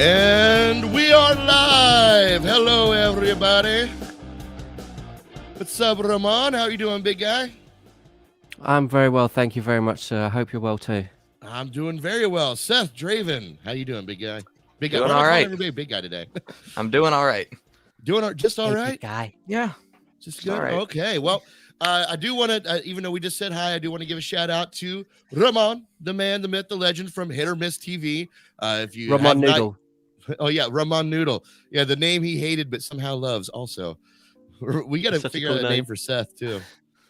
And we are live. Hello, everybody. What's up, Ramon? How are you doing, big guy? I'm very well, thank you very much, sir. I hope you're well too. I'm doing very well. Seth, Draven, how you doing, big guy? Big guy. Doing all right. Everybody big guy today. I'm doing all right. Just all right? Big guy. Yeah. Just good. All right. Okay. Well, I do want to, even though we just said hi, I do want to give a shout out to Ramon, the man, the myth, the legend from Hit or Miss TV. If you Ramon Noodle. Oh yeah, Ramon Noodle. Yeah, the name he hated but somehow loves. Also, we got to figure out a name for Seth too.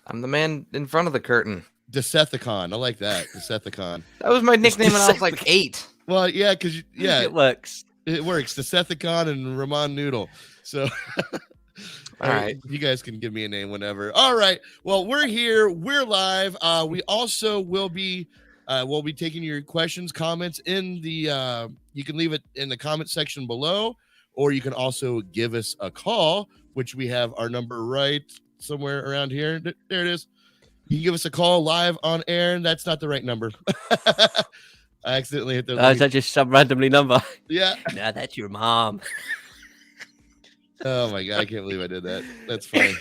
I'm the man in front of the curtain. Decepticon. I like that. Decepticon. That was my nickname when I was like 8. Well, yeah, because It works. It works. Decepticon and Ramon Noodle. So, all right, you guys can give me a name whenever. All right. Well, we're here. We're live. We also will be. We'll be taking your questions, comments in the. You can leave it in the comment section below, or you can also give us a call, which we have our number right somewhere around here. There it is. You can give us a call live on air, and that's not the right number. I accidentally hit the. Is that just some randomly number? Yeah. No, that's your mom. Oh my god, I can't believe I did that. That's funny.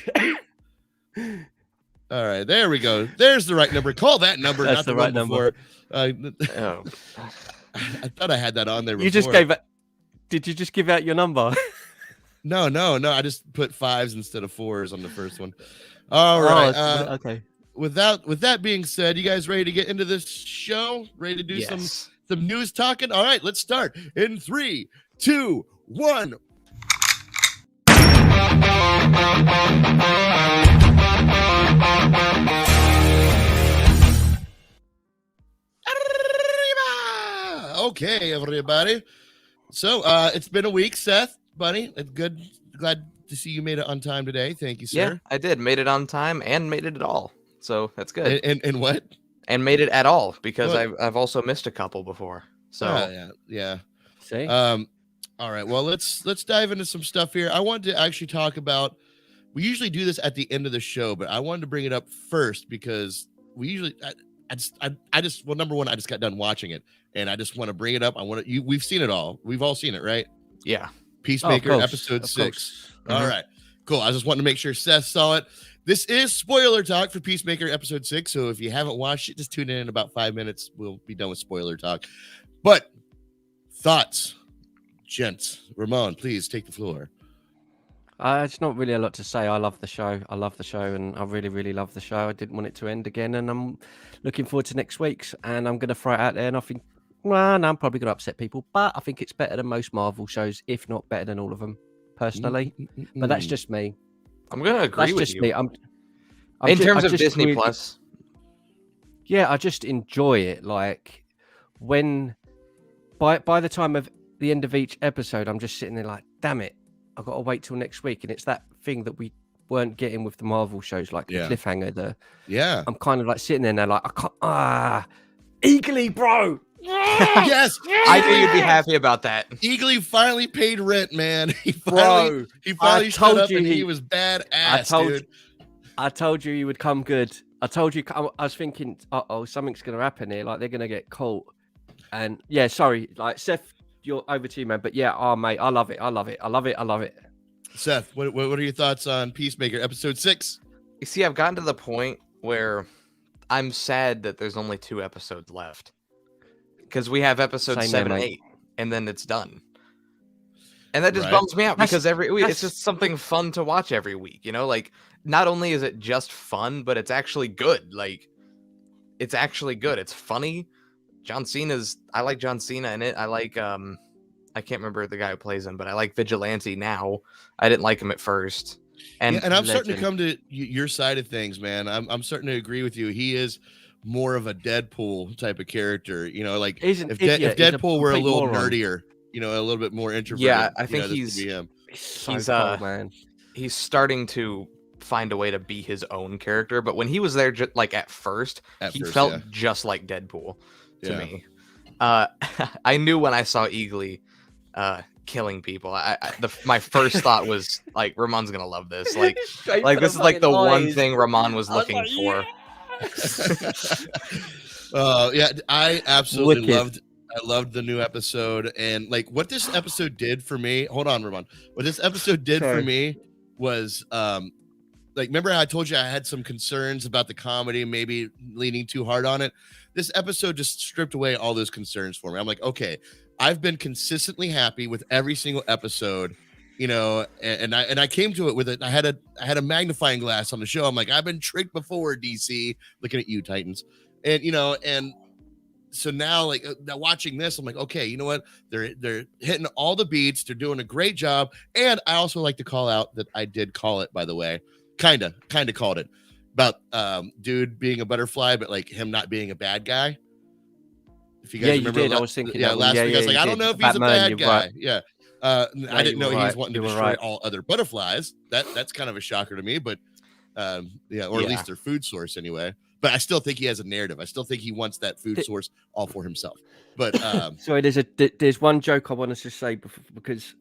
All right, there we go. There's the right number. Call that number. That's not the right number. Oh. I thought I had that on there before. You just gave it. Did you just give out your number? No. I just put 5s instead of 4s on the first one. All right. Okay. With that being said, you guys ready to get into this show? Ready to do some news talking? All right, let's start in 3, 2, 1. Okay, everybody. So it's been a week, Seth, buddy. It's good. Glad to see you made it on time today. Thank you, sir. Yeah, I did. Made it on time and made it at all. So that's good. And what? And made it at all because What? I've also missed a couple before. So yeah. See. All right. Well, let's dive into some stuff here. I wanted to actually talk about. We usually do this at the end of the show, but I wanted to bring it up first because we usually. Well, number one, I just got done watching it, and I just want to bring it up. We've seen it all. We've all seen it, right? yeah. Peacemaker, Of course, episode of 6. Mhm. All right, cool. I just wanted to make sure Seth saw it. This is spoiler talk for Peacemaker episode 6. So if you haven't watched it, just tune in about 5 minutes. We'll be done with spoiler talk. But thoughts, gents. Ramon, please take the floor. It's not really a lot to say. I love the show. And I really, really love the show. I didn't want it to end again, and I'm looking forward to next week's. And I'm going to throw it out there, and I think, well, no, I'm probably going to upset people, but I think it's better than most Marvel shows, if not better than all of them, personally. But that's just me. I'm gonna agree That's with just you. me. In terms of Disney Plus. Yeah, I just enjoy it. Like when by the time of the end of each episode, I'm just sitting there like, damn it, I've got to wait till next week. And it's that thing that we weren't getting with the Marvel shows, like the cliffhanger. I'm kind of like sitting there now, like I can't. Eagerly, bro. Yes, I knew you'd be happy about that. Eagerly finally paid rent, man. He finally showed up and he was badass, dude. I told you would come good. I told you. I was thinking, something's going to happen here. Like they're going to get caught. And yeah, sorry, like Seth, you're over to you, man. But yeah, mate, I love it. Seth, what are your thoughts on Peacemaker episode 6? You see, I've gotten to the point where I'm sad that there's only 2 episodes left. Because we have episodes 7 and 8, and then it's done. And that just bums me out because every week it's just something fun to watch every week. You know, like not only is it just fun, but it's actually good. Like it's actually good. It's funny. I like John Cena in it. I like I can't remember the guy who plays him, but I like Vigilante now. I didn't like him at first. And I'm starting to come to your side of things, man. I'm starting to agree with you. He is more of a Deadpool type of character, you know, like if Deadpool were a little nerdier, you know, a little bit more introverted. Yeah, I think he's him. He's man. He's starting to find a way to be his own character, but when he was there, like at first, he felt just like Deadpool to me. I knew when I saw Eagly killing people. My first thought was like, Ramon's gonna love this. Like this is like the one thing Ramon was looking for. Yeah, I absolutely loved I loved the new episode, and like what this episode did for me. Hold on, Ramon. What this episode did for me was like, remember how I told you I had some concerns about the comedy, maybe leaning too hard on it? This episode just stripped away all those concerns for me. I'm like, okay, I've been consistently happy with every single episode, you know, and I came to it with it. I had a magnifying glass on the show. I'm like, I've been tricked before, DC. Looking at you, Titans, and you know, and so now, like watching this, I'm like, okay, you know what? They're hitting all the beats. They're doing a great job. And I also like to call out that I did call it, by the way. Kind of called it about dude being a butterfly, but like him not being a bad guy. If you guys remember, I was thinking, last week I was like, I don't know if he's a bad guy. Right. Yeah, I didn't know he's wanting to destroy all other butterflies. That's kind of a shocker to me, but at least their food source anyway. But I still think he has a narrative. I still think he wants that food source all for himself. But sorry, there's one joke I wanted to say because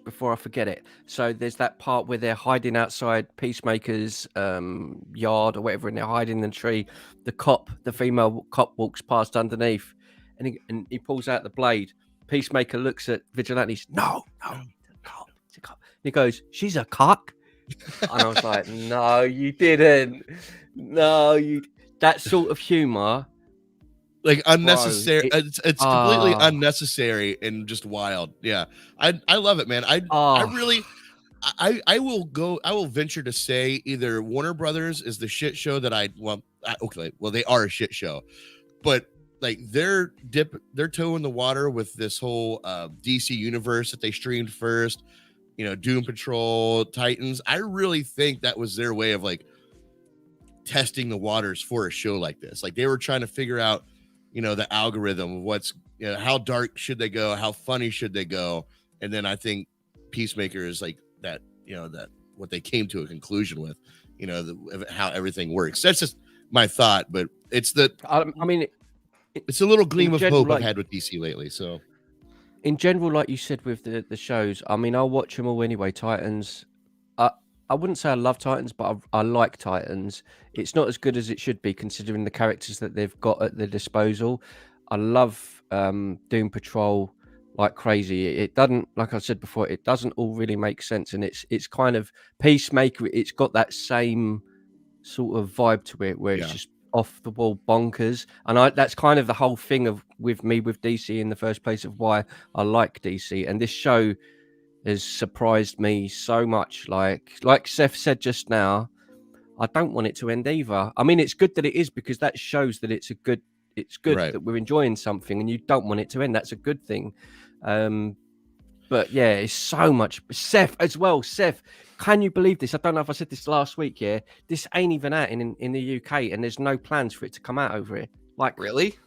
before I forget it. So there's that part where they're hiding outside Peacemaker's yard or whatever, and they're hiding in the tree. The female cop walks past underneath, and he pulls out the blade. Peacemaker looks at Vigilante. He's, no, it's a cop. And he goes, she's a cock. And I was like, no, you didn't. No, that sort of humor. Like unnecessary. It's completely unnecessary and just wild. Yeah. I love it, man. I really will venture to say either Warner Brothers is the shit show that they are a shit show, but like they're toe in the water with this whole DC universe that they streamed first, you know, Doom Patrol, Titans. I really think that was their way of like testing the waters for a show like this. Like they were trying to figure out, you know, the algorithm of what's, you know, how dark should they go, how funny should they go, and then I think Peacemaker is like that, you know, that what they came to a conclusion with, you know, how everything works. That's just my thought, but it's it's a little gleam of hope I've had with DC lately. So in general, like you said with the shows, I mean, I'll watch them all anyway. Titans, I wouldn't say I love Titans, but I like Titans. It's not as good as it should be considering the characters that they've got at their disposal. I love Doom Patrol like crazy. It doesn't, like I said before, it doesn't all really make sense, and it's kind of Peacemaker. It's got that same sort of vibe to it where it's just off the wall bonkers, and that's kind of the whole thing with DC in the first place of why I like DC, and this show has surprised me so much. Like Seth said just now, I don't want it to end either. I mean, it's good that it is because that shows that it's good right, that we're enjoying something, and you don't want it to end. That's a good thing. But yeah, it's so much. Seth as well. Seth, can you believe this? I don't know if I said this last week. Yeah, this ain't even out in the UK, and there's no plans for it to come out over here. Like, really?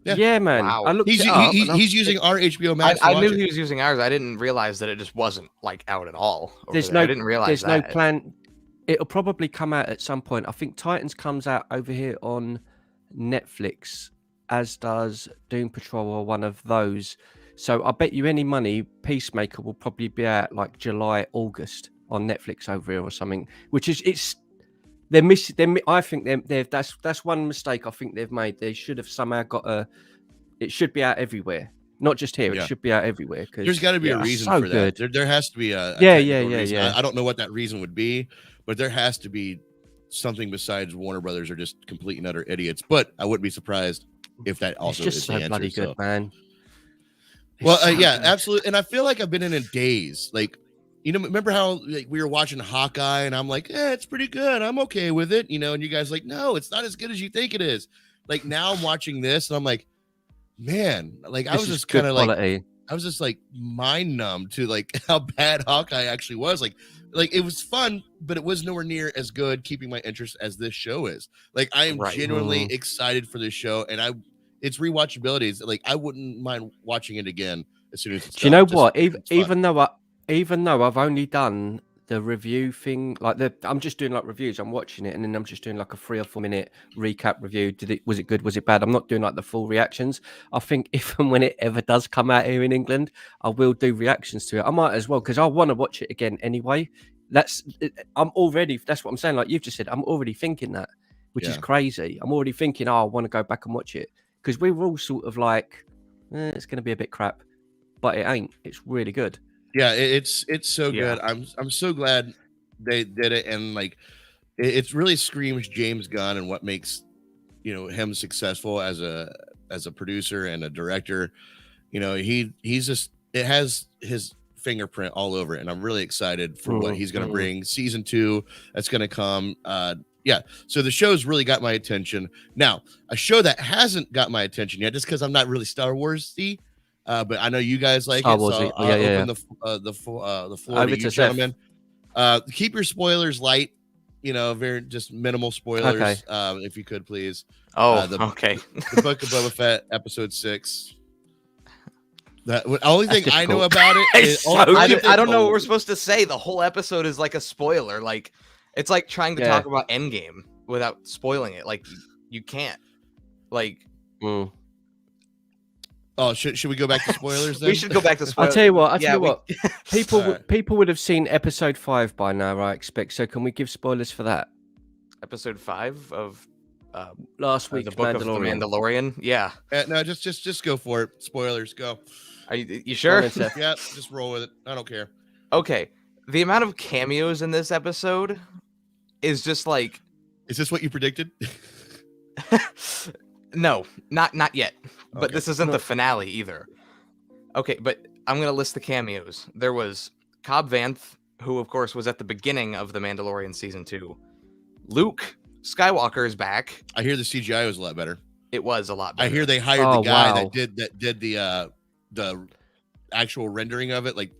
Yeah, man. Wow. I looked he's using our HBO Max. I knew he was using ours. I didn't realize that it just wasn't like out at all. I didn't realize there's no plan. It'll probably come out at some point. I think Titans comes out over here on Netflix, as does Doom Patrol or one of those. So I bet you any money Peacemaker will probably be out like July, August on Netflix over here or something. Which is they're missing. I think that's one mistake I think they've made. They should have somehow got it should be out everywhere, not just here. It should be out everywhere. There's got to be a reason for that. There has to be a reason. I don't know what that reason would be, but there has to be something besides Warner Brothers are just complete and utter idiots. But I wouldn't be surprised if that also is the answer. Bloody good, man. Well, absolutely. And I feel like I've been in a daze. Like, you know, remember how like, we were watching Hawkeye and I'm like, it's pretty good. I'm okay with it. You know, and you guys like, no, it's not as good as you think it is. Like now I'm watching this and I'm like, man, like I was just kind of like, I was just like mind numb to like how bad Hawkeye actually was. Like it was fun, but it was nowhere near as good keeping my interest as this show is. Like I am genuinely excited for this show, and its rewatchability is like I wouldn't mind watching it again as soon as it's done. Do you know what? Even though I've only done the review thing, I'm just doing like reviews. I'm watching it and then I'm just doing like a 3 or 4 minute recap review. Was it good? Was it bad? I'm not doing like the full reactions. I think if and when it ever does come out here in England, I will do reactions to it. I might as well because I want to watch it again anyway. That's what I'm saying. Like you've just said, I'm already thinking that, which is crazy. I'm already thinking, I want to go back and watch it because we were all sort of like, it's going to be a bit crap, but it ain't. It's really good. Yeah, it's so good. I'm so glad they did it, and like it really screams James Gunn and what makes him successful as a producer and a director. He's just, it has his fingerprint all over it, and I'm really excited for what he's going to bring. Season 2 that's going to come. So the show's really got my attention. Now, a show that hasn't got my attention yet, just because I'm not really Star Wars-y, but I know you guys like it, so I'll open the floor to you, gentlemen. Keep your spoilers light, very just minimal spoilers, if you could, please. Okay. The Book of Boba Fett, episode 6. The only thing I know about it is I don't know what we're supposed to say. The whole episode is like a spoiler. Like, it's like trying to talk about Endgame without spoiling it. Like, you can't. Like, oh, should we go back to spoilers then? We should go back to spoilers. I'll tell you what. People would have seen episode 5 by now, I expect. So can we give spoilers for that? Episode 5 of last week, the Book of the Mandalorian. Yeah. No, just go for it. Spoilers, go. Are you sure? Yeah, just roll with it. I don't care. Okay. The amount of cameos in this episode is just like. Is this what you predicted? No, not yet. But this isn't the finale either. Okay, but I'm going to list the cameos. There was Cobb Vanth, who, of course, was at the beginning of The Mandalorian Season 2. Luke Skywalker is back. I hear the CGI was a lot better. It was a lot better. I hear they hired the guy that did the actual rendering of it, like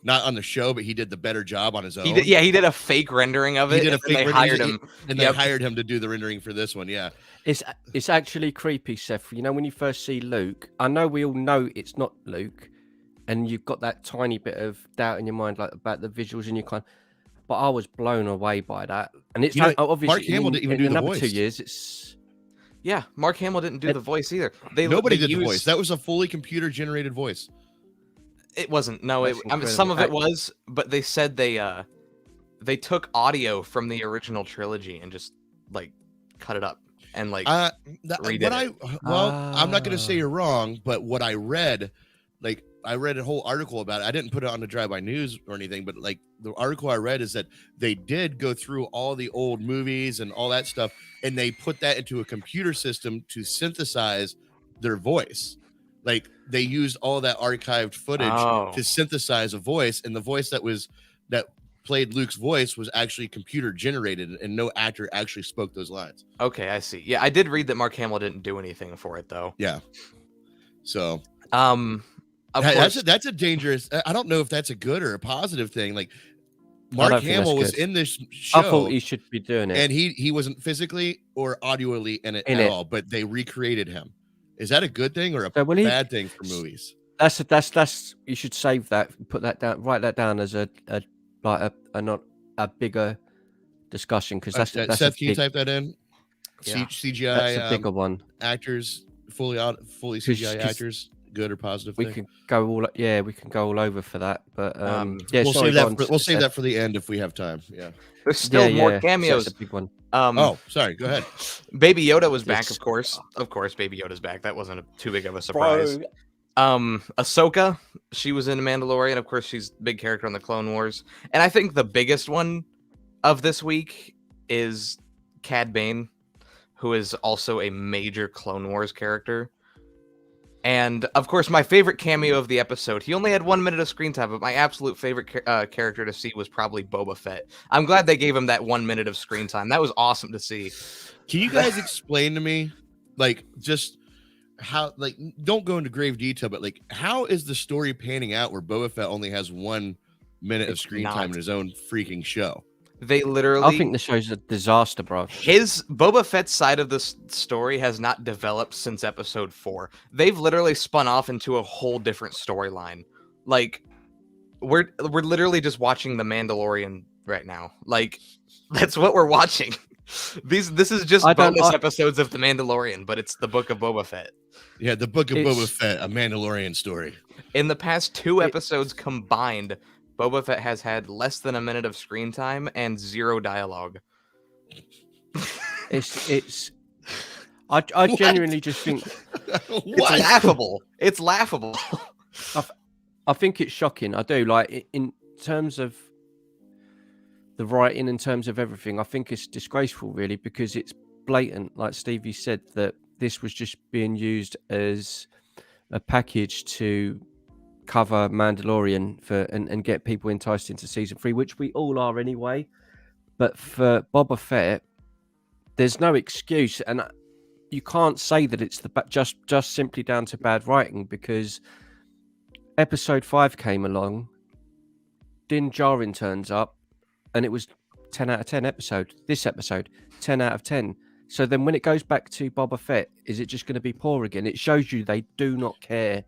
not on the show, but he did the better job on his own. He did a fake rendering of it. He did a fake rendering. They hired him to do the rendering for this one. Yeah. It's actually creepy, Seth. When you first see Luke, I know we all know it's not Luke, and you've got that tiny bit of doubt in your mind, like about the visuals, and you but I was blown away by that. And it's obviously Mark Hamill didn't even do the voice. 2 years, Mark Hamill didn't do the voice either. Nobody did the voice. That was a fully computer generated voice. It wasn't. No, some of it was, but they said they took audio from the original trilogy and just like cut it up and like redid it. I'm not going to say you're wrong, but what I read, like I read a whole article about it. I didn't put it on the Drive-By News or anything, but like the article I read is that they did go through all the old movies and all that stuff, and they put that into a computer system to synthesize their voice. Like they used all that archived footage to synthesize a voice, and the voice that played Luke's voice was actually computer generated, and no actor actually spoke those lines. Okay, I see. Yeah, I did read that Mark Hamill didn't do anything for it though. Yeah. So that's a dangerous. I don't know if that's a good or a positive thing. Like Mark Hamill was in this show. I thought he should be doing it, and he wasn't physically or audioly in it at all. But they recreated him. Is that a good thing or a bad thing for movies? That's you should save that, put that down, write that down as a not a bigger discussion, because that's Seth, can you type that in? Yeah. CGI, that's a bigger one. Actors fully CGI actors, good or positive? We can go all over for that, but we'll save that for the end if we have time. Yeah, there's still more cameos. That's a big one. Sorry, go ahead. Baby Yoda was back, of course. Of course, Baby Yoda's back. That wasn't too big of a surprise. Ahsoka, she was in Mandalorian. Of course, she's a big character on the Clone Wars. And I think the biggest one of this week is Cad Bane, who is also a major Clone Wars character. And, of course, my favorite cameo of the episode. He only had 1 minute of screen time, but my absolute favorite character to see was probably Boba Fett. I'm glad they gave him that 1 minute of screen time. That was awesome to see. Can you guys explain to me, like, just how, like, don't go into grave detail, but, like, how is the story panning out where Boba Fett only has 1 minute of screen time in his own freaking show? They literally... I think the show's a disaster, bro. His Boba Fett's side of this story has not developed since episode 4. They've literally spun off into a whole different storyline. Like, we're literally just watching The Mandalorian right now. Like, that's what we're watching. This is just bonus episodes of The Mandalorian, but it's the Book of Boba Fett. Yeah, the Book of Boba Fett, a Mandalorian story. In the past 2 episodes combined, Boba Fett has had less than 1 minute of screen time and 0 dialogue. I genuinely just think It's laughable. It's laughable. I think it's shocking. I do. Like, in terms of the writing, in terms of everything, I think it's disgraceful, really, because it's blatant. Like Stevie said, that this was just being used as a package to cover Mandalorian and get people enticed into season 3, which we all are anyway. But for Boba Fett, there's no excuse, and you can't say that it's just simply down to bad writing, because episode 5 came along, Din Djarin turns up, and it was 10 out of 10 episode. This episode, 10 out of 10. So then when it goes back to Boba Fett, is it just going to be poor again? It shows you they do not care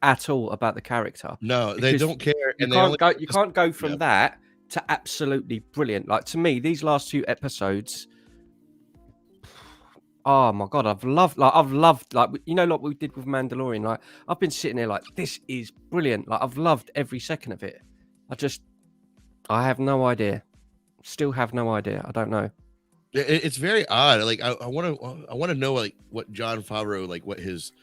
at all about the character. No, they don't care. You can't go from that to absolutely brilliant. Like, to me, these last 2 episodes, oh my God, I've loved, like, you know, like we did with Mandalorian. Like, I've been sitting there like, this is brilliant. Like, I've loved every second of it. I have no idea. Still have no idea. I don't know. It's very odd. Like, I want to know, like, what Jon Favreau, like, what his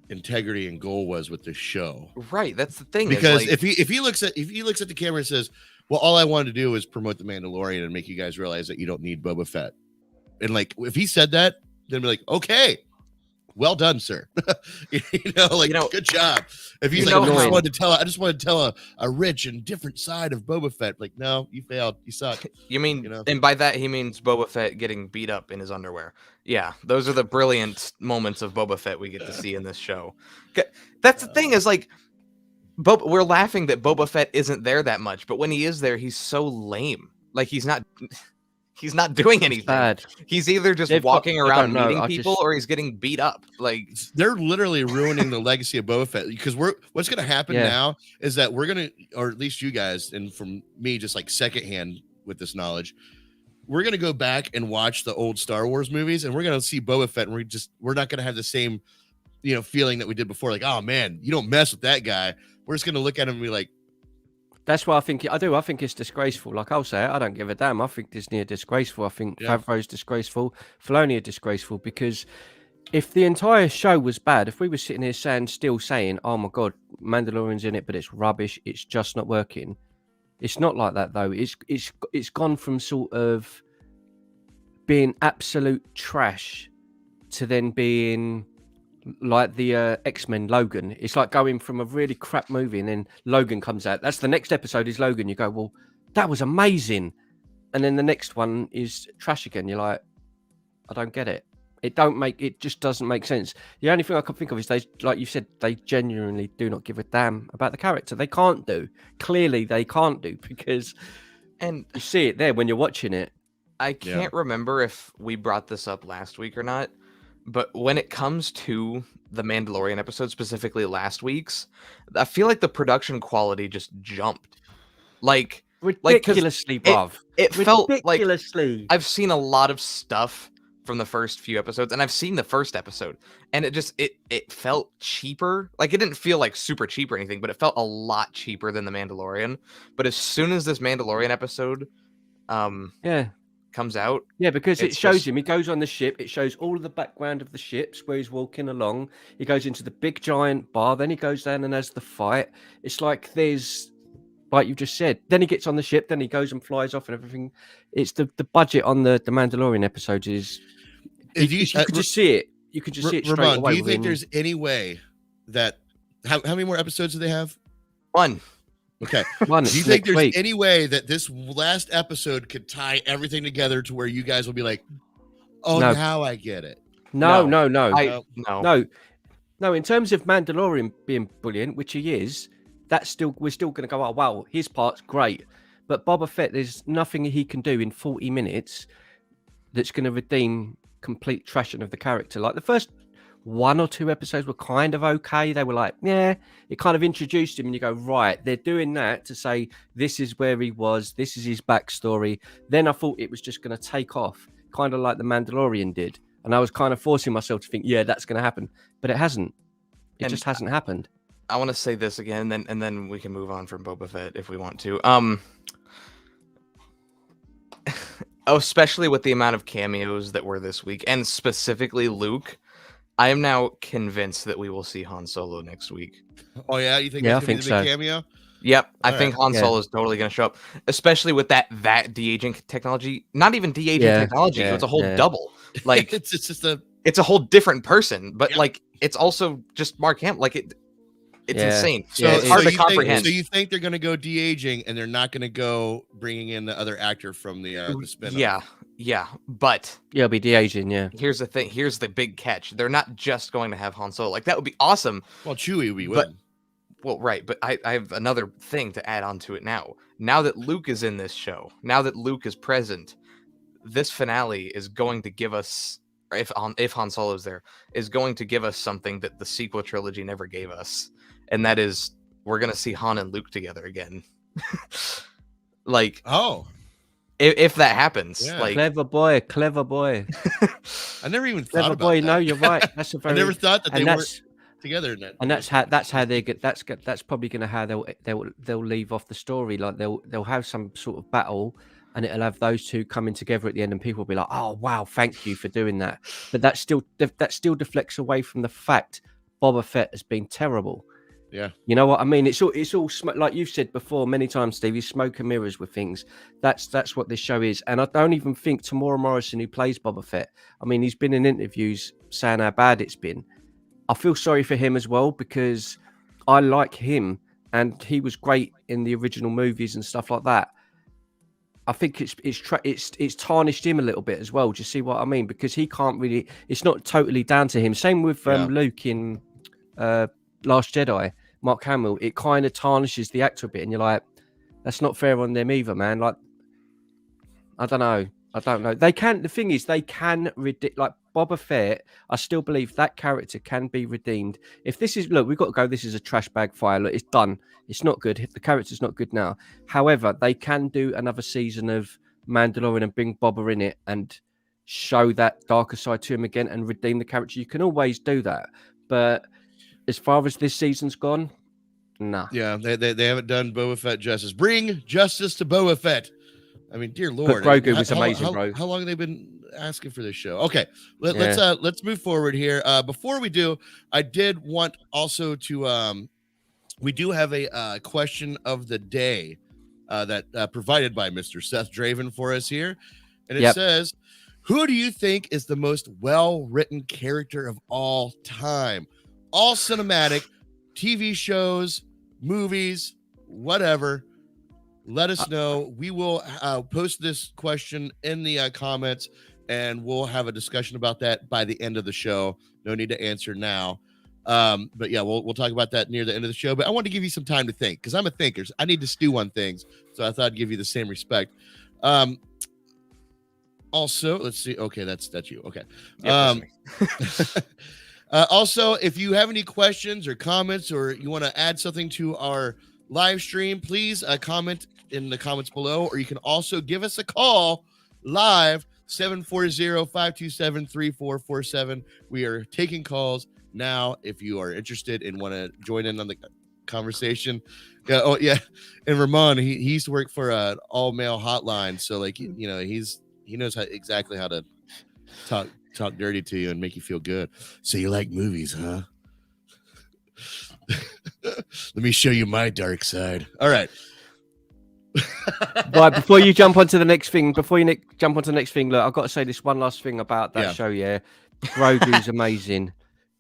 integrity and goal was with this show. Right, that's the thing. Because if he looks at the camera and says, well, all I wanted to do is promote the Mandalorian and make you guys realize that you don't need Boba Fett, and like, if he said that, then be like, okay, well done, sir. Good job. If he's like, I just wanted to tell a rich and different side of Boba Fett, like, no, you failed, you suck. You mean, and by that he means Boba Fett getting beat up in his underwear. Yeah, those are the brilliant moments of Boba Fett we get to see in this show. That's the thing, is like, we're laughing that Boba Fett isn't there that much, but when he is there, he's so lame. Like, he's not doing anything. Bad. He's either just walking around meeting people, or he's getting beat up. Like, they're literally ruining the legacy of Boba Fett, because what's going to happen now is that we're going to, or at least you guys, and from me, just like secondhand with this knowledge, we're going to go back and watch the old Star Wars movies, and we're going to see Boba Fett, and we're not going to have the same, feeling that we did before. Like, oh man, you don't mess with that guy. We're just going to look at him and be like, that's why I think it's disgraceful. Like, I'll say it, I don't give a damn. I think Disney are disgraceful. I think Favreau's disgraceful. Filoni are disgraceful, because if the entire show was bad, if we were sitting here still saying, oh my God, Mandalorian's in it, but it's rubbish, it's just not working. It's not like that, though. It's gone from sort of being absolute trash to then being like the X-Men Logan. It's like going from a really crap movie, and then Logan comes out. That's the next episode is Logan. You go, well, that was amazing. And then the next one is trash again. You're like, I don't get it. It just doesn't make sense. The only thing I can think of is like you said, they genuinely do not give a damn about the character. They can't do. Clearly they can't do, because you see it there when you're watching it. I can't remember if we brought this up last week or not, but when it comes to the Mandalorian episode, specifically last week's, I feel like the production quality just jumped. Like, ridiculously, bruv. It felt like I've seen a lot of stuff from the first few episodes, and I've seen the first episode, and it felt cheaper. Like, it didn't feel like super cheap or anything, but it felt a lot cheaper than the Mandalorian. But as soon as this Mandalorian episode comes out, because it shows him, he goes on the ship, it shows all of the background of the ships where he's walking along, he goes into the big giant bar, then he goes down and has the fight. It's like, there's, like you just said, then he gets on the ship, then he goes and flies off and everything. It's the budget on the Mandalorian episodes is you could just see it. You could just see it straight Ramon, away. Do you think there's any way that how many more episodes do they have? 1. Okay. Do you think there's any way that this last episode could tie everything together to where you guys will be like, oh, now I get it? No. No. In terms of Mandalorian being brilliant, which he is, we're still going to go, oh, wow, his part's great. But Boba Fett, there's nothing he can do in 40 minutes that's going to redeem complete trashing of the character. Like, the first 1 or 2 episodes were kind of okay. They were like, it kind of introduced him, and you go, right, they're doing that to say this is where he was, this is his backstory. Then I thought it was just going to take off, kind of like the Mandalorian did, and I was kind of forcing myself to think, that's going to happen, but it hasn't. It just hasn't happened. I want to say this again, and then we can move on from Boba Fett if we want to. Especially with the amount of cameos that were this week, and specifically Luke. I am now convinced that we will see Han Solo next week. Oh yeah, you think Yeah, that's I gonna be think the big so. cameo? Yep, I All think right. Han Yeah. Solo is totally going to show up, especially with that de-aging technology. Not even de-aging Yeah, technology; yeah, it's a whole yeah. double. Like it's just a it's a whole different person, but Yep. like it's also just Mark Hamill. Like it's Yeah. insane. so It's hard to you comprehend. Think, so you think they're gonna go de-aging and they're not gonna go bringing in the other actor from the spin-off? Yeah, but Yeah, it'll be de-aging, yeah. here's the thing. Here's the big catch. They're not just going to have Han Solo. Like that would be awesome. Well, Chewie would be But- with him. Well, right, but I have another thing to add on to it now. Now that Luke is in this show, now that Luke is present, this finale is going to give us, or if Han Solo is there, is going to give us something that the sequel trilogy never gave us, and that is we're gonna see Han and Luke together again. Like, Oh, if that happens, Yeah. like, Clever boy. I never even thought Clever about boy, that. no, you're right. That's a I very never thought that they and were that's together in that. and that's how they get that's probably gonna how they'll leave off the story. Like they'll have some sort of battle and it'll have those two coming together at the end and people will be like, oh wow, thank you for doing that. But that still deflects away from the fact Boba Fett has been terrible. Yeah. You know what I mean? It's all like you've said before many times, Steve. It's smoke and mirrors with things. That's what this show is. And I don't even think Tamora Morrison, who plays Boba Fett, I mean, he's been in interviews saying how bad it's been. I feel sorry for him as well because I like him and he was great in the original movies and stuff like that. I think it's tarnished him a little bit as well. Do you see what I mean? Because he can't really. It's not totally down to him. Same with Luke in Last Jedi. Mark Hamill, it kind of tarnishes the actor a bit, and you're like, that's not fair on them either, man. Like, I don't know. They can. The thing is, they can like Boba Fett. I still believe that character can be redeemed. If this is look, we've got to go. This is a trash bag fire. Look, it's done. It's not good. The character's not good now. However, they can do another season of Mandalorian and bring Boba in it and show that darker side to him again and redeem the character. You can always do that, but as far as this season's gone, nah. Yeah, they haven't done Boba Fett justice. Bring justice to Boba Fett. I mean, dear Lord, but Grogu was amazing, bro. How long have they been asking for this show? Okay, let's move forward here. Before we do, I did want also to we do have a question of the day that provided by Mr. Seth Draven for us here, and it says, "Who do you think is the most well-written character of all time? All cinematic, TV shows, movies, whatever. Let us know. We will post this question in the comments, and we'll have a discussion about that by the end of the show. No need to answer now. But yeah, we'll talk about that near the end of the show. But I want to give you some time to think because I'm a thinker. I need to stew on things, so I thought I'd give you the same respect. Also, let's see. Okay, that's you. Okay. Also, if you have any questions or comments or you want to add something to our live stream, please comment in the comments below, or you can also give us a call live 740-527-3447. We are taking calls now if you are interested and want to join in on the conversation. Yeah, oh yeah. And Ramon, he used to work for an all-male hotline, so like he knows exactly how to talk dirty to you and make you feel good. So you like movies, huh? Let me show you my dark side. All right. Right, before you jump onto the next thing, look, I've got to say this one last thing about that show, yeah. Grogu's amazing.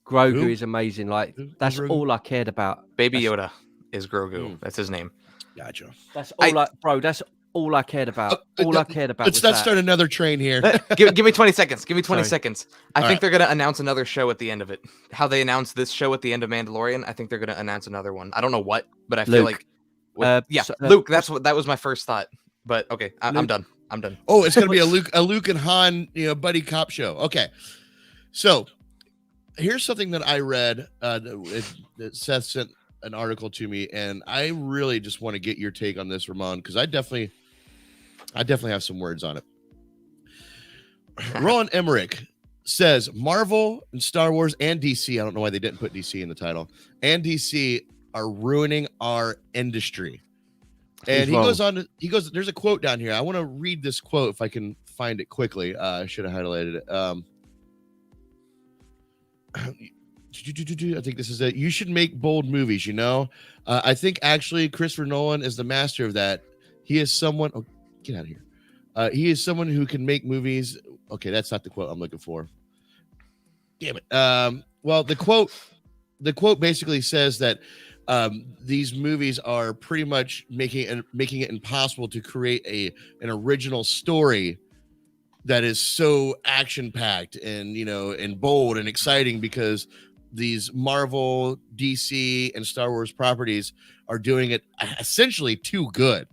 Grogu is amazing. Like, that's all I cared about. Baby Yoda is Grogu. That's his name. Gotcha. That's all that's all I cared about. I cared about. Let's not start another train here. Give me 20 seconds. Give me 20 Sorry. seconds. I think they're going to announce another show at the end of it. How they announced this show at the end of Mandalorian, I think they're going to announce another one. I don't know what, but I feel like Luke, that was my first thought. But okay, I'm done. Oh, it's going to be a Luke and Han, buddy cop show. Okay. So, here's something that I read that Seth sent an article to me, and I really just want to get your take on this, Ramon, because I definitely have some words on it. Roland Emmerich says Marvel and Star Wars and DC, I don't know why they didn't put DC in the title, and DC are ruining our industry. And he goes, there's a quote down here. I want to read this quote if I can find it quickly. I should have highlighted it. I think this is it. You should make bold movies. I think actually Christopher Nolan is the master of that. He is someone. Oh, get out of here. He is someone who can make movies. Okay, that's not the quote I'm looking for. Damn it. Well, the quote basically says that these movies are pretty much making it impossible to create an original story that is so action packed and and bold and exciting, because these Marvel, DC, and Star Wars properties are doing it essentially too good.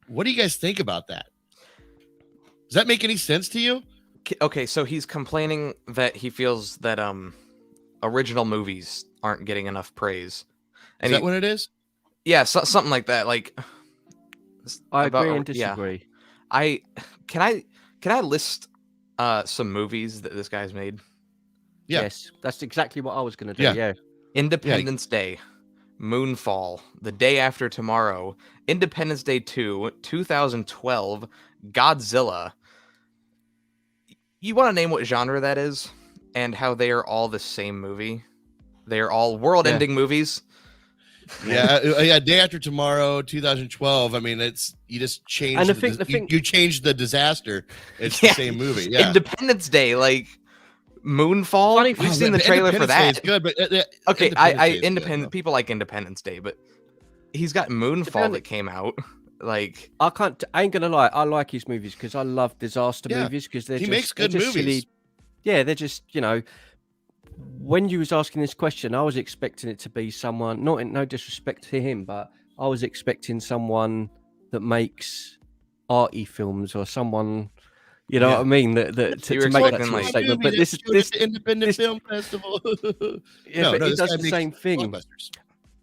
What do you guys think about that? Does that make any sense to you? Okay, so he's complaining that he feels that original movies aren't getting enough praise. And is that what it is? Yeah, something like that. Like, I agree and disagree. Yeah. Can I list some movies that this guy's made? Yeah. Yes, that's exactly what I was going to do. Yeah. Independence Day, Moonfall, The Day After Tomorrow, Independence Day 2, 2012, Godzilla. You want to name what genre that is and how they are all the same movie? They are all world-ending movies. Yeah, Day After Tomorrow, 2012. I mean, you just changed. And you changed the disaster. It's the same movie. Yeah. Independence Day, like Moonfall. We've seen the trailer for that. It's good, but okay, Independent people like Independence Day, but he's got Moonfall that came out. Like, I ain't gonna lie, I like his movies because I love disaster movies because he makes good movies. Silly. Yeah, they're just when you was asking this question, I was expecting it to be someone, no disrespect to him, but I was expecting someone that makes arty films or someone, what I mean, that to make that sort of statement. But this independent film festival. He does the same thing.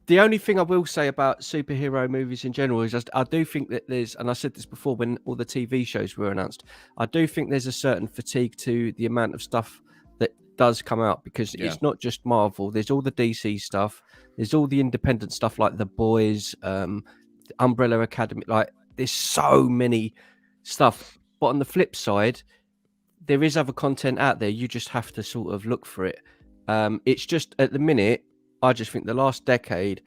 The only thing I will say about superhero movies in general is I do think that there's, and I said this before when all the TV shows were announced, I do think there's a certain fatigue to the amount of stuff that does come out, because it's not just Marvel. There's all the DC stuff. There's all the independent stuff like The Boys, Umbrella Academy. Like, there's so many stuff. But on the flip side, there is other content out there. You just have to sort of look for it. It's just at the minute, I just think the last decade,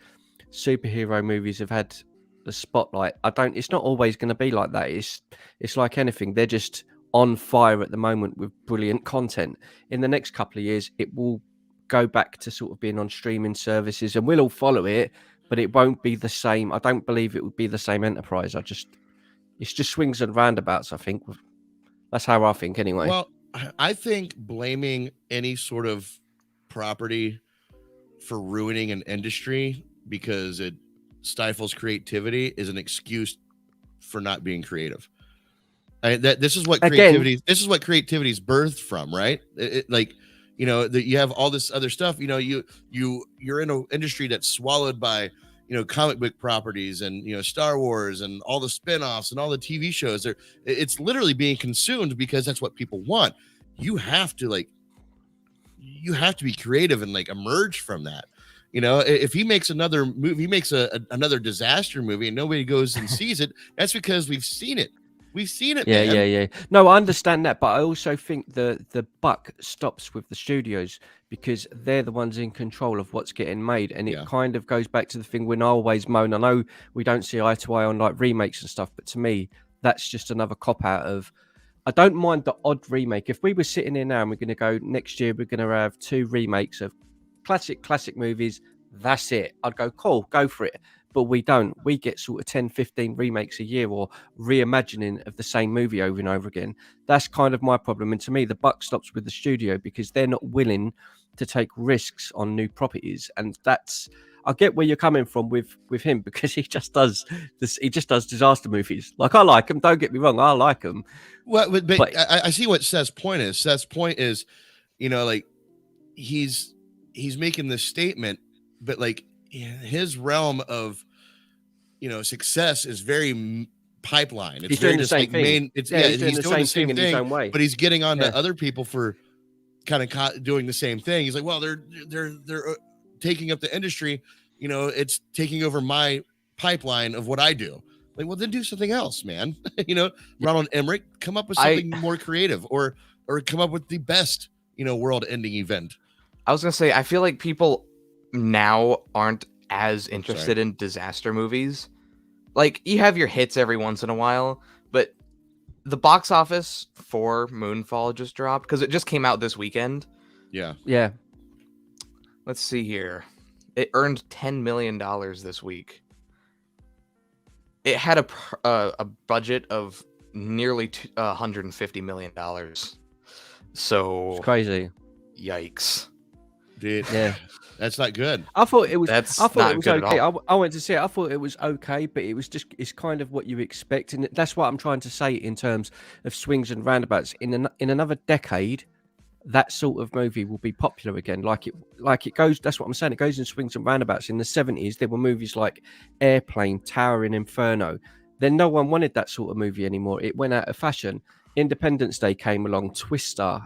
superhero movies have had the spotlight. It's not always going to be like that. It's like anything. They're just on fire at the moment with brilliant content. In the next couple of years, it will go back to sort of being on streaming services, and we'll all follow it, but it won't be the same. I don't believe it would be the same enterprise. It's just swings and roundabouts, I think. That's how I think anyway. Well, I think blaming any sort of property for ruining an industry because it stifles creativity is an excuse for not being creative. This is what creativity is birthed from, right? You have all this other stuff. You're in an industry that's swallowed by comic book properties and Star Wars and all the spin-offs and all the TV shows. It's literally being consumed because that's what people want. You have to be creative and emerge from that. If he makes another movie, he makes another disaster movie and nobody goes and sees it, that's because we've seen it. We've seen it. Yeah. No, I understand that, but I also think the buck stops with the studios because they're the ones in control of what's getting made, and it kind of goes back to the thing when I always moan. I know we don't see eye to eye on remakes and stuff, but to me, that's just another cop out of. I don't mind the odd remake. If we were sitting here now and we're going to go next year, we're going to have 2 remakes of classic movies. That's it. I'd go, cool, go for it. But we don't. We get sort of 10, 15 remakes a year or reimagining of the same movie over and over again. That's kind of my problem. And to me, the buck stops with the studio because they're not willing to take risks on new properties. And I get where you're coming from with him because he just does this. He just does disaster movies. Like, I like him. Don't get me wrong. I like him. Well, but I see what Seth's point is. Seth's point is, he's making this statement, but his realm of success is very pipeline. It's he's very doing the same thing. He's doing the same thing in his own way, but he's getting on to other people for kind of doing the same thing. He's like, well, they're taking up the industry. It's taking over my pipeline of what I do. Like, well, then do something else, man. Ronald Emmerich, come up with something more creative, or come up with the best world-ending event. I was gonna say, I feel like people now aren't as interested in disaster movies. Like, you have your hits every once in a while, but the box office for Moonfall just dropped because it just came out this weekend. Yeah. Yeah. Let's see here. It earned $10 million this week. It had a budget of nearly $150 million. So It's crazy. Yikes. Dude, Yeah. that's not good. I thought it was. That's I thought not it was good at okay. all. I went to see it. I thought it was okay, but it was just. It's kind of what you expect, and that's what I'm trying to say in terms of swings and roundabouts. In another decade, that sort of movie will be popular again. Like it goes. That's what I'm saying. It goes in swings and roundabouts. In the 70s, there were movies like Airplane, Towering Inferno. Then no one wanted that sort of movie anymore. It went out of fashion. Independence Day came along. Twister.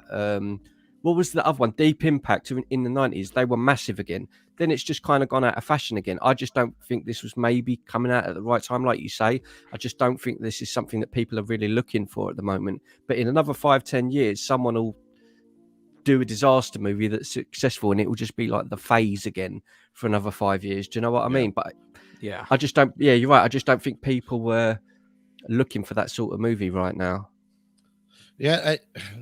What was the other one? Deep Impact in the 90s. They were massive again. Then it's just kind of gone out of fashion again. I just don't think this was maybe coming out at the right time, like you say. I just don't think this is something that people are really looking for at the moment. But in another 5-10 years, someone will do a disaster movie that's successful, and it will just be like the phase again for another 5 years. Do you know what I mean? But yeah, I just don't. Yeah, you're right. I just don't think people were looking for that sort of movie right now. Yeah,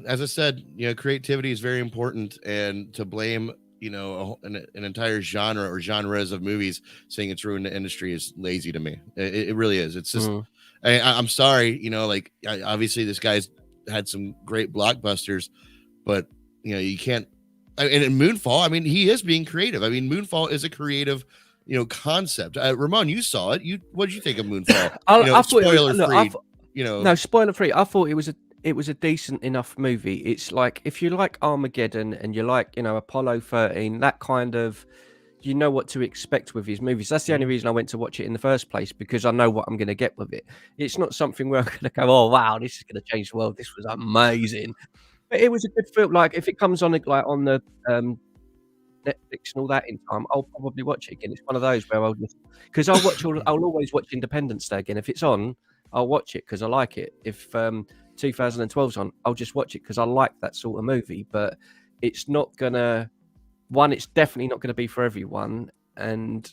as I said, creativity is very important, and to blame, an entire genre or genres of movies saying it's ruined the industry is lazy to me. It really is. It's just, I'm sorry, obviously this guy's had some great blockbusters, but you can't. And in Moonfall, I mean, he is being creative. I mean, Moonfall is a creative, concept. Ramon, you saw it. What did you think of Moonfall? I thought spoiler free. No, spoiler free. I thought it was a decent enough movie. It's like, if you like Armageddon and you like, Apollo 13, that kind of, you know what to expect with his movies. That's the only reason I went to watch it in the first place, because I know what I'm going to get with it. It's not something where I'm going to go, oh, wow, this is going to change the world. This was amazing. But it was a good film. Like, if it comes on on the Netflix and all that in time, I'll probably watch it again. It's one of those where because I'll always watch Independence Day again. If it's on, I'll watch it because I like it. If 2012's on, I'll just watch it because I like that sort of movie. But it's not gonna. One, it's definitely not gonna be for everyone, and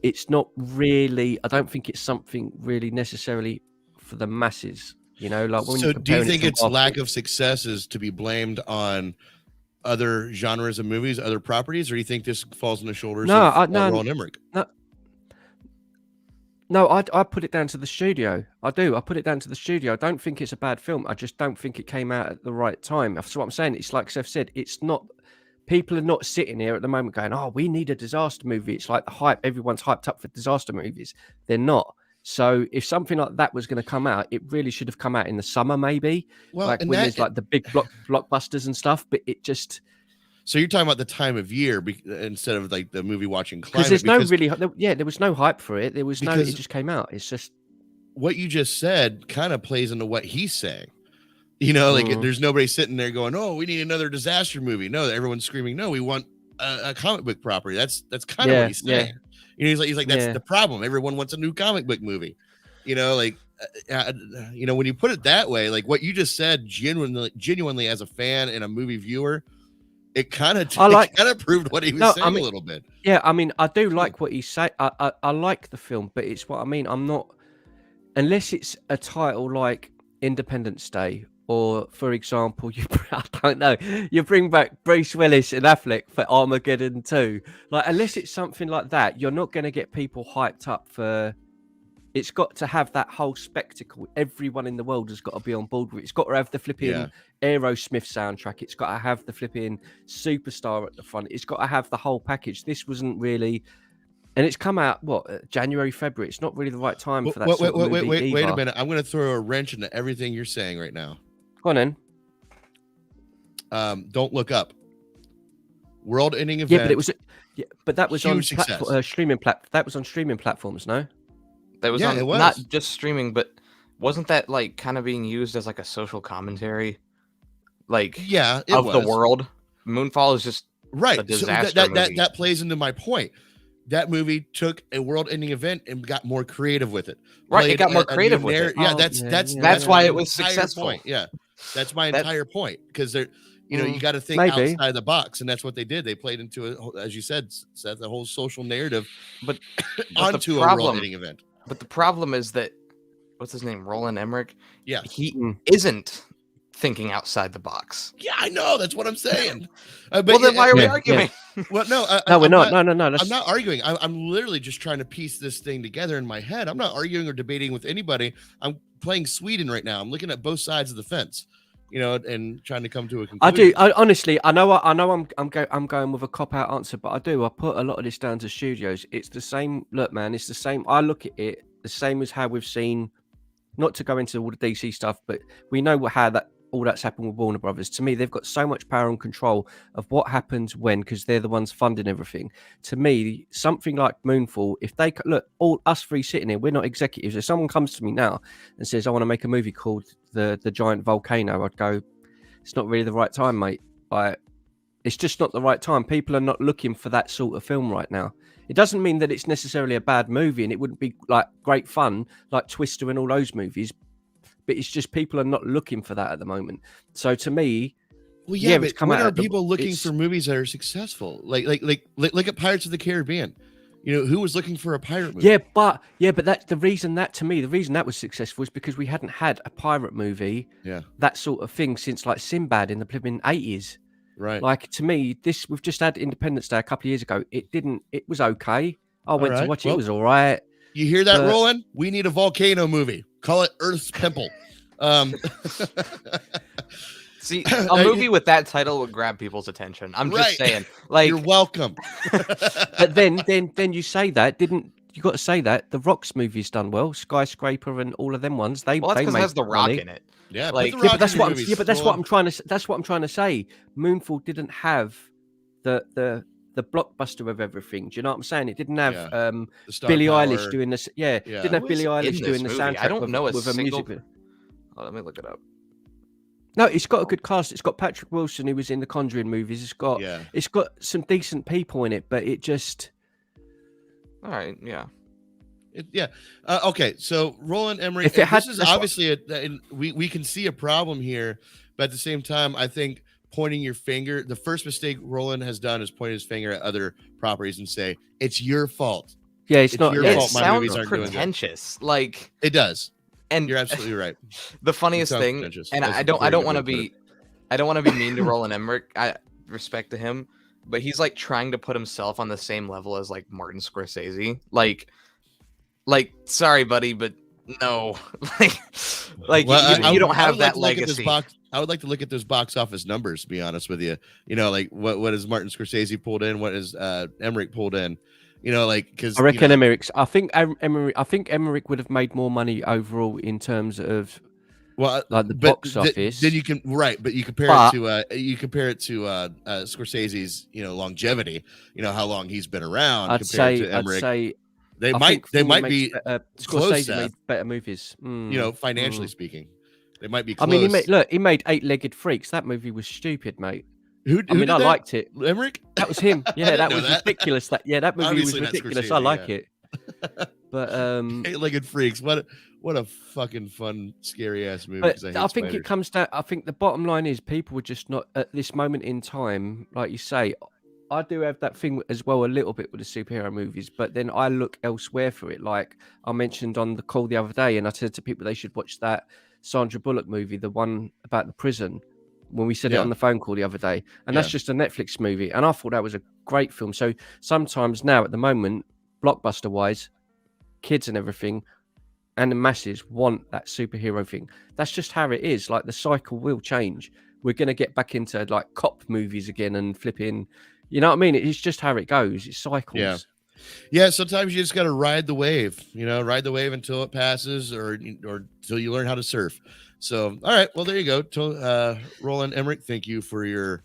it's not really. I don't think it's something really necessarily for the masses. Like when so do you think its lack of success is to be blamed on other genres of movies, other properties, or do you think this falls on the shoulders of Roland Emmerich? No, I put it down to the studio. I do. I put it down to the studio. I don't think it's a bad film. I just don't think it came out at the right time. That's what I'm saying. It's like Seth said. It's not. People are not sitting here at the moment going, "Oh, we need a disaster movie." It's like the hype. Everyone's hyped up for disaster movies. They're not. So if something like that was going to come out, it really should have come out in the summer, maybe. Well, like when there's like the big blockbusters and stuff. But it just. So you're talking about the time of year instead of like the movie watching climate. Because there was no hype for it. There was no. It just came out. It's just what you just said kind of plays into what he's saying. There's nobody sitting there going, "Oh, we need another disaster movie." No, everyone's screaming, "No, we want a comic book property." That's kind of what he's saying. He's like that's the problem. Everyone wants a new comic book movie. When you put it that way, like what you just said, genuinely as a fan and a movie viewer. It kind of proved what he was saying a little bit. Yeah, I mean, I do like what he's saying. I like the film, but it's what I mean. I'm not, unless it's a title like Independence Day, or for example, I don't know, you bring back Bruce Willis and Affleck for Armageddon 2. Like, unless it's something like that, you're not going to get people hyped up for. It's got to have that whole spectacle. Everyone in the world has got to be on board with it. It's got to have the flipping Aerosmith soundtrack. It's got to have the flipping Superstar at the front. It's got to have the whole package. This wasn't really, and it's come out January, February. It's not really the right time for that. Wait a minute. I'm going to throw a wrench into everything you're saying right now. Go on then. Don't Look Up. World-ending event. Yeah, but it was. Yeah, but that was on streaming That was on streaming platforms. No. That was on not just streaming, but wasn't that like kind of being used as like a social commentary? Like, the world. Moonfall is just a disaster movie. That plays into my point. That movie took a world-ending event and got more creative with it. Right, it got more creative with it. Yeah, that's why it was successful. Point. Yeah, that's my entire point, because you got to think maybe. outside the box, and that's what they did. They played into it, as you said, Seth, the whole social narrative, but onto a world-ending event. But the problem is that what's his name, Roland Emmerich? Yeah, he isn't thinking outside the box. Yeah, I know. That's what I'm saying. But then why are we arguing? Well, no, no, we're not. No. I'm not arguing. I'm literally just trying to piece this thing together in my head. I'm not arguing or debating with anybody. I'm playing Sweden right now. I'm looking at both sides of the fence, and trying to come to a conclusion. Honestly, I know I'm going with a cop out answer, but I put a lot of this down to studios. It's the same. Look, man, it's the same. I look at it the same as how we've seen. Not to go into all the DC stuff, but we know how all that's happened with Warner Brothers. To me, they've got so much power and control of what happens when, because they're the ones funding everything. To me, something like Moonfall, if they look, all us three sitting here, we're not executives. If someone comes to me now and says, I want to make a movie called the Giant Volcano, I'd go, it's not really the right time, mate. It's just not the right time. People are not looking for that sort of film right now. It doesn't mean that it's necessarily a bad movie and it wouldn't be like great fun, like Twister and all those movies. But it's just people are not looking for that at the moment. So to me, but when are people looking for movies that are successful? Like look at Pirates of the Caribbean. Who was looking for a pirate movie? Yeah, but that's the reason that was successful is because we hadn't had a pirate movie, that sort of thing since like Sinbad in the flipping 80s. Right. Like to me, we've just had Independence Day a couple of years ago. It was okay. I went to watch it. It was all right. You hear that, Roland? We need a volcano movie. Call it Earth's Pimple. See, a movie with that title would grab people's attention. I'm just saying. Like, you're welcome. But then you say that, you got to say that the Rock's movie's done well, Skyscraper and all of them ones. That's because it has The Rock in it. Yeah, but that's what I'm trying to say. Moonfall didn't have the blockbuster of everything. Do you know what I'm saying? It didn't have Billie Eilish doing this. Yeah, didn't have Billie Eilish doing the soundtrack. I don't know a single music video. Oh, let me look it up. No, it's got a good cast. It's got Patrick Wilson, who was in the Conjuring movies. It's got some decent people in it, but it just. All right. Yeah. Okay. So Roland Emmerich. This is obviously we can see a problem here, but at the same time, I think pointing your finger. The first mistake Roland has done is pointing his finger at other properties and say it's your fault. Yeah, it's not your fault. My movies aren't pretentious. Doing like it does. And you're absolutely right. The funniest thing, and I don't want to be mean to Roland Emmerich. I respect to him, but he's like trying to put himself on the same level as like Martin Scorsese. Like, sorry, buddy, but no, you don't have that legacy. I would like to look at those box office numbers. To be honest with you, like what has Martin Scorsese pulled in? What has Emmerich pulled in? Because I reckon Emmerich's. I think Emmerich would have made more money overall in terms of the box office. Then you can but you compare it to Scorsese's longevity. How long he's been around. I'd say they might be Scorsese made better movies. Financially speaking, they might be close. I mean, he made Eight-Legged Freaks. That movie was stupid, mate. I liked it. Emmerich? That was him. Yeah, that was ridiculous. That movie Obviously was ridiculous. Scorsese, I like it. But Eight-Legged Freaks. What a fucking fun, scary ass movie. But I think it comes down. I think the bottom line is people were just not at this moment in time, like you say. I do have that thing as well a little bit with the superhero movies, but then I look elsewhere for it. Like I mentioned on the call the other day, and I said to people they should watch that Sandra Bullock movie, the one about the prison. When we said it on the phone call the other day, and that's just a Netflix movie, and I thought that was a great film. So sometimes now at the moment, blockbuster wise, kids and everything, and the masses want that superhero thing. That's just how it is. Like the cycle will change. We're gonna get back into like cop movies again and flipping. You know what I mean? It's just how it goes. It cycles. Yeah. Sometimes you just gotta ride the wave. Ride the wave until it passes, or until you learn how to surf. So, all right. Well, there you go. Roland Emmerich, thank you for your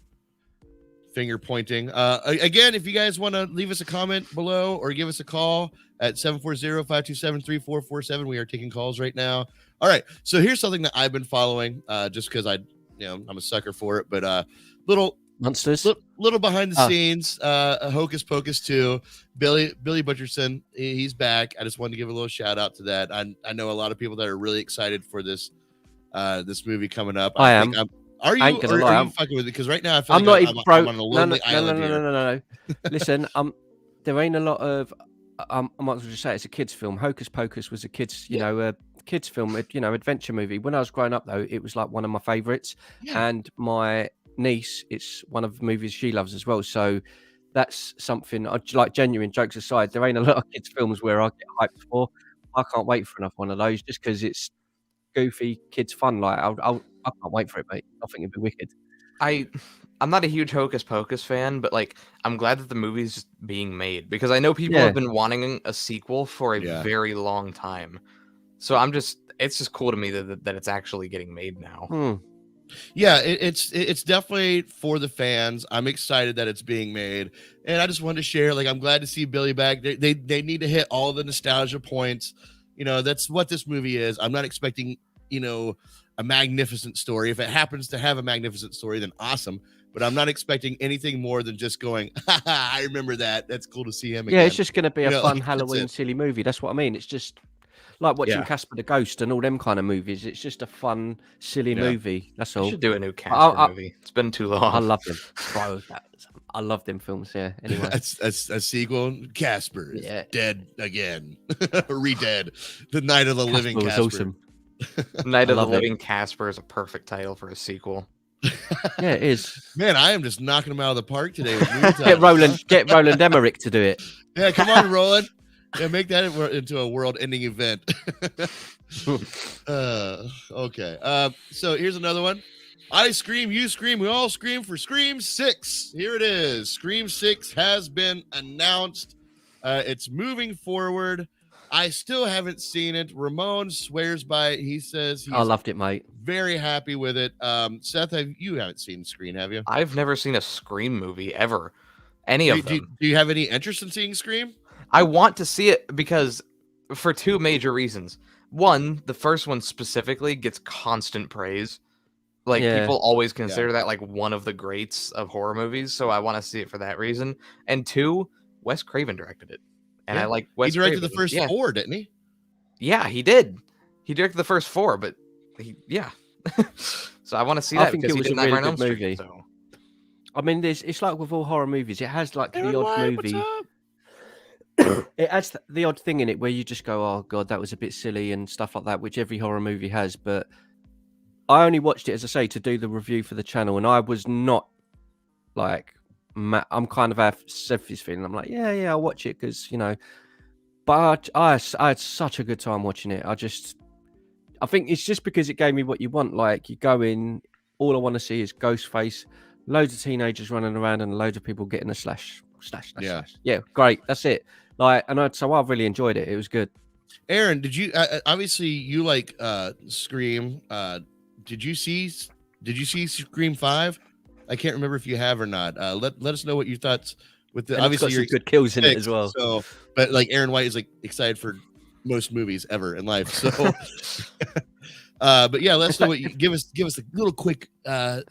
finger pointing. Again, if you guys want to leave us a comment below or give us a call at 740-527-3447, we are taking calls right now. All right. So here's something that I've been following just because I'm a sucker for it, but little monsters, little behind the scenes, Hocus Pocus 2, Billy Butcherson, he's back. I just wanted to give a little shout out to that. I know a lot of people that are really excited for this movie coming up. I am. Are you? I ain't gonna Or lie, are you fucking with it? Because right now I feel I'm like not even, bro. I'm on a lonely island here. No. Listen, there ain't a lot of. I might as well just say it's a kids' film. Hocus Pocus was a kids, kids' film, adventure movie. When I was growing up, though, it was like one of my favorites. Yeah. And my niece, it's one of the movies she loves as well. So that's something. Like, genuine jokes aside, there ain't a lot of kids' films where I get hyped for. I can't wait for another one of those just because it's goofy, kids' fun. Like, I can't wait for it, mate. I think it'd be wicked. I'm not a huge Hocus Pocus fan, but like I'm glad that the movie's being made because I know people have been wanting a sequel for a very long time. So it's just cool to me that it's actually getting made now. Yeah, it's definitely for the fans. I'm excited that it's being made, and I just wanted to share. Like, I'm glad to see Billy back. They need to hit all the nostalgia points. That's what this movie is. I'm not expecting a magnificent story. If it happens to have a magnificent story, then awesome. But I'm not expecting anything more than just going, I remember that. That's cool to see him again. Yeah, it's just going to be a fun Halloween silly movie. That's what I mean. It's just like watching Casper the Ghost and all them kind of movies. It's just a fun, silly movie. That's all. I should do a new Casper movie. It's been too long. I love them. Bro, I love them films, yeah. Anyway. That's a sequel. Casper is dead again. Re-dead. The Night of the Living Casper. Was awesome. Night of the Living Casper is a perfect title for a sequel. Yeah, it is. Man, I am just knocking them out of the park today with movie Get Roland Emmerich to do it. Yeah, come on, Roland. Yeah, make that into a world-ending event. Okay. So here's another one. I scream, you scream, we all scream for Scream 6. Here it is. Scream 6 has been announced. It's moving forward. I still haven't seen it. Ramon swears by it. He says I loved it, mate. Very happy with it. Seth, you haven't seen Scream, have you? I've never seen a Scream movie ever. Any of them. Do you have any interest in seeing Scream? I want to see it because for two major reasons. One, the first one specifically gets constant praise. Like people always consider that like one of the greats of horror movies. So I want to see it for that reason. And two, Wes Craven directed it. And I like Wes Craven. He directed the first 4, didn't he? Yeah, he did. He directed the first 4, but so I want to see that. I think it was a really good movie. So. I mean, it's like with all horror movies, it has like the odd movie. It has the odd thing in it where you just go, "Oh God, that was a bit silly" and stuff like that, which every horror movie has. But I only watched it, as I say, to do the review for the channel, and I was not like. I'm kind of have Seth's feeling. I'm like, yeah, I'll watch it because But I had such a good time watching it. I think it's just because it gave me what you want. Like, you go in, all I want to see is Ghostface, loads of teenagers running around, and loads of people getting a slash. Yeah, great. That's it. Like, so I really enjoyed it. It was good. Aaron, did you obviously you like Scream? Did you see Scream 5? I can't remember if you have or not. Let us know what you thought with the. And obviously, you're good kills in it as well. So, but like Aaron White is like excited for most movies ever in life. So, but yeah, let us know what you give us a little quick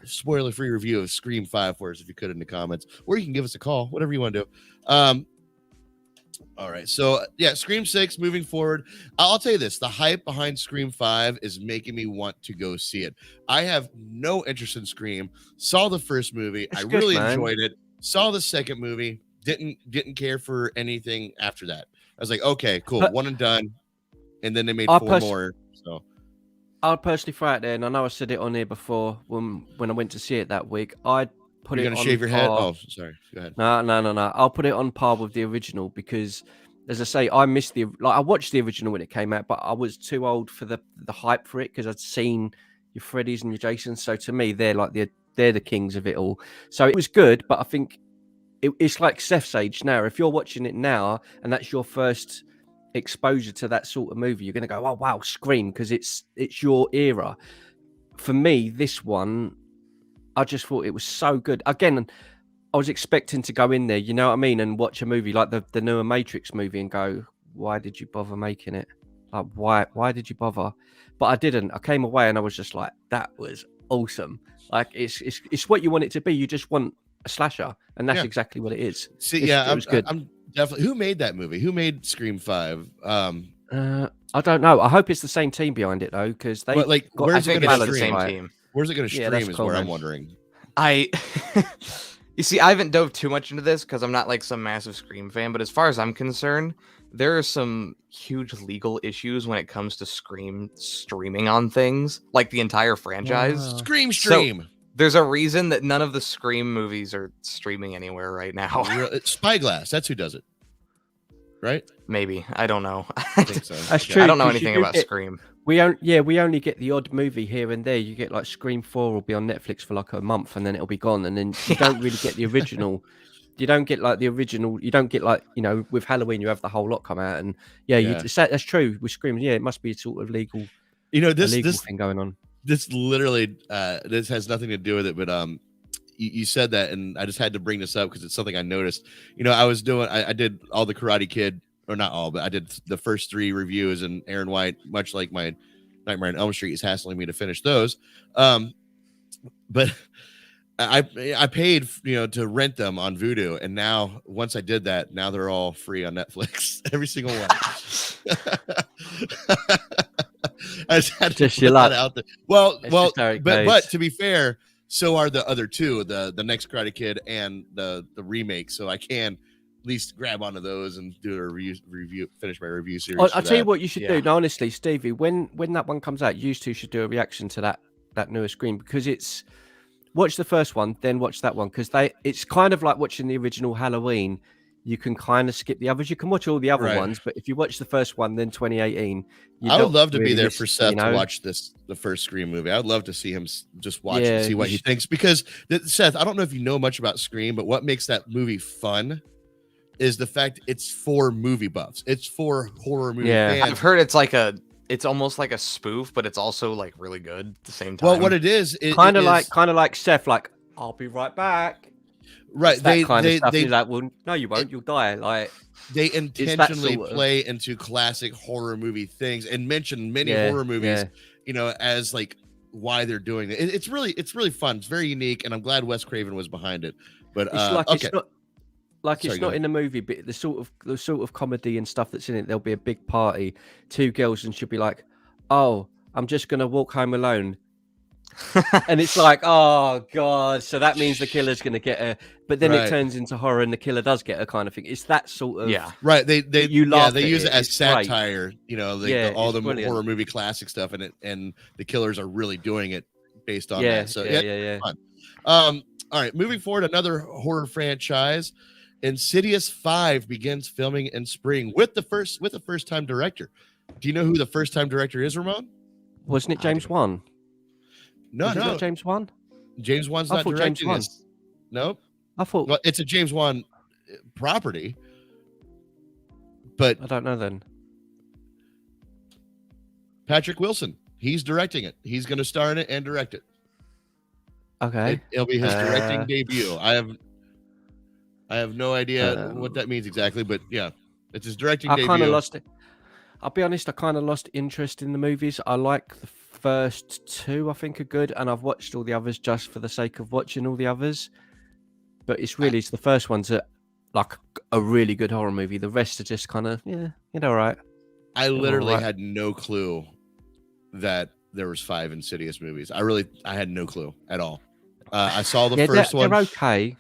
spoiler-free review of Scream 5 for us if you could in the comments, or you can give us a call, whatever you want to do. All right, so yeah, Scream 6 moving forward. I'll tell you this: the hype behind Scream 5 is making me want to go see it. I have no interest in Scream. Saw the first movie, I really enjoyed it. Saw the second movie, didn't care for anything after that. I was like, okay, cool, one and done. And then they made 4 more. So I'll personally throw it there, and I know I said it on here before when I went to see it that week. I'd put You're it gonna on shave your head. par. Oh, sorry. Go ahead. No. I'll put it on par with the original because, as I say, I missed I watched the original when it came out, but I was too old for the hype for it because I'd seen your Freddys and your Jasons. So to me, they're the kings of it all. So it was good, but I think it's like Seth's age now. If you're watching it now and that's your first exposure to that sort of movie, you're gonna go, "Oh wow, Scream," because it's your era. For me, this one, I just thought it was so good. Again, I was expecting to go in there, you know what I mean, and watch a movie like the newer Matrix movie and go, why did you bother making it? Like, why did you bother? But I didn't. I came away and I was just like, that was awesome. Like, it's what you want it to be. You just want a slasher, and that's exactly what it is. See, it was good. I'm definitely. Who made that movie? Who made Scream 5? I don't know. I hope it's the same team behind it though, because they where's it going to the same stream? team. Where's it going to Yeah, stream that's is cool, where I'm man. wondering. You see, I haven't dove too much into this because I'm not like some massive Scream fan, but as far as I'm concerned, there are some huge legal issues when it comes to Scream streaming on things, like the entire franchise. Wow. Scream So- stream. There's a reason that none of the Scream movies are streaming anywhere right now. Spyglass, that's who does it. Right? Maybe. I don't know. I think so. That's Yeah. true. I don't know 'cause you anything do about get- Scream. We only get the odd movie here and there. You get like Scream 4 will be on Netflix for like a month and then it'll be gone. And then you don't really get the original. You don't get like the original. You don't get like, you know, with Halloween, you have the whole lot come out. And that's true with Scream. Yeah, it must be a sort of legal, This thing going on. this literally this has nothing to do with it, but you said that and I just had to bring this up because it's something I noticed. I did all the Karate Kid, or not all, but I did the first 3 reviews, and Aaron White, much like my Nightmare on Elm Street, is hassling me to finish those. But I paid, to rent them on Vudu, and now once I did that, now they're all free on Netflix, every single one. I just had to put that out there. Well, but to be fair, so are the other 2, the next Karate Kid and the remake. So I can at least grab onto those and do a review, finish my review series. I'll tell you what you should do. No, honestly, Stevie, when that one comes out, you two should do a reaction to that newer Scream, because it's watch the first one, then watch that one, because it's kind of like watching the original Halloween. You can kind of skip the others. You can watch all the other ones, but if you watch the first one, then 2018, I would love to be there for Seth to watch the first Scream movie. I would love to see him just watch and see what he thinks, because Seth, I don't know if you know much about Scream, but what makes that movie fun is the fact it's for movie buffs. It's for horror movie fans. I've heard it's almost like a spoof, but it's also like really good at the same time. Well, what it is, kind of like Seth, like I'll be right back. Right, it's that kind of stuff. You're like, well, no, you won't. You'll die. Like they intentionally play into classic horror movie things and mention many horror movies, as like why they're doing it. It's really fun. It's very unique, and I'm glad Wes Craven was behind it. But it's not in the movie, but the sort of comedy and stuff that's in it. There'll be a big party, 2 girls, and she'll be like, "Oh, I'm just gonna walk home alone." And it's like, oh god, so that means the killer's gonna get her, but then it turns into horror and the killer does get her, kind of thing. It's that sort of right. They use it as it's satire, all the brilliant. horror movie classic stuff, and the killers are really doing it based on that. So fun. All right, moving forward, another horror franchise, Insidious 5 begins filming in spring with a first time director. Do you know who the first time director is, Ramon? Wasn't it James Wan? No, James Wan. James Wan's not directing this. Nope. I thought it's a James Wan property, but I don't know then. Patrick Wilson, he's directing it. He's going to star in it and direct it. Okay, it'll be his directing debut. I have no idea what that means exactly, but yeah, it's his directing debut. I kind of lost it. I'll be honest, I kind of lost interest in the movies. I like the first 2, I think, are good, and I've watched all the others just for the sake of watching all the others. But it's the first one's like a really good horror movie. The rest are just kind of all right. I literally had no clue that there was 5 Insidious movies. I had no clue at all. I saw the first one. They're okay.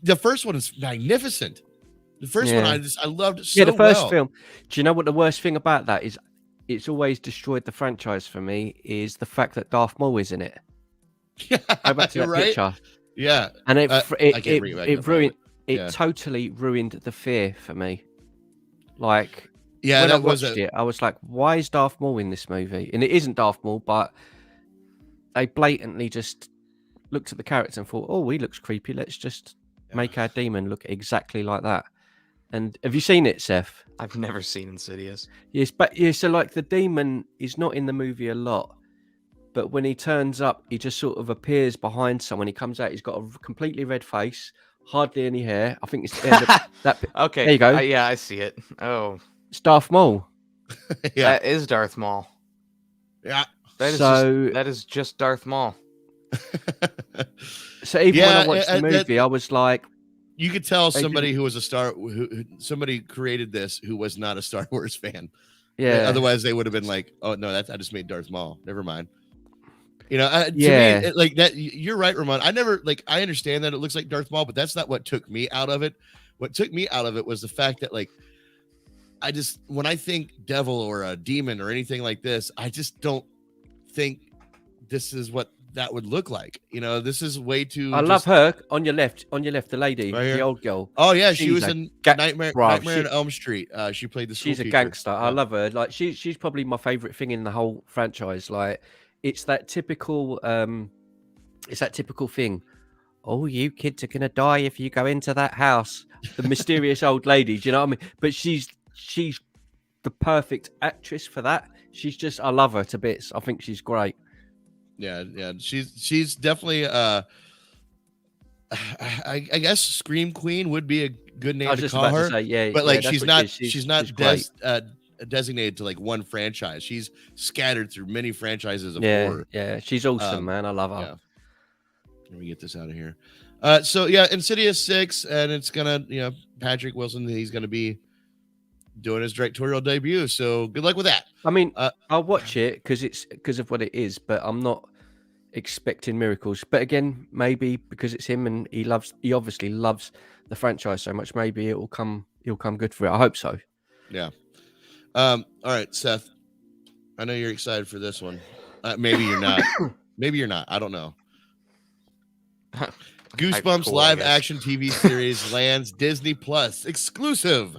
The first one is magnificent. The first one, I loved it so the first well. film. Do you know what the worst thing about that is? It's always destroyed the franchise for me, is the fact that Darth Maul is in it. Go back to that picture. Yeah. And it ruined totally ruined the fear for me. Like, when I watched it, I was like, why is Darth Maul in this movie? And it isn't Darth Maul, but they blatantly just looked at the character and thought, oh, he looks creepy. Let's just make our demon look exactly like that. And have you seen it, Seth? I've never seen Insidious. Yes, but so like the demon is not in the movie a lot, but when he turns up, he just sort of appears behind someone. He comes out, he's got a completely red face, hardly any hair. I think it's that. Okay, there you go. Yeah, I see it. Oh, it's Darth Maul. That is Darth Maul. Yeah. That is just Darth Maul. So even when I watched the movie, I was like, you could tell somebody who was somebody created this who was not a Star Wars fan. Yeah. Otherwise, they would have been like, "Oh no, I just made Darth Maul. Never mind." You know, to me, like that. You're right, Ramon. I understand that it looks like Darth Maul, but that's not what took me out of it. What took me out of it was the fact that, like, when I think devil or a demon or anything like this, I just don't think this is what that would look like. You know, this is way too. I love her on your left, the lady, right the old girl. Oh yeah, she was in Nightmare on Elm Street. She played the school She's a teacher. gangster. I love her. Like she's probably my favorite thing in the whole franchise. Like it's that typical thing. Oh, you kids are gonna die if you go into that house. The mysterious old lady. Do you know what I mean? But she's the perfect actress for that. I love her to bits. I think she's great. Yeah. She's definitely I guess Scream Queen would be a good name to call her. But like she's not designated to like one franchise. She's scattered through many franchises of horror. Yeah, she's awesome, man. I love her. Yeah. Let me get this out of here. So yeah, Insidious 6, and it's gonna, Patrick Wilson, he's gonna be doing his directorial debut. So good luck with that. I mean, I'll watch it because of what it is, but I'm not expecting miracles. But again, maybe because it's him and he obviously loves the franchise so much, maybe he'll come good for it. I hope so. Yeah. All right, Seth. I know you're excited for this one. Maybe you're not. Maybe you're not. I don't know. Goosebumps live action TV series lands Disney Plus exclusive.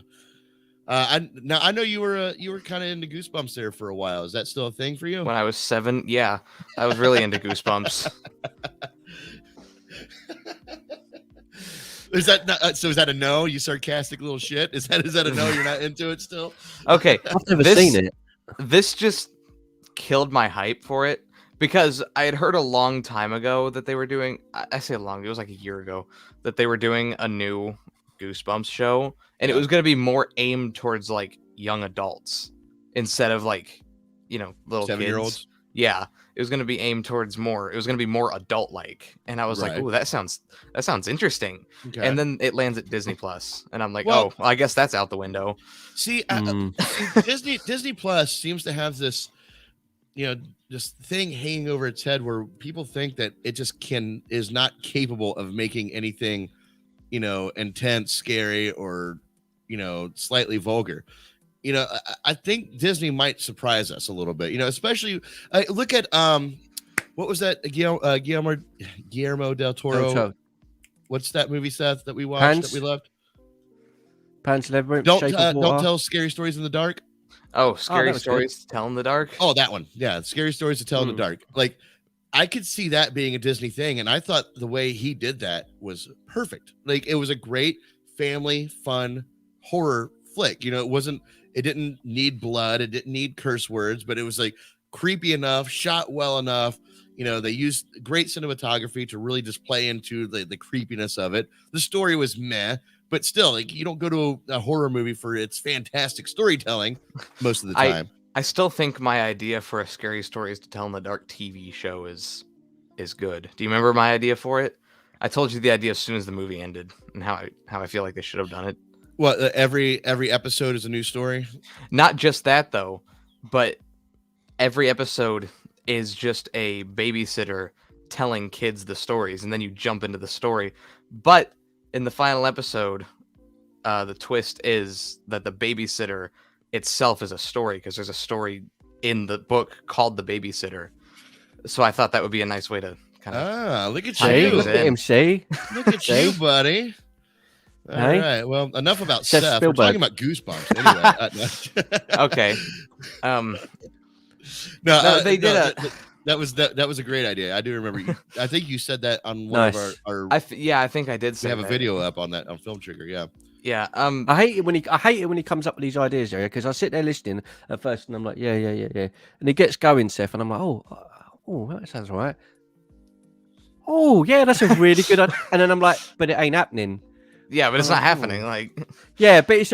I know you were kind of into Goosebumps there for a while. Is that still a thing for you? When I was 7, yeah, I was really into Goosebumps. Is that not, so? Is that a no? You sarcastic little shit. Is that a no? You're not into it still? Okay, I've never seen it. This just killed my hype for it. Because I had heard a long time ago that they were doing, I say long, it was like a year ago, that they were doing a new Goosebumps show. And it was going to be more aimed towards like young adults instead of like, little 7-year-olds. kids. Yeah. It was going to be aimed towards it was going to be more adult like. And I was like, ooh, that sounds interesting. Okay. And then it lands at Disney Plus. And I'm like, well, I guess that's out the window. See, Disney Plus seems to have this, this thing hanging over its head where people think that it just is not capable of making anything, intense, scary, or, slightly vulgar. I think Disney might surprise us a little bit, especially look at, what was that? Guillermo del Toro. What's that movie, Seth, that we watched that we loved? Pan's Labyrinth. Don't tell scary stories in the dark. Oh, Scary Stories to Tell in the Dark? Oh, that one. Yeah, Scary Stories to Tell in the Dark. Like, I could see that being a Disney thing, and I thought the way he did that was perfect. Like, it was a great family, fun horror flick. It didn't need blood, it didn't need curse words, but it was like creepy enough, shot well enough. They used great cinematography to really just play into the creepiness of it. The story was meh. But still, like, you don't go to a horror movie for its fantastic storytelling most of the time. I still think my idea for a Scary Stories to Tell in the Dark TV show is good. Do you remember my idea for it? I told you the idea as soon as the movie ended and how I feel like they should have done it. What, every episode is a new story? Not just that, though, but every episode is just a babysitter telling kids the stories, and then you jump into the story. But in the final episode, the twist is that the babysitter itself is a story, because there's a story in the book called The Babysitter. So I thought that would be a nice way to kind of look at you. Look at him, see? Look at you, buddy. All right. Well, enough about Seth. We're talking about Goosebumps anyway. Okay. They did that was a great idea. I do remember. I think you said that on one of our. I think I did. We have a video up on that on Film Trigger. Yeah. Yeah. I hate it when he comes up with these ideas, Eric, because I sit there listening at first and I'm like, yeah, and he gets going, Seth, and I'm like, oh, that sounds all right. Oh, yeah, that's a really good idea. And then I'm like, but it ain't happening. Yeah, but it's not happening. Like, yeah, but it's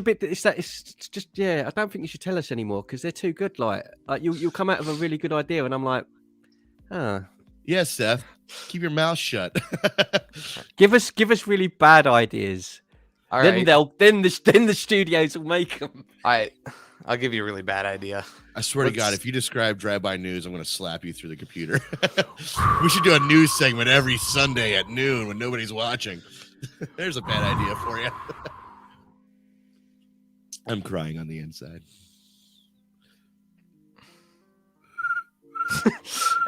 just I don't think you should tell us anymore because they're too good. Like you'll come out with a really good idea, and I'm like, yes, Seth, keep your mouth shut. give us really bad ideas. All then right. then the studios will make them. All I'll give you a really bad idea. I swear to God, if you describe drive-by news, I'm going to slap you through the computer. We should do a news segment every Sunday at noon when nobody's watching. There's a bad idea for you. I'm crying on the inside.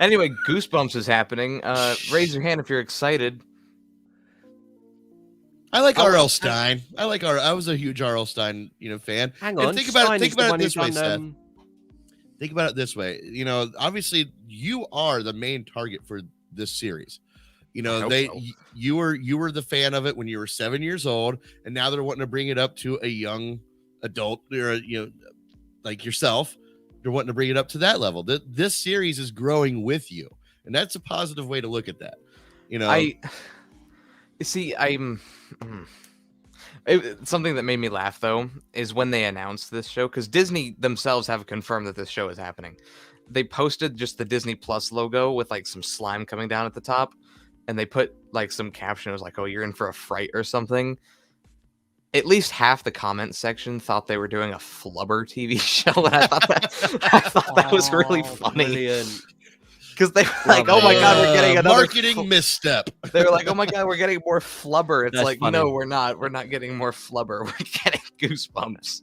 Anyway, Goosebumps is happening. Raise your hand if you're excited. I like R.L. Stein. I was a huge R.L. Stein, fan. Hang on. Think about it this way, Seth. Think about it this way. Obviously you are the main target for this series. You were the fan of it when you were 7 years old, and now they're wanting to bring it up to a young adult, or like yourself. They're wanting to bring it up to that level. This series is growing with you, and that's a positive way to look at that. Something that made me laugh though is when they announced this show, because Disney themselves have confirmed that this show is happening. They posted just the Disney Plus logo with like some slime coming down at the top, and they put like some caption. It was like, "Oh, you're in for a fright" or something. At least half the comment section thought they were doing a Flubber TV show, and I thought that was really funny. Brilliant. Because they were like, "Oh my God, we're getting another marketing misstep." They were like, "Oh my God, we're getting more Flubber." It's That's like, funny. no, we're not. We're not getting more Flubber. We're getting Goosebumps.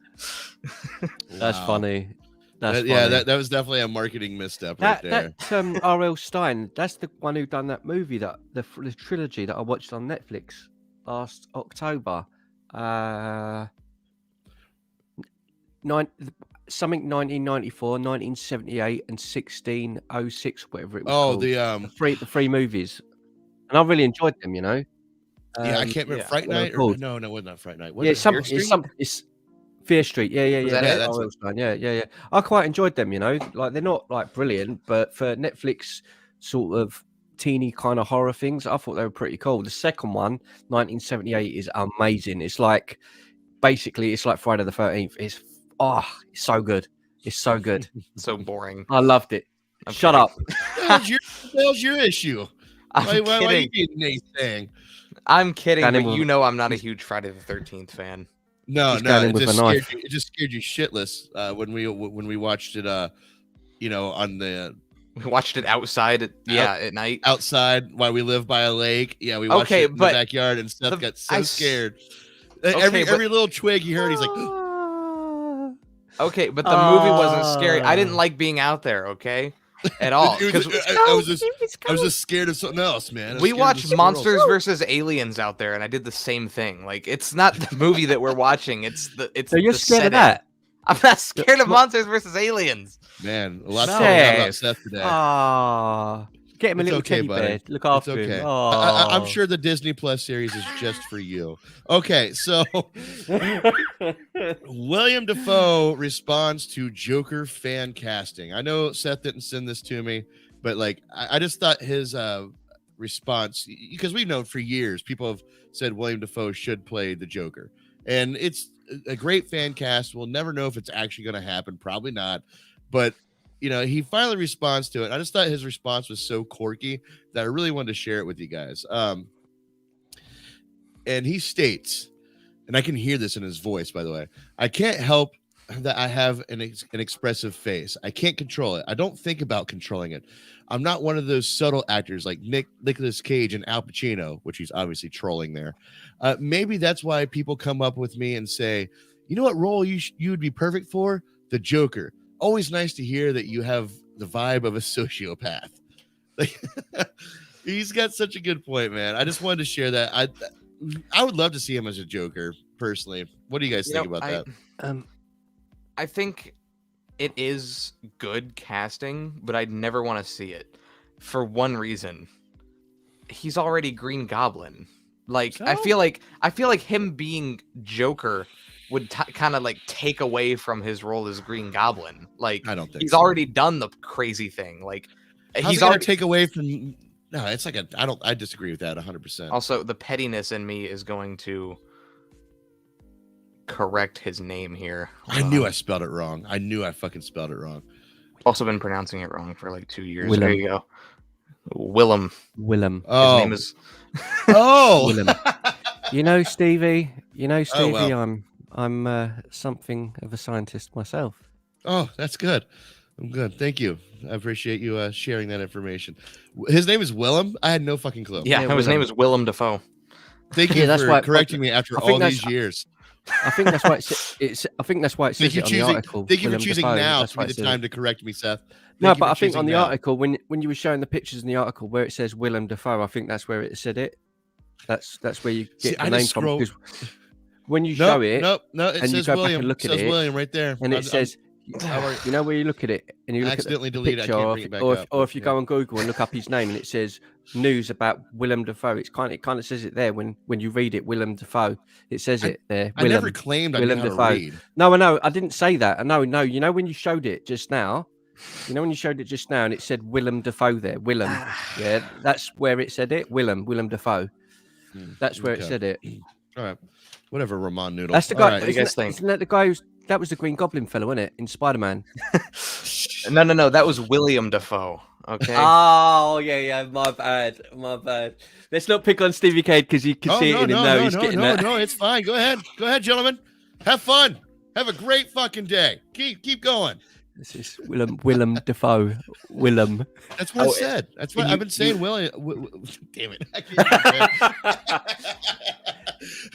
That's funny. Yeah, that was definitely a marketing misstep right there. That R.L. Stein, that's the one who done that movie, that the trilogy that I watched on Netflix last October. Something 1994, 1978, and 1606, whatever it was. Oh, called. The three movies, and I really enjoyed them. Yeah, I can't remember. Fright Night? No, it wasn't not Fright Night. It's Fear Street. Yeah. I quite enjoyed them. Like they're not like brilliant, but for Netflix sort of teeny kind of horror things, I thought they were pretty cool. The second one, 1978, is amazing. It's like basically it's like Friday the 13th. It's so good. It's so good. So boring. I loved it. Shut up. What's your issue? Why are you being anything? I'm kidding, but I'm not a huge Friday the 13th fan. No, it just scared you shitless when we watched it. On the. We watched it outside at night. Outside while we live by a lake. Yeah, we watched it in the backyard, and Seth got so scared. Every little twig he heard, he's like. Okay, but the movie wasn't scary. I didn't like being out there, okay? At all. I was just scared of something else, man. We watched Monsters versus Aliens out there, and I did the same thing. Like, it's not the movie that we're watching. So you're scared of that? I'm not scared of Monsters versus Aliens. Man, a lot about Seth today. Get him a little teddy bear. Look after him. I'm sure the Disney Plus series is just for you. Okay, so William Defoe responds to Joker fan casting. I know Seth didn't send this to me, but like I just thought his response, because we've known for years people have said William Defoe should play the Joker, and it's a great fan cast. We'll never know if it's actually going to happen. Probably not, but he finally responds to it. I just thought his response was so quirky that I really wanted to share it with you guys. And he states, and I can hear this in his voice, by the way, "I can't help that I have an expressive face. I can't control it. I don't think about controlling it. I'm not one of those subtle actors like Nicolas Cage and Al Pacino," which he's obviously trolling there. "Maybe that's why people come up with me and say, you know what role you would be perfect for? The Joker. Always nice to hear that you have the vibe of a sociopath." Like, he's got such a good point, man. I just wanted to share that. I would love to see him as a Joker, personally. What do you guys think about that? I think it is good casting, but I'd never want to see it for one reason. He's already Green Goblin. Like, I feel like him being Joker would kind of like take away from his role as Green Goblin. Like, I don't think he's so. already done the crazy thing. Like, he's already take away from. No, it's like I disagree with that 100%. Also, the pettiness in me is going to correct his name here. I knew I spelled it wrong. I knew I fucking spelled it wrong. Also been pronouncing it wrong for like 2 years. Willem. There you go. Willem. Oh. His name is. Oh. Willem. Stevie. Oh, well. I'm something of a scientist myself. Oh, that's good. I'm good. Thank you. I appreciate you sharing that information. His name is Willem. I had no fucking clue. Yeah, his name is Willem Dafoe. Thank you for correcting me after all these years. I think that's why it's. I think that's why it says it on the article. Thank you for choosing now to be the time to correct me, Seth. No, but I think on the article, when you were showing the pictures in the article where it says Willem Dafoe, I think that's where it said it. That's where you get the name from. Because when you show it, and you go back and look at it, William right there, and it says, you know where you look at it and you look at the picture, or if you go on Google and look up his name and it says news about Willem Dafoe, it kind of says it there when you read it, Willem Dafoe. It says it there. I never claimed I knew how to read. No, I know. I didn't say that. No. You know when you showed it just now. And it said Willem Dafoe there. Willem. Yeah, that's where it said it. Willem Dafoe. That's where it said it. All right. Whatever, Ramon Noodle. That's the guy. Right. Isn't that the guy that was the Green Goblin fellow, wasn't it? In Spider-Man. No. That was William Defoe. Okay. Oh, yeah. My bad. Let's not pick on Stevie K because you can see it in him now. He's getting that. No, it's fine. Go ahead, gentlemen. Have fun. Have a great fucking day. Keep going. This is Willem Dafoe. Willem. That's what I said. That's what I've been saying. William. Damn it. I can't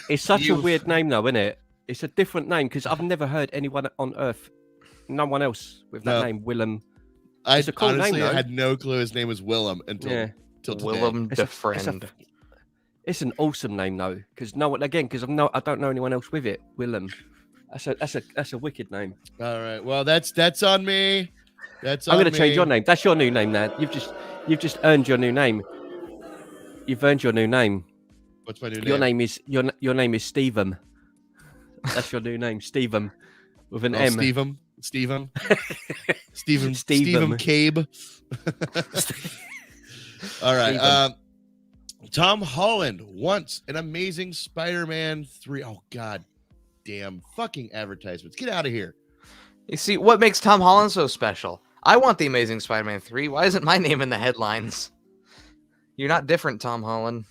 It's such a weird name, though, isn't it? It's a different name because I've never heard anyone on Earth, no one else with that name, Willem. It's a cool name, I had no clue his name was Willem until today. Willem DeFriend. It's an awesome name, though, because I don't know anyone else with it. Willem. That's a wicked name. All right. Well, that's on me. I'm going to change your name. That's your new name now. You've just earned your new name. You've earned your new name. What's my new name? Your name is Stephen. That's your new name, Stephen, with an M. Stephen Cabe. All right. Tom Holland wants an Amazing Spider-Man 3. Oh, God damn fucking advertisements. Get out of here. You see, what makes Tom Holland so special? I want the Amazing Spider-Man 3. Why isn't my name in the headlines? You're not different, Tom Holland.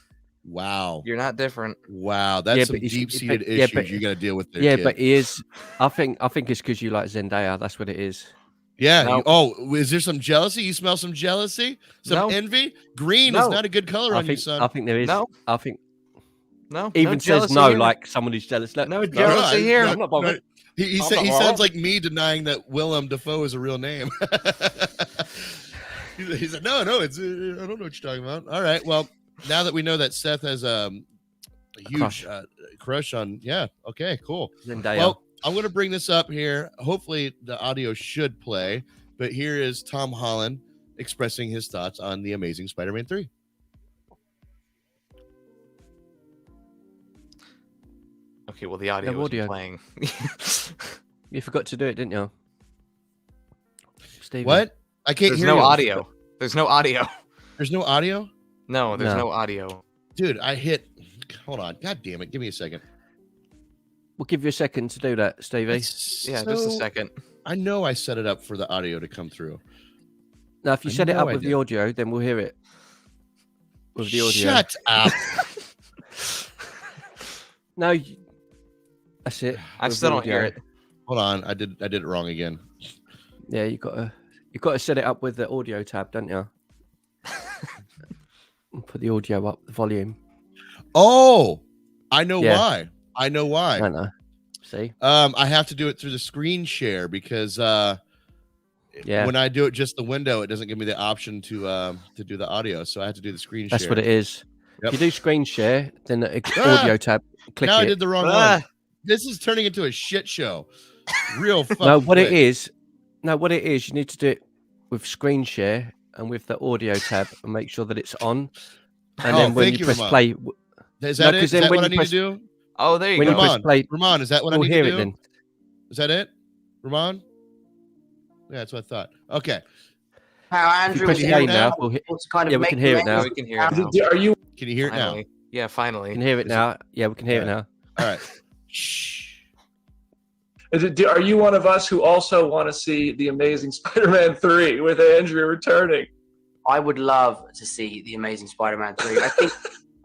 Wow. You're not different. Wow. That's some deep-seated issues you got to deal with there, kid. But he is. I think it's because you like Zendaya. That's what it is. Yeah. No. Is there some jealousy? You smell some jealousy? Some envy? Green is not a good color on you, son. I think there is. No. I think. No. Even says no, like someone who's jealous. No jealousy here. I'm not bothered. He sounds like me denying that Willem Dafoe is a real name. He said, no, it's I don't know what you're talking about. All right, well, now that we know that Seth has a huge crush on, okay, cool. Zendaya. Well, I'm going to bring this up here. Hopefully the audio should play, but here is Tom Holland expressing his thoughts on The Amazing Spider-Man 3. Okay, well, the audio is playing. You forgot to do it, didn't you? Stevie. What? I can't hear you. There's no audio. There's no audio. There's no audio? No, there's no audio. Dude, hold on. God damn it. Give me a second. We'll give you a second to do that, Stevie. Just a second. I know I set it up for the audio to come through. Now, if you set it up with the audio, then we'll hear it. With the audio. Shut up. No, that's it. I still don't hear it. Hold on. I did it wrong again. Yeah, you got to set it up with the audio tab, don't you? Put the audio up, the volume. Oh, I know why. I know why. I know. See? I have to do it through the screen share because when I do it just the window, it doesn't give me the option to do the audio. So I have to do the screen share. That's what it is. Yep. If you do screen share, then the audio tab, click it. I did the wrong one. This is turning into a shit show. Real fucking it is, you need to do it with screen share and with the audio tab and make sure that it's on. And then when you press play, is that it? Is that what I need to do? Oh, there you go. Ramon, is that what I need to do? Then. Is that it? Ramon? Yeah, that's what I thought. Okay. Andrew, we can hear it now. We can hear it now. We can hear it now. Can you hear it now? Yeah, finally. We can hear it now. Yeah, we can hear it now. All right. Shh. Are you one of us who also want to see The Amazing Spider-Man 3 with Andrew returning? I would love to see The Amazing Spider-Man 3. I think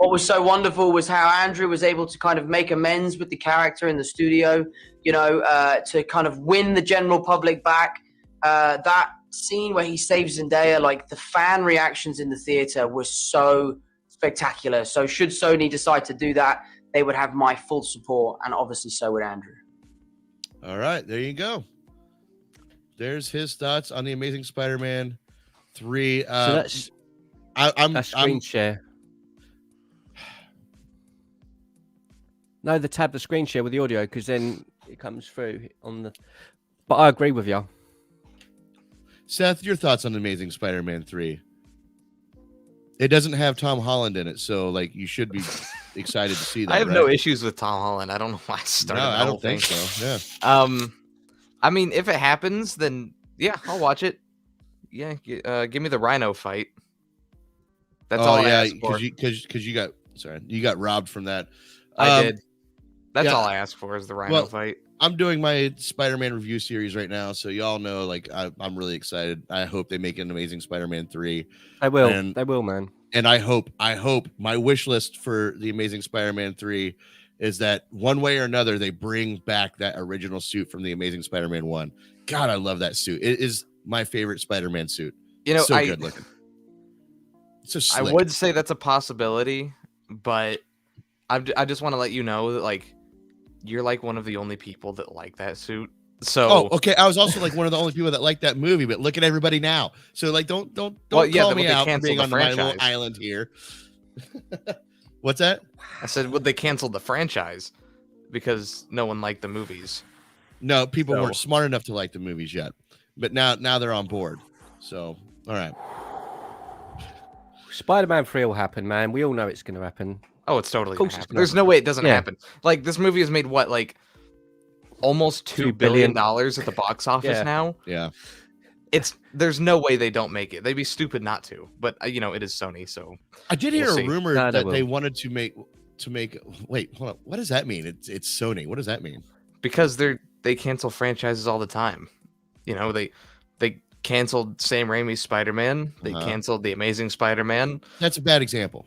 what was so wonderful was how Andrew was able to kind of make amends with the character in the studio, to kind of win the general public back. That scene where he saves Zendaya, like the fan reactions in the theater were so spectacular. So should Sony decide to do that, they would have my full support, and obviously so would Andrew. All right, there you go. There's his thoughts on the Amazing Spider-Man 3. So that's I'm screen share. No, the tab the screen share with the audio, because then it comes through on the. But I agree with you. Seth, your thoughts on the Amazing Spider-Man 3? It doesn't have Tom Holland in it, so like you should be excited to see that. I have right? no issues with Tom Holland. I don't know why I started. No, the I whole don't think thing. so. Yeah. I mean, if it happens, then yeah, I'll watch it. Yeah, give me the Rhino fight. That's all I asked for. Because you got robbed from that. I did. That's yeah. all I asked for is the Rhino fight. I'm doing my Spider-Man review series right now, so y'all know, like, I'm really excited. I hope they make an Amazing Spider-Man 3. They will. They will, man. And I hope my wish list for the Amazing Spider-Man 3 is that one way or another they bring back that original suit from the Amazing Spider-Man 1. God, I love that suit. It is my favorite Spider-Man suit. So good looking. So slick. I would say that's a possibility, but I just want to let you know that, like, you're like one of the only people that like that suit. So okay. I was also like one of the only people that like that movie, but look at everybody now. So like, don't call me out for being on my little island here. What's that? I said, well, they canceled the franchise because no one liked the movies. No, people weren't smart enough to like the movies yet, but now they're on board. So all right. Spider-Man 3 will happen, man. We all know it's going to happen. Oh, it's totally gonna happen. There's no way it doesn't happen. Like, this movie has made what, like, almost $2 billion at the box office now. Yeah. There's no way they don't make it. They'd be stupid not to. But it is Sony, so I did hear a rumor that they wanted to make. Wait, hold on. What does that mean? It's Sony. What does that mean? Because they cancel franchises all the time. They canceled Sam Raimi's Spider-Man. They canceled The Amazing Spider-Man. That's a bad example.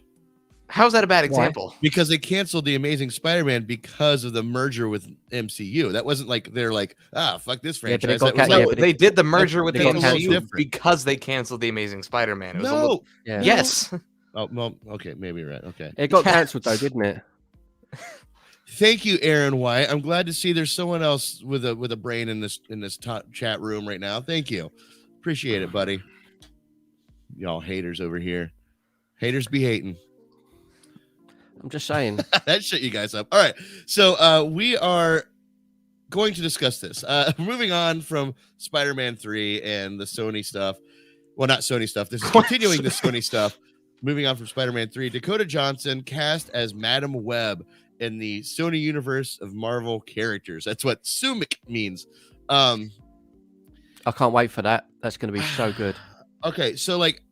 How's that a bad example? Because they canceled The Amazing Spider-Man because of the merger with MCU. That wasn't like they're like, fuck this franchise. They did the merger with the MCU because they canceled The Amazing Spider-Man. Yes. Oh, well, okay, maybe you're right. Okay. It got cancelled though, didn't it? Thank you, Aaron White. I'm glad to see there's someone else with a brain in this chat room right now. Thank you. Appreciate it, buddy. Y'all haters over here. Haters be hating. I'm just saying. That shut you guys up. All right. So we are going to discuss this. Moving on from Spider-Man 3 and the Sony stuff. Well, not Sony stuff. This is continuing the Sony stuff. Moving on from Spider-Man 3. Dakota Johnson cast as Madam Web in the Sony universe of Marvel characters. That's what Sumic means. I can't wait for that. That's going to be so good. Okay. So, like,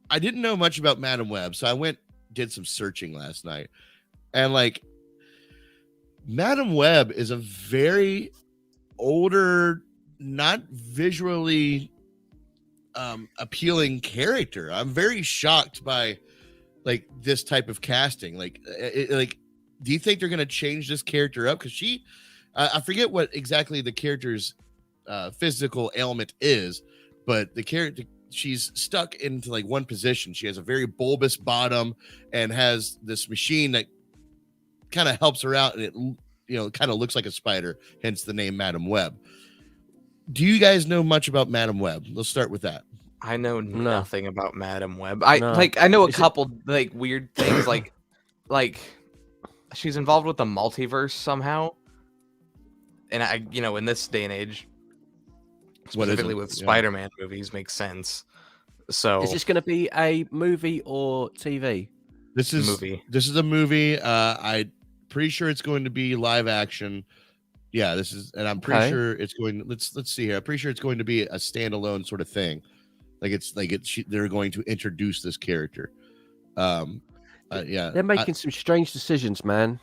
I didn't know much about Madam Web. So I did some searching last night, and like Madam Web is a very older, not visually appealing character. I'm very shocked by like this type of casting. Like do you think they're going to change this character up? Because I forget what exactly the character's physical ailment is, but the character, she's stuck into like one position. She has a very bulbous bottom and has this machine that kind of helps her out, and it kind of looks like a spider, hence the name Madam Web. Do you guys know much about Madam Web? Let's start with that. I know nothing about Madam Web. I know a couple like weird things like she's involved with the multiverse somehow. And in this day and age, specifically with Spider-Man movies, makes sense. So is this going to be a movie or TV? This is a movie. I'm pretty sure it's going to be live action. Yeah, and I'm pretty sure it's going. Let's see here. I'm pretty sure it's going to be a standalone sort of thing. They're going to introduce this character. They're making some strange decisions, man.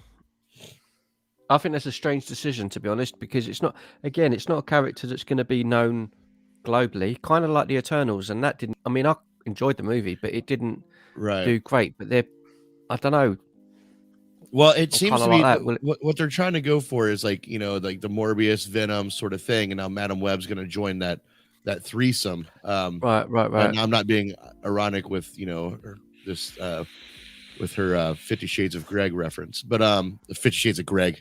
I think that's a strange decision, to be honest, because it's not a character that's going to be known globally, kind of like the Eternals, and that didn't. I mean, I enjoyed the movie, but it didn't do great. But I don't know. Well, it seems to be like that. what they're trying to go for is like, you know, like the Morbius Venom sort of thing, and now Madam Web's going to join that threesome. Right. And I'm not being ironic with, you know, this with her 50 Shades of Greg reference, but 50 Shades of Grey.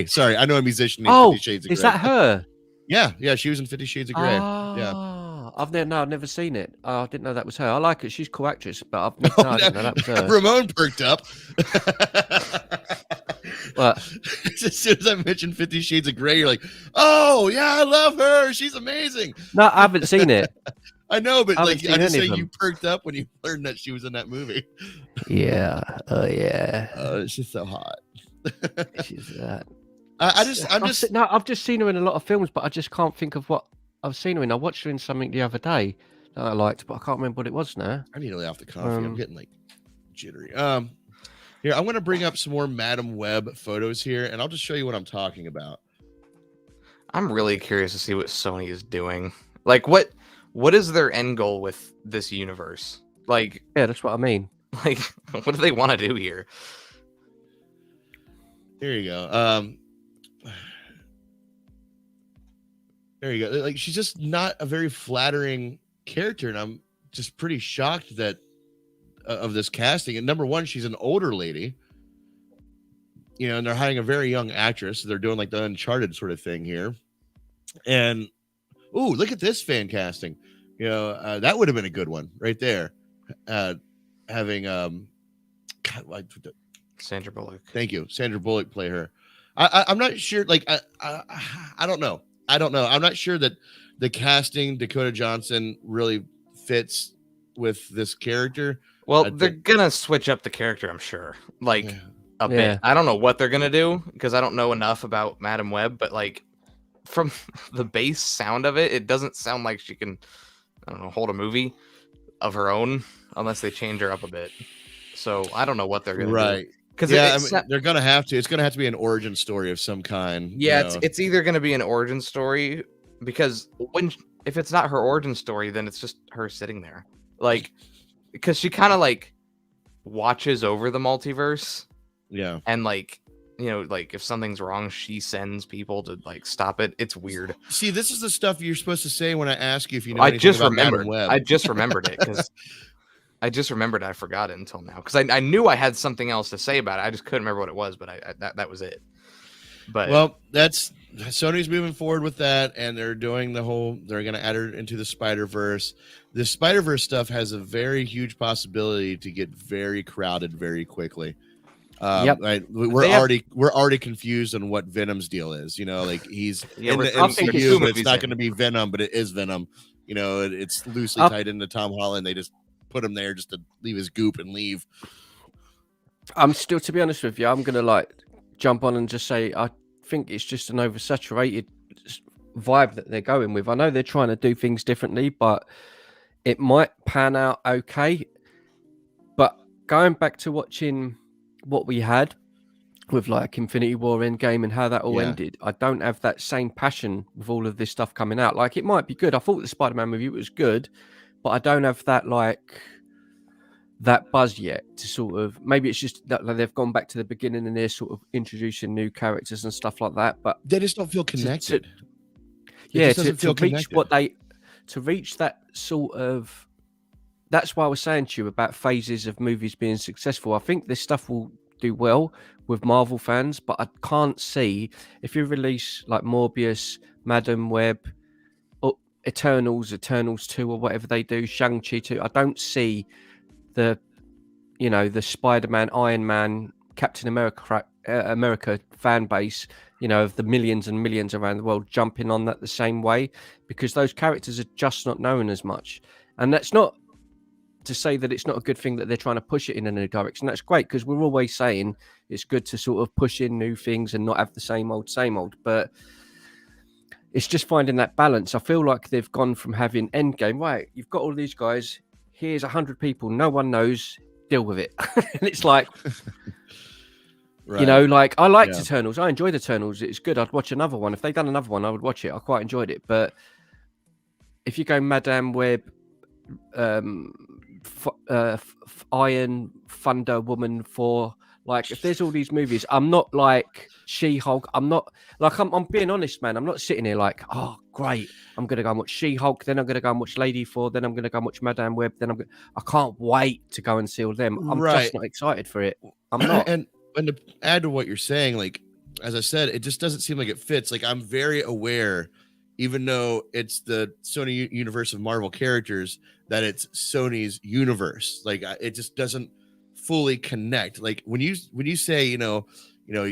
Sorry, I know a musician named 50 Shades of Grey. Is that her? Yeah, she was in 50 Shades of Grey. Yeah, I've never seen it. I didn't know that was her. I like it. She's cool actress, but I didn't know that was her. Ramon perked up. What? As soon as I mentioned 50 Shades of Grey, you're like, oh yeah, I love her. She's amazing. No, I haven't seen it. I know, but I I just say you them. perked up when you learned that she was in that movie. Yeah. Oh yeah. She's so hot. She's that. I've just seen her in a lot of films, but I just can't think of what I've seen her in. I watched her in something the other day that I liked, but I can't remember what it was now. I need to lay off the coffee. I'm getting like jittery. Here, I'm going to bring up some more Madam Web photos here, and I'll just show you what I'm talking about. I'm really curious to see what Sony is doing. Like, what is their end goal with this universe? Like, yeah, that's what I mean. Like, what do they want to do here? There you go. There you go. Like, she's just not a very flattering character, and I'm just pretty shocked that of this casting. And number one, she's an older lady, you know, and they're hiring a very young actress. So they're doing like the Uncharted sort of thing here. And ooh, look at this fan casting. You know, that would have been a good one right there. Having Sandra Bullock. Thank you, Sandra Bullock play her. I'm not sure. Like, I don't know. I'm not sure that the casting Dakota Johnson really fits with this character. Well, they're gonna switch up the character, I'm sure. Like a bit. I don't know what they're gonna do because I don't know enough about Madam Web, but like from the bass sound of it, it doesn't sound like she can, I don't know, hold a movie of her own unless they change her up a bit. So I don't know what they're gonna do. Because they're gonna have to. It's gonna have to be an origin story of some kind. Yeah, it's either gonna be an origin story because if it's not her origin story, then it's just her sitting there, like, because she kind of like watches over the multiverse. Yeah, and like, you know, like if something's wrong, she sends people to like stop it. It's weird. See, this is the stuff you're supposed to say when I ask you if you know. I just remembered it because. I just remembered I forgot it until now because I knew I had something else to say about it. I just couldn't remember what it was, but that was it. But well, that's Sony's moving forward with that, and they're doing they're going to add her into the Spider-Verse. The Spider-Verse stuff has a very huge possibility to get very crowded very quickly. Right, we're already confused on what Venom's deal is. You know, like he's in the MCU, but it's not going to be Venom, but it is Venom. You know, it's loosely tied into Tom Holland. They just put him there just to leave his goop and leave. I'm still, to be honest with you, I'm gonna like jump on and just say I think it's just an oversaturated vibe that they're going with. I know they're trying to do things differently, but it might pan out okay. But going back to watching what we had with like Infinity War Endgame and how that all ended, I don't have that same passion with all of this stuff coming out. Like, it might be good. I thought the Spider-Man movie was good, but I don't have that like that buzz yet to sort of, maybe it's just that they've gone back to the beginning and they're sort of introducing new characters and stuff like that, but they just don't feel connected. To reach that sort of, that's why I was saying to you about phases of movies being successful. I think this stuff will do well with Marvel fans, but I can't see if you release like Morbius, Madam Web, Eternals 2 or whatever they do, Shang-Chi 2, I don't see the Spider-Man, Iron Man, Captain America fan base, you know, of the millions and millions around the world jumping on that the same way, because those characters are just not known as much. And that's not to say that it's not a good thing that they're trying to push it in a new direction. That's great, because we're always saying it's good to sort of push in new things and not have the same old, but it's just finding that balance. I feel like they've gone from having Endgame, right, you've got all these guys, here's 100 people, no one knows, deal with it. And it's like, right. You know, like, I liked Eternals. I enjoyed Eternals. It's good. I'd watch another one. If they'd done another one, I would watch it. I quite enjoyed it. But if you go Madame Web, Iron, Thunder Woman 4, Like, if there's all these movies, I'm not like She-Hulk. I'm not like I'm being honest, man. I'm not sitting here like, oh, great. I'm gonna go and watch She-Hulk. Then I'm gonna go and watch Lady Thor. Then I'm gonna go and watch Madame Web. I can't wait to go and see all them. I'm just not excited for it. I'm not. And to add to what you're saying, like as I said, it just doesn't seem like it fits. Like I'm very aware, even though it's the Sony universe of Marvel characters, that it's Sony's universe. Like it just doesn't fully connect. Like when you say, you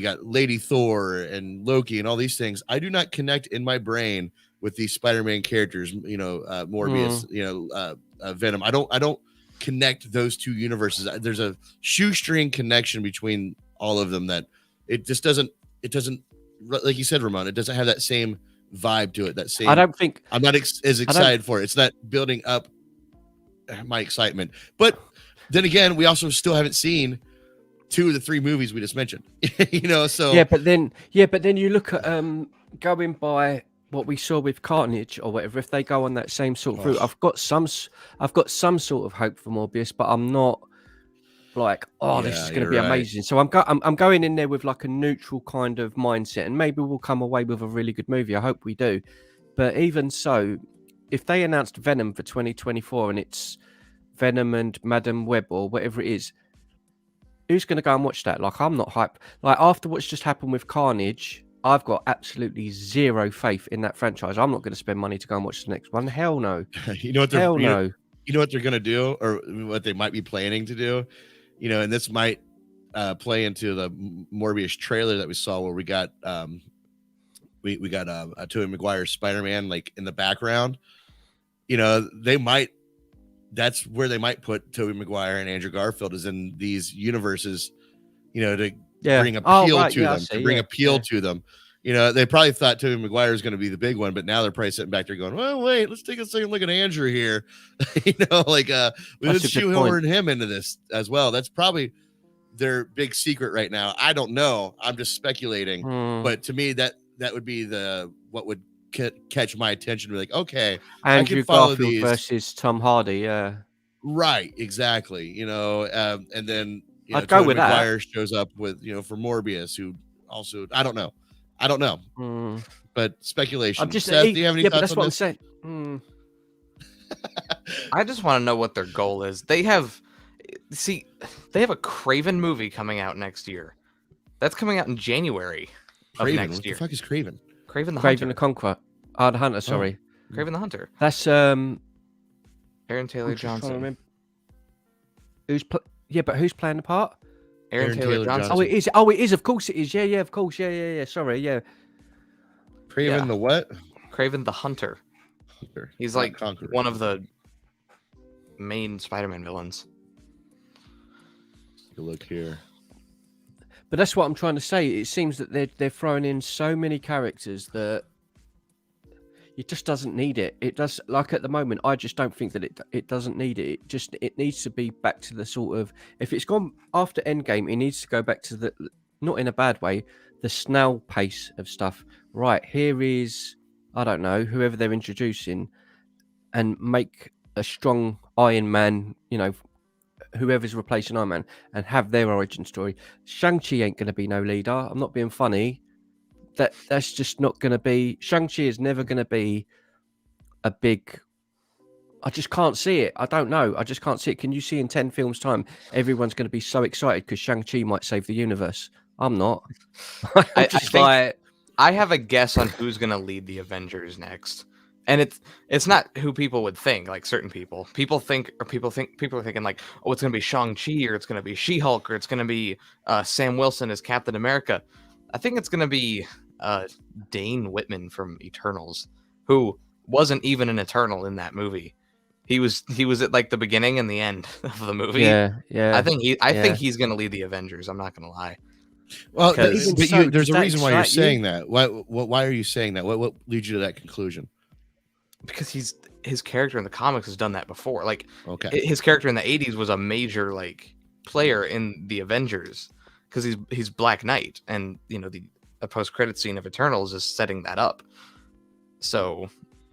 got Lady Thor and Loki and all these things, I do not connect in my brain with these Spider-Man characters, Morbius, Venom. I don't connect those two universes. There's a shoestring connection between all of them that it doesn't, like you said, Ramon, it doesn't have that same vibe to it. That same, I'm not as excited for it. It's not building up my excitement. But then again, we also still haven't seen 2 of the 3 movies we just mentioned, so but then you look at going by what we saw with Carnage or whatever. If they go on that same sort of route, I've got some sort of hope for Morbius, but I'm not like, this is going to be amazing. So I'm going in there with like a neutral kind of mindset, and maybe we'll come away with a really good movie. I hope we do. But even so, if they announced Venom for 2024 and it's Venom and Madame Web or whatever it is, who's going to go and watch that? Like, I'm not hyped. Like, after what's just happened with Carnage, I've got absolutely zero faith in that franchise. I'm not going to spend money to go and watch the next one. Hell no. You know what they're going to do, or what they might be planning to do, and this might play into the Morbius trailer that we saw, where we got Tobey Maguire's Spider-Man like in the background. That's where they might put Tobey Maguire and Andrew Garfield, is in these universes, to bring appeal to them. They probably thought Tobey Maguire was going to be the big one, but now they're probably sitting back there going, well, wait, let's take a second look at Andrew here. Let's shoehorn him into this as well. That's probably their big secret right now. I don't know. I'm just speculating. But to me, that would be what would catch my attention. Be like, okay, Andrew Garfield versus Tom Hardy. Yeah. Right. Exactly. And then, I'd go with Maguire that. shows up with, for Morbius, who also, I don't know, but speculation. Seth, do you have any thoughts that's on what this? I'm saying. I just want to know what their goal is. They have a Craven movie coming out next year. That's coming out in January of next year. What the fuck is Craven? Craven the Craven Hunter. the Conqueror. The Hunter, sorry. Craven the Hunter. That's Aaron Taylor Johnson. But who's playing the part? Aaron Taylor Johnson. Oh, it is. Oh, it is. Of course it is. Yeah, of course. Yeah. Sorry, yeah. Craven the what? Craven the Hunter. He's like Conqueror. one of the main Spider-Man villains. Take a look here. But that's what I'm trying to say. It seems that they're throwing in so many characters that it just doesn't need it. It does, like at the moment, I just don't think that it doesn't need it. It needs to be back to the sort of, if it's gone after Endgame, it needs to go back to the, not in a bad way, the snail pace of stuff. Right, here is, I don't know, whoever they're introducing, and make a strong Iron Man, whoever's replacing Iron Man, and have their origin story. Shang-Chi ain't going to be no leader. I'm not being funny. That's just not going to be. Shang-Chi is never going to be a big. I just can't see it. I don't know. I just can't see it. Can you see in 10 films' time, everyone's going to be so excited because Shang-Chi might save the universe? I'm not. I have a guess on who's going to lead the Avengers next. And it's not who people would think, like certain people. People are thinking like, oh, it's going to be Shang-Chi, or it's going to be She-Hulk, or it's going to be Sam Wilson as Captain America. I think it's going to be Dane Whitman from Eternals, who wasn't even an Eternal in that movie. He was at like the beginning and the end of the movie. Yeah. I think he's going to lead the Avengers. I'm not going to lie. Well, there's a reason why you're saying that. Why are you saying that? What leads you to that conclusion? Because his character in the comics has done that before. Like, okay, his character in the 80s was a major like player in the Avengers because he's Black Knight, and the post-credit scene of Eternals is setting that up. So,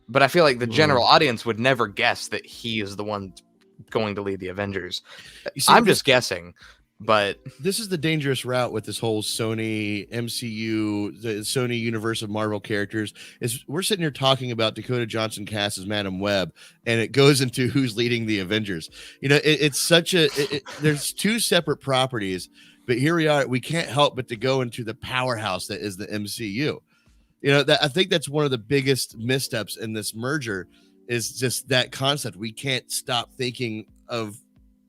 but I feel like the general audience would never guess that he is the one going to lead the Avengers. I'm just guessing. But this is the dangerous route with this whole Sony MCU, the Sony universe of Marvel characters. Is we're sitting here talking about Dakota Johnson cast as Madam Web, and it goes into who's leading the Avengers. It's such a there's two separate properties, but here we are. We can't help but to go into the powerhouse that is the MCU. That I think that's one of the biggest missteps in this merger is just that concept. We can't stop thinking of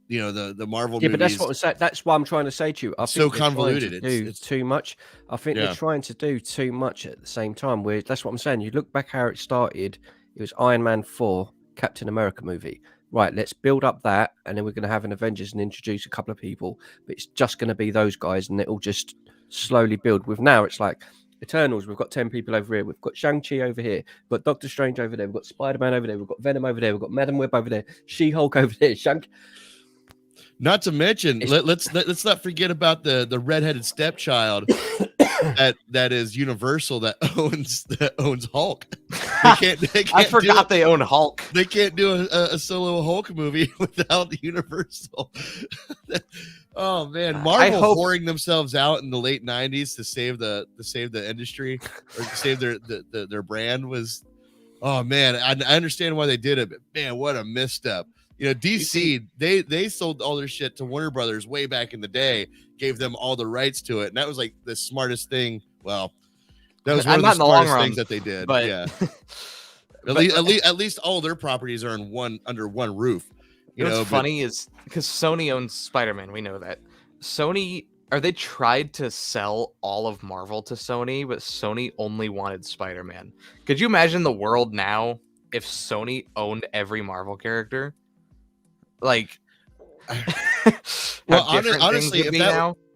the Marvel movies. But that's what I'm trying to say to you. I think so convoluted. It's too much. I think they're trying to do too much at the same time. That's what I'm saying. You look back how it started. It was Iron Man 4, Captain America movie. Right, let's build up that, and then we're going to have an Avengers and introduce a couple of people. But it's just going to be those guys, and it'll just slowly build. With now, it's like Eternals. We've got 10 people over here. We've got Shang-Chi over here. We've got Doctor Strange over there. We've got Spider-Man over there. We've got Venom over there. We've got Madam Web over there. She-Hulk over there. Not to mention, let's not forget about the redheaded stepchild that is Universal that owns Hulk. I forgot they own Hulk. They can't do a solo Hulk movie without Universal. Oh man, Marvel whoring themselves out in the late '90s to save the industry or to save their brand was. Oh man, I understand why they did it, but man, what a misstep. DC, they sold all their shit to Warner Brothers way back in the day, gave them all the rights to it, and that was like the smartest thing. Well, that was one of the smartest things that they did. But yeah, at least all their properties are under one roof. What's funny is because Sony owns Spider-Man. We know that. They tried to sell all of Marvel to Sony, but Sony only wanted Spider-Man. Could you imagine the world now if Sony owned every Marvel character? Like, well, honestly,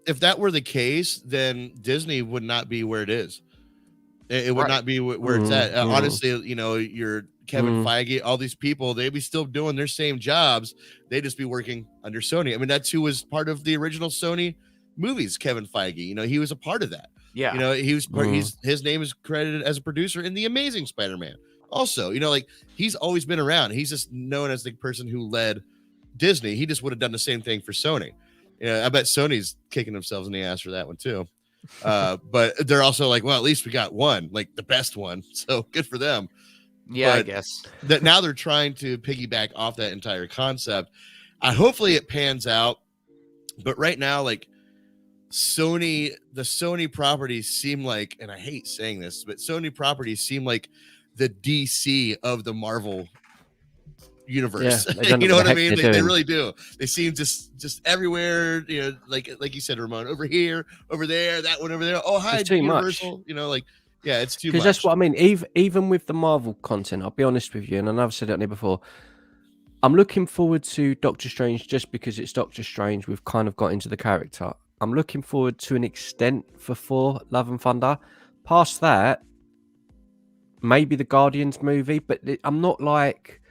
if that were the case, then Disney would not be where it is. It would not be where it's at. Honestly, your Kevin Feige, all these people, they'd be still doing their same jobs. They'd just be working under Sony. I mean, that's who was part of the original Sony movies. Kevin Feige, he was a part of that. Yeah, he was his name is credited as a producer in The Amazing Spider-Man. Also, he's always been around. He's just known as the person who led Disney. He just would have done the same thing for Sony. I bet Sony's kicking themselves in the ass for that one too. But they're also like, well, at least we got one, like the best one. So good for them. Yeah, but I guess that now they're trying to piggyback off that entire concept. Hopefully it pans out. But right now, like the Sony properties seem like, and I hate saying this, but Sony properties seem like the DC of the Marvel universe. Yeah, you know what I mean? They really do. They seem just everywhere, like you said, Ramon, over here, over there, that one over there. Oh, hi, it's too Universal. Much. It's too much. Because that's what I mean. Even with the Marvel content, I'll be honest with you, and I know I've said it on here before, I'm looking forward to Doctor Strange just because it's Doctor Strange. We've kind of got into the character. I'm looking forward to an extent for Thor, Love and Thunder. Past that, maybe the Guardians movie, but I'm not like,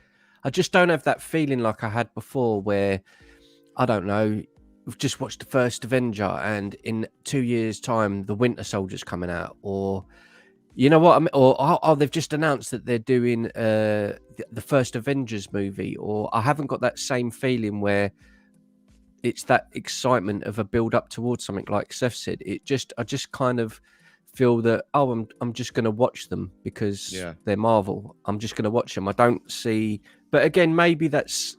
I just don't have that feeling like I had before where, I don't know, we've just watched the first Avenger and in 2 years' time, the Winter Soldier's coming out, or, you know what I mean? Or they've just announced that they're doing the first Avengers movie, or I haven't got that same feeling where it's that excitement of a build up towards something like Seth said. I just kind of feel that, I'm just going to watch them because they're Marvel. I'm just going to watch them. I don't see, but again, maybe that's,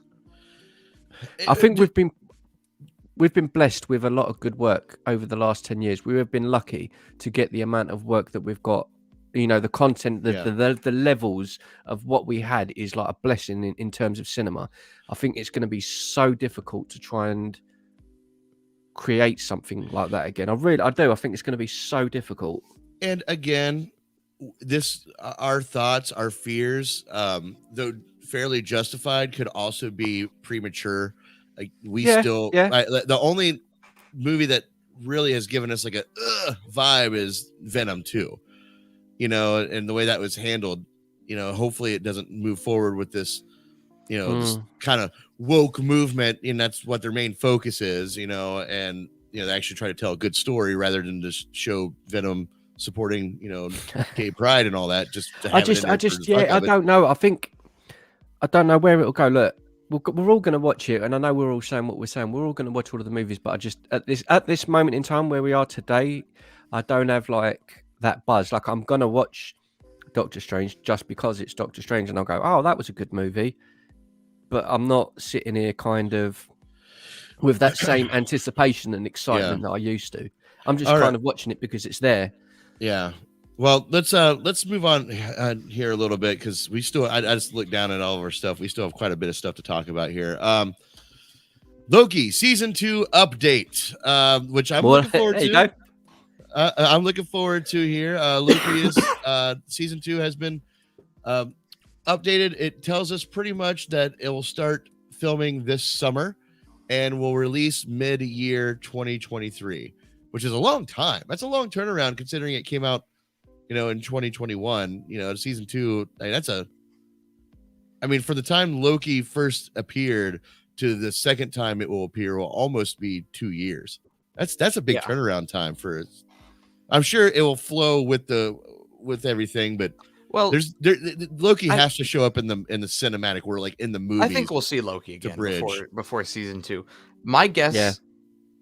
I think we've been blessed with a lot of good work over the last 10 years. We have been lucky to get the amount of work that we've got. The content, the levels of what we had is like a blessing in terms of cinema. I think it's going to be so difficult to try and create something like that again. I do. I think it's going to be so difficult. And again, our thoughts, our fears, though fairly justified, could also be premature. Like the only movie that really has given us like a vibe is Venom 2. And the way that was handled, hopefully it doesn't move forward with this, this kind of woke movement, and that's what their main focus is, and, they actually try to tell a good story rather than just show Venom supporting, gay pride and all that. I don't know. I don't know where it'll go. Look, we're all going to watch it, and I know we're all saying what we're saying. We're all going to watch all of the movies, but I just at this moment in time where we are today, I don't have like that buzz. Like I'm going to watch Doctor Strange just because it's Doctor Strange, and I'll go, oh, that was a good movie. But I'm not sitting here kind of with that same anticipation and excitement that I used to. I'm just kind of watching it because it's there. Yeah. Well, let's move on here a little bit because we still. I just looked down at all of our stuff. We still have quite a bit of stuff to talk about here. Loki season 2 update, which I'm looking forward to. Go. I'm looking forward to here. Loki is season 2 has been updated. It tells us pretty much that it will start filming this summer and will release mid-year 2023, which is a long time. That's a long turnaround considering it came out, in 2021. Season 2. I mean, for the time Loki first appeared to the second time it will appear will almost be 2 years. That's a big turnaround time for it. I'm sure it will flow with everything, but Loki has to show up in the cinematic world, like in the movie. I think we'll see Loki again before season 2. My guess,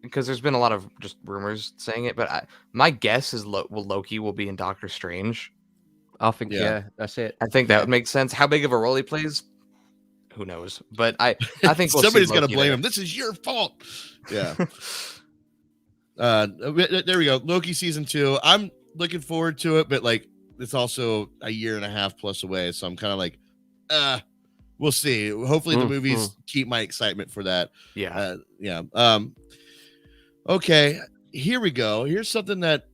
because there's been a lot of just rumors saying it, but my guess is Loki will be in Doctor Strange. I think that's it. I think that would make sense. How big of a role he plays, who knows? But I think somebody's gonna blame him. This is your fault. Yeah. There we go. Loki season 2. I'm looking forward to it, but like it's also a year and a half plus away, so I'm kind of like, we'll see. Hopefully the movies keep my excitement for that. Okay, here we go. Here's something that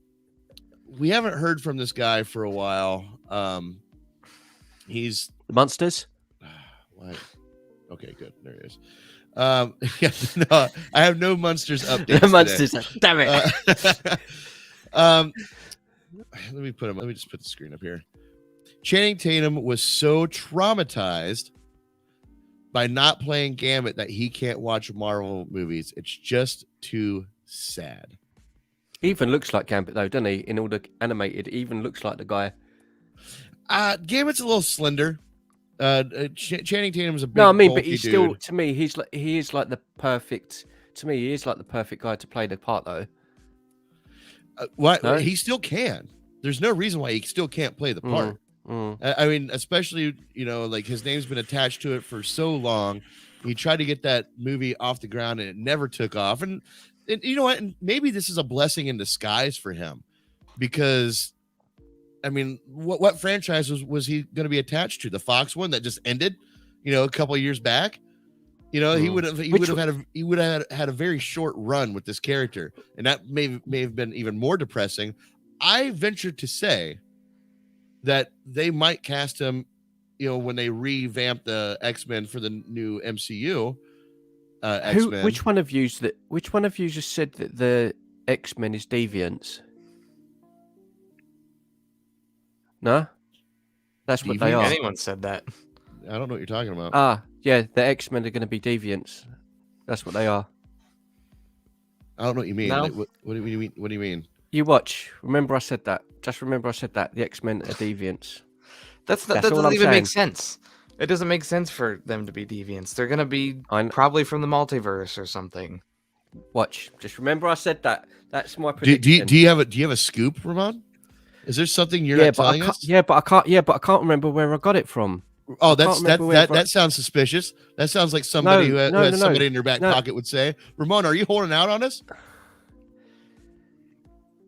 we haven't heard from this guy for a while. He's the Monsters. What? Okay, good. There he is. No, I have no Monsters updates. The Monsters, damn it. Let me just put the screen up here. Channing Tatum was so traumatized by not playing Gambit that he can't watch Marvel movies. It's just too sad. He even looks like Gambit though, doesn't he? In all the animated, even looks like the guy. Gambit's a little slender. Channing Tatum's a big. No, I mean, but he's still, to me, he is like the perfect. To me, he is like the perfect guy to play the part, though. What no? He still can. There's no reason why he still can't play the part. I mean, especially like his name's been attached to it for so long. He tried to get that movie off the ground and it never took off. And you know what? And maybe this is a blessing in disguise for him, because I mean, what franchise was he going to be attached to? The Fox one that just ended, a couple of years back. He would have had a very short run with this character, and that may have been even more depressing. I venture to say that they might cast him, when they revamp the X-Men for the new MCU. X-Men. Which one of you just said that the X-Men is deviants? No, that's what they are. Anyone said that? I don't know what you're talking about. Yeah, the X-Men are going to be deviants. That's what they are. I don't know what you mean. No? Like, what do you mean? What do you mean? You watch. Remember, I said that. Just remember, I said that the X-Men are deviants. That doesn't even make sense. It doesn't make sense for them to be deviants. They're going to be probably from the multiverse or something. Watch. Just remember, I said that. That's my prediction. Do you have a scoop, Ramon? Is there something you're not telling us? Yeah, but I can't remember where I got it from. Oh, that sounds suspicious. That sounds like somebody who has somebody in their back pocket would say. Ramon, are you holding out on us?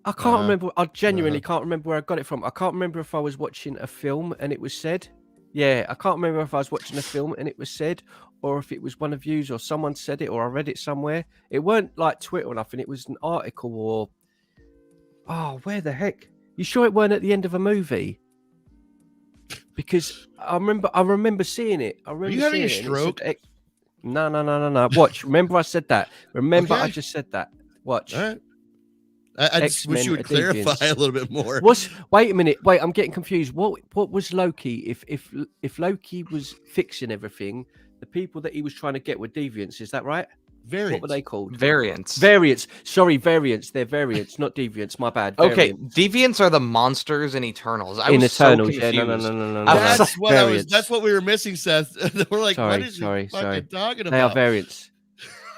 I can't remember. I genuinely can't remember where I got it from. I can't remember if I was watching a film and it was said. Yeah, I can't remember if I was watching a film and it was said, or if it was one of yous or someone said it, or I read it somewhere. It weren't like Twitter or nothing. It was an article or. Oh, where the heck? You sure it weren't at the end of a movie? Because I remember seeing it. Are you having a stroke? No. Watch. Remember I said that. Remember I just said that. Watch. All right. I just wish you would clarify a little bit more. Wait a minute. Wait, I'm getting confused. What was Loki? If Loki was fixing everything, the people that he was trying to get were deviants. Is that right? What were they called? Variants. Variants. Sorry, variants. They're variants, not deviants. My bad. Okay, Variants. deviants are the monsters in Eternals. I In was Eternals, so yeah, confused. no. That's what Variants. That's what we were missing, Seth. We're like, what is he fucking talking about? They are variants.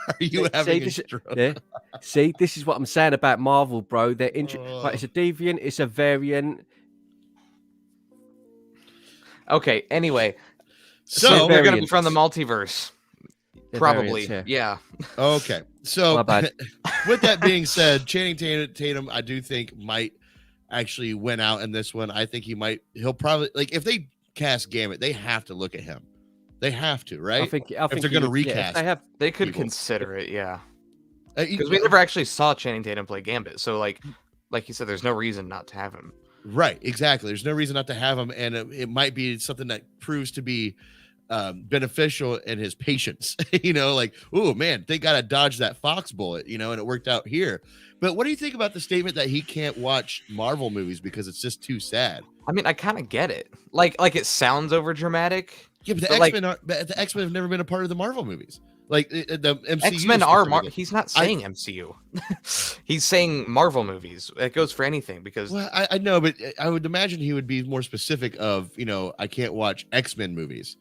Are you having a See, stroke? yeah. See, this is what I'm saying about Marvel, bro. They're right, it's a deviant, it's a variant. Okay, anyway. So they're going to be from the multiverse. They're Probably. variants, Yeah. Okay. So My bad. with that being said, Channing Tatum, I do think might actually win out in this one. I think he'll probably, like, if they cast Gambit, they have to look at him. They have to, right? I think if they're going to recast, they could people. Consider it, yeah. Because we never actually saw Channing Tatum play Gambit, so like you said, there's no reason not to have him. Right, exactly. There's no reason not to have him, and it might be something that proves to be beneficial in his patience. Like, oh man, they got to dodge that Fox bullet, and it worked out here. But what do you think about the statement that he can't watch Marvel movies because it's just too sad? I mean, I kind of get it. Like it sounds over dramatic. Yeah, but the X-Men have never been a part of the Marvel movies. Like the MCU. X-Men are he's not saying MCU. He's saying Marvel movies. It goes for anything because. Well, I know, but I would imagine he would be more specific of, I can't watch X-Men movies.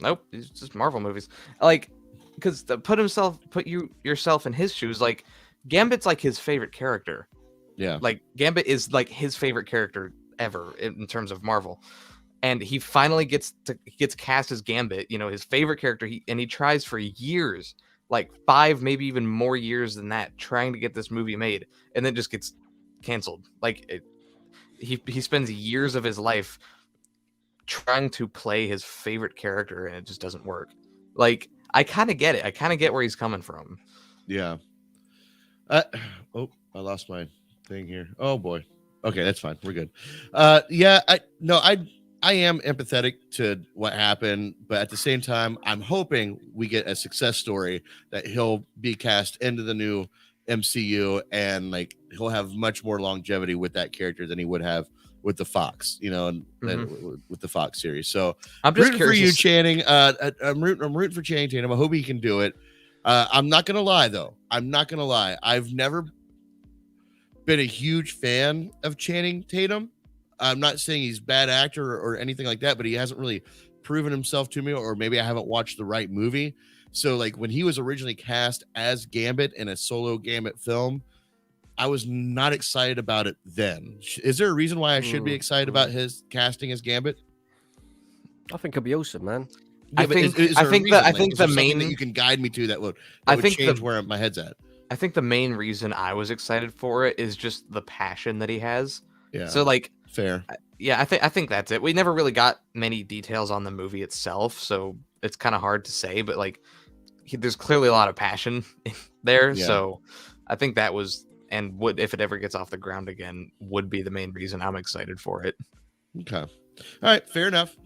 Nope, it's just Marvel movies. Like, because put yourself in his shoes. Like, Gambit's like his favorite character. Yeah. Like Gambit is like his favorite character ever in terms of Marvel. And he finally gets cast as Gambit, his favorite character. He tries for years, like 5, maybe even more years than that, trying to get this movie made, and then just gets canceled. Like he spends years of his life trying to play his favorite character, and it just doesn't work. Like, I kind of get it. I kind of get where he's coming from. Yeah. I lost my thing here. Oh boy. Okay, that's fine. We're good. I am empathetic to what happened, but at the same time, I'm hoping we get a success story that he'll be cast into the new MCU and like he'll have much more longevity with that character than he would have with the Fox, and with the Fox series. So I'm just rooting for you, Channing. I'm rooting for Channing Tatum. I hope he can do it. I'm not gonna lie though. I've never been a huge fan of Channing Tatum. I'm not saying he's a bad actor or anything like that, but he hasn't really proven himself to me, or maybe I haven't watched the right movie. So like when he was originally cast as Gambit in a solo Gambit film, I was not excited about it then. Is there a reason why I should be excited about his casting as Gambit? I think it'll be awesome, man. Yeah, I think the main that you can guide me to that would change where my head's at. I think the main reason I was excited for it is just the passion that he has. Yeah. So like fair. Yeah, I think that's it. We never really got many details on the movie itself, so it's kind of hard to say. But like, there's clearly a lot of passion there. Yeah. So I think that was and would, if it ever gets off the ground again, would be the main reason I'm excited for it. Okay. All right. Fair enough.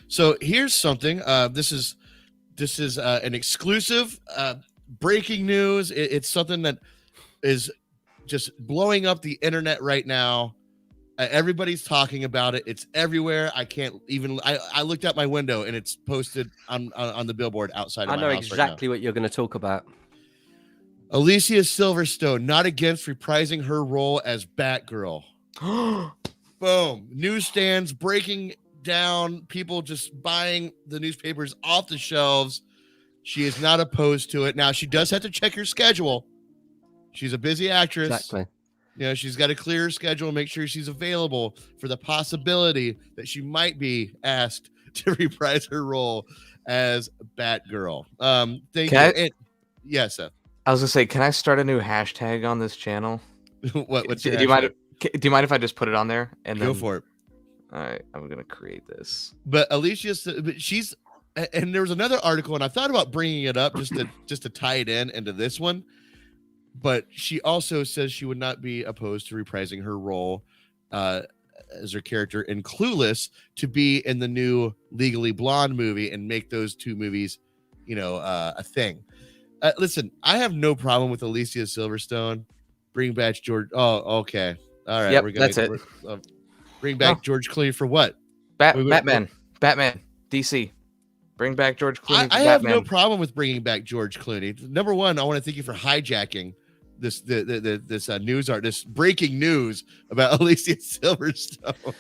So here's something. This is an exclusive breaking news. It's something that is just blowing up the internet right now. Everybody's talking about it. It's everywhere. I can't even. I looked out my window and it's posted on the billboard outside of my house. I know exactly what you're going to talk about. Alicia Silverstone not against reprising her role as Batgirl. Boom. Newsstands breaking down. People just buying the newspapers off the shelves. She is not opposed to it. Now, she does have to check her schedule. She's a busy actress. Exactly. She's got to clear her schedule and make sure she's available for the possibility that she might be asked to reprise her role as Batgirl. Thank you. Yes, Seth. I was gonna say, can I start a new hashtag on this channel? What's do you mind if I just put it on there and go for it? All right, I'm gonna create this. But Alicia, she's and there was another article, and I thought about bringing it up just to tie it into this one. But she also says she would not be opposed to reprising her role as her character in Clueless to be in the new Legally Blonde movie and make those two movies, a thing. Listen, I have no problem with Alicia Silverstone. Bring back George. Oh, okay. All right. Yep, that's it. Bring back George Clooney for what? Batman. DC. Bring back George Clooney. I have no problem with bringing back George Clooney. Number one, I want to thank you for hijacking this news art, this breaking news about Alicia Silverstone.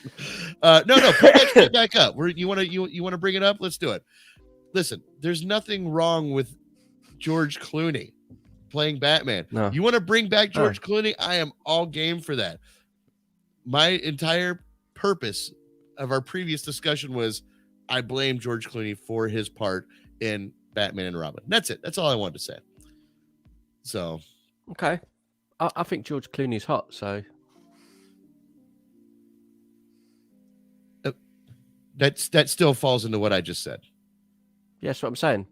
No, put that back up. You want to bring it up? Let's do it. Listen, there's nothing wrong with George Clooney playing Batman. No. You want to bring back George Clooney? I am all game for that. My entire purpose of our previous discussion was I blame George Clooney for his part in Batman and Robin. That's it. That's all I wanted to say. So, okay, I think George Clooney's hot. So that still falls into what I just said. Yeah, that's what I'm saying.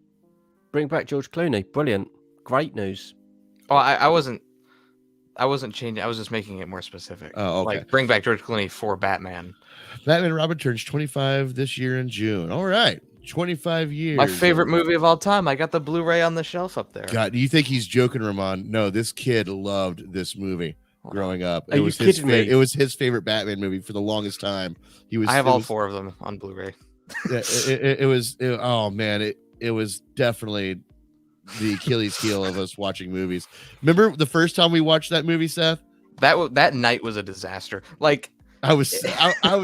Bring back George Clooney. Brilliant. Great news. Oh, I wasn't changing. I was just making it more specific. Oh, okay. Like, bring back George Clooney for Batman. Batman and Robin turns 25 this year in June. All right. 25 years. My favorite movie of all time. I got the Blu-ray on the shelf up there. God, do you think he's joking, Ramon? No, this kid loved this movie growing up. Are you kidding me? It was his favorite Batman movie for the longest time. I have all four of them on Blu-ray. It was definitely the Achilles heel of us watching movies. Remember the first time we watched that movie, Seth? That night was a disaster. Like, I was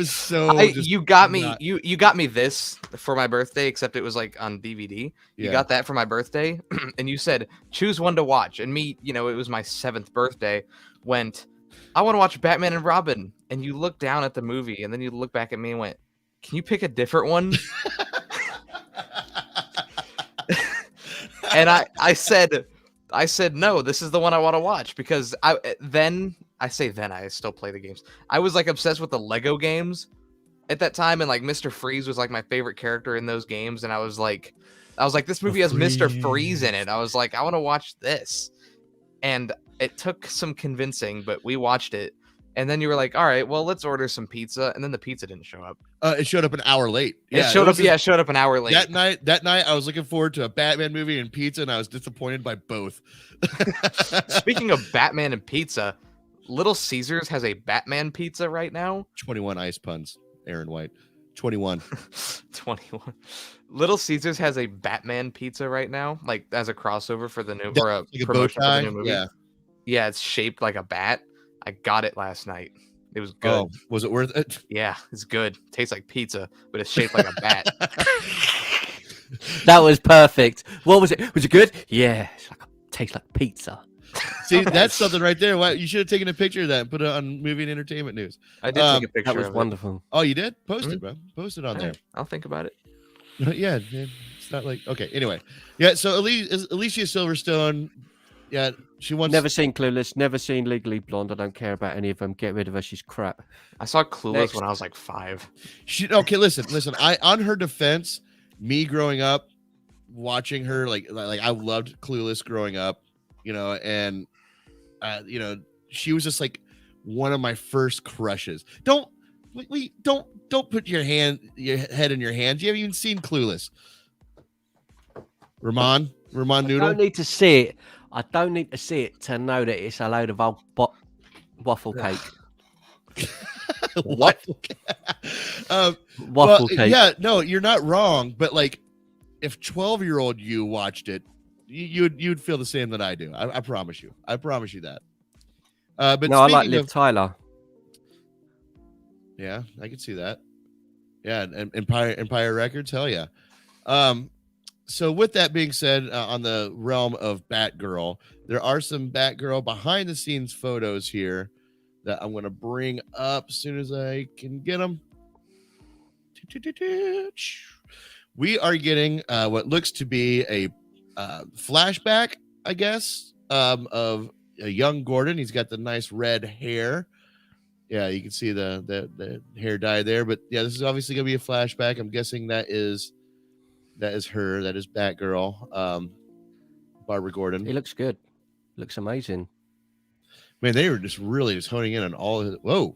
so you got me you got me this for my birthday, except it was like on DVD. You got that for my birthday, and you said choose one to watch. And me, it was my 7th birthday. Went, I want to watch Batman and Robin. And you looked down at the movie, and then you looked back at me and went, can you pick a different one? And I said no, this is the one I want to watch, because I still play the games. I was like obsessed with the Lego games at that time, and like Mr. Freeze was like my favorite character in those games, and I was like this movie has Mr. Freeze in it. I was like, I want to watch this. And it took some convincing, but we watched it. And then you were like, all right, well, let's order some pizza. And then the pizza didn't show up. It showed up an hour late. It showed up an hour late. That night, I was looking forward to a Batman movie and pizza, and I was disappointed by both. Speaking of Batman and pizza, Little Caesars has a Batman pizza right now. 21 ice puns, Aaron White. 21. 21. Little Caesars has a Batman pizza right now, like as a crossover for the new, or a like promotion a for the new movie. Yeah, it's shaped like a bat. I got it last night. It was good. Oh, was it worth it? Yeah, it's good. Tastes like pizza, but it's shaped like a bat. That was perfect. What was it? Was it good? Yeah, tastes like pizza. See, that's something right there. Why you should have taken a picture of that and put it on Movie and Entertainment News. I did take a picture. That was of wonderful. Oh, you did? Post it, bro. Post it on there. I'll think about it. Yeah, it's not like okay. Anyway, yeah. So Alicia Silverstone, yeah, she wants. Never seen Clueless. Never seen Legally Blonde. I don't care about any of them. Get rid of her. She's crap. I saw Clueless when I was like 5. Okay, listen. I on her defense, me growing up, watching her like I loved Clueless growing up, and she was just like one of my first crushes. Don't put your head in your hands. You haven't even seen Clueless. Ramon Noodle. I don't need to see it. I don't need to see it to know that it's a load of old waffle cake. What? Waffle cake. Yeah, no, you're not wrong. But like, if 12-year-old you watched it, you'd feel the same that I do. I promise you. I promise you that. But no, I like Liv Tyler. Yeah, I can see that. Yeah, and Empire Records, hell yeah. So with that being said, on the realm of Batgirl, there are some Batgirl behind the scenes photos here that I'm going to bring up as soon as I can get them. We are getting what looks to be a flashback, I guess, of a young Gordon. He's got the nice red hair. Yeah, you can see the hair dye there. But yeah, this is obviously going to be a flashback. I'm guessing that is her. That is Batgirl, Barbara Gordon. He looks good. Looks amazing. Man, they were just really honing in on all of it. Whoa.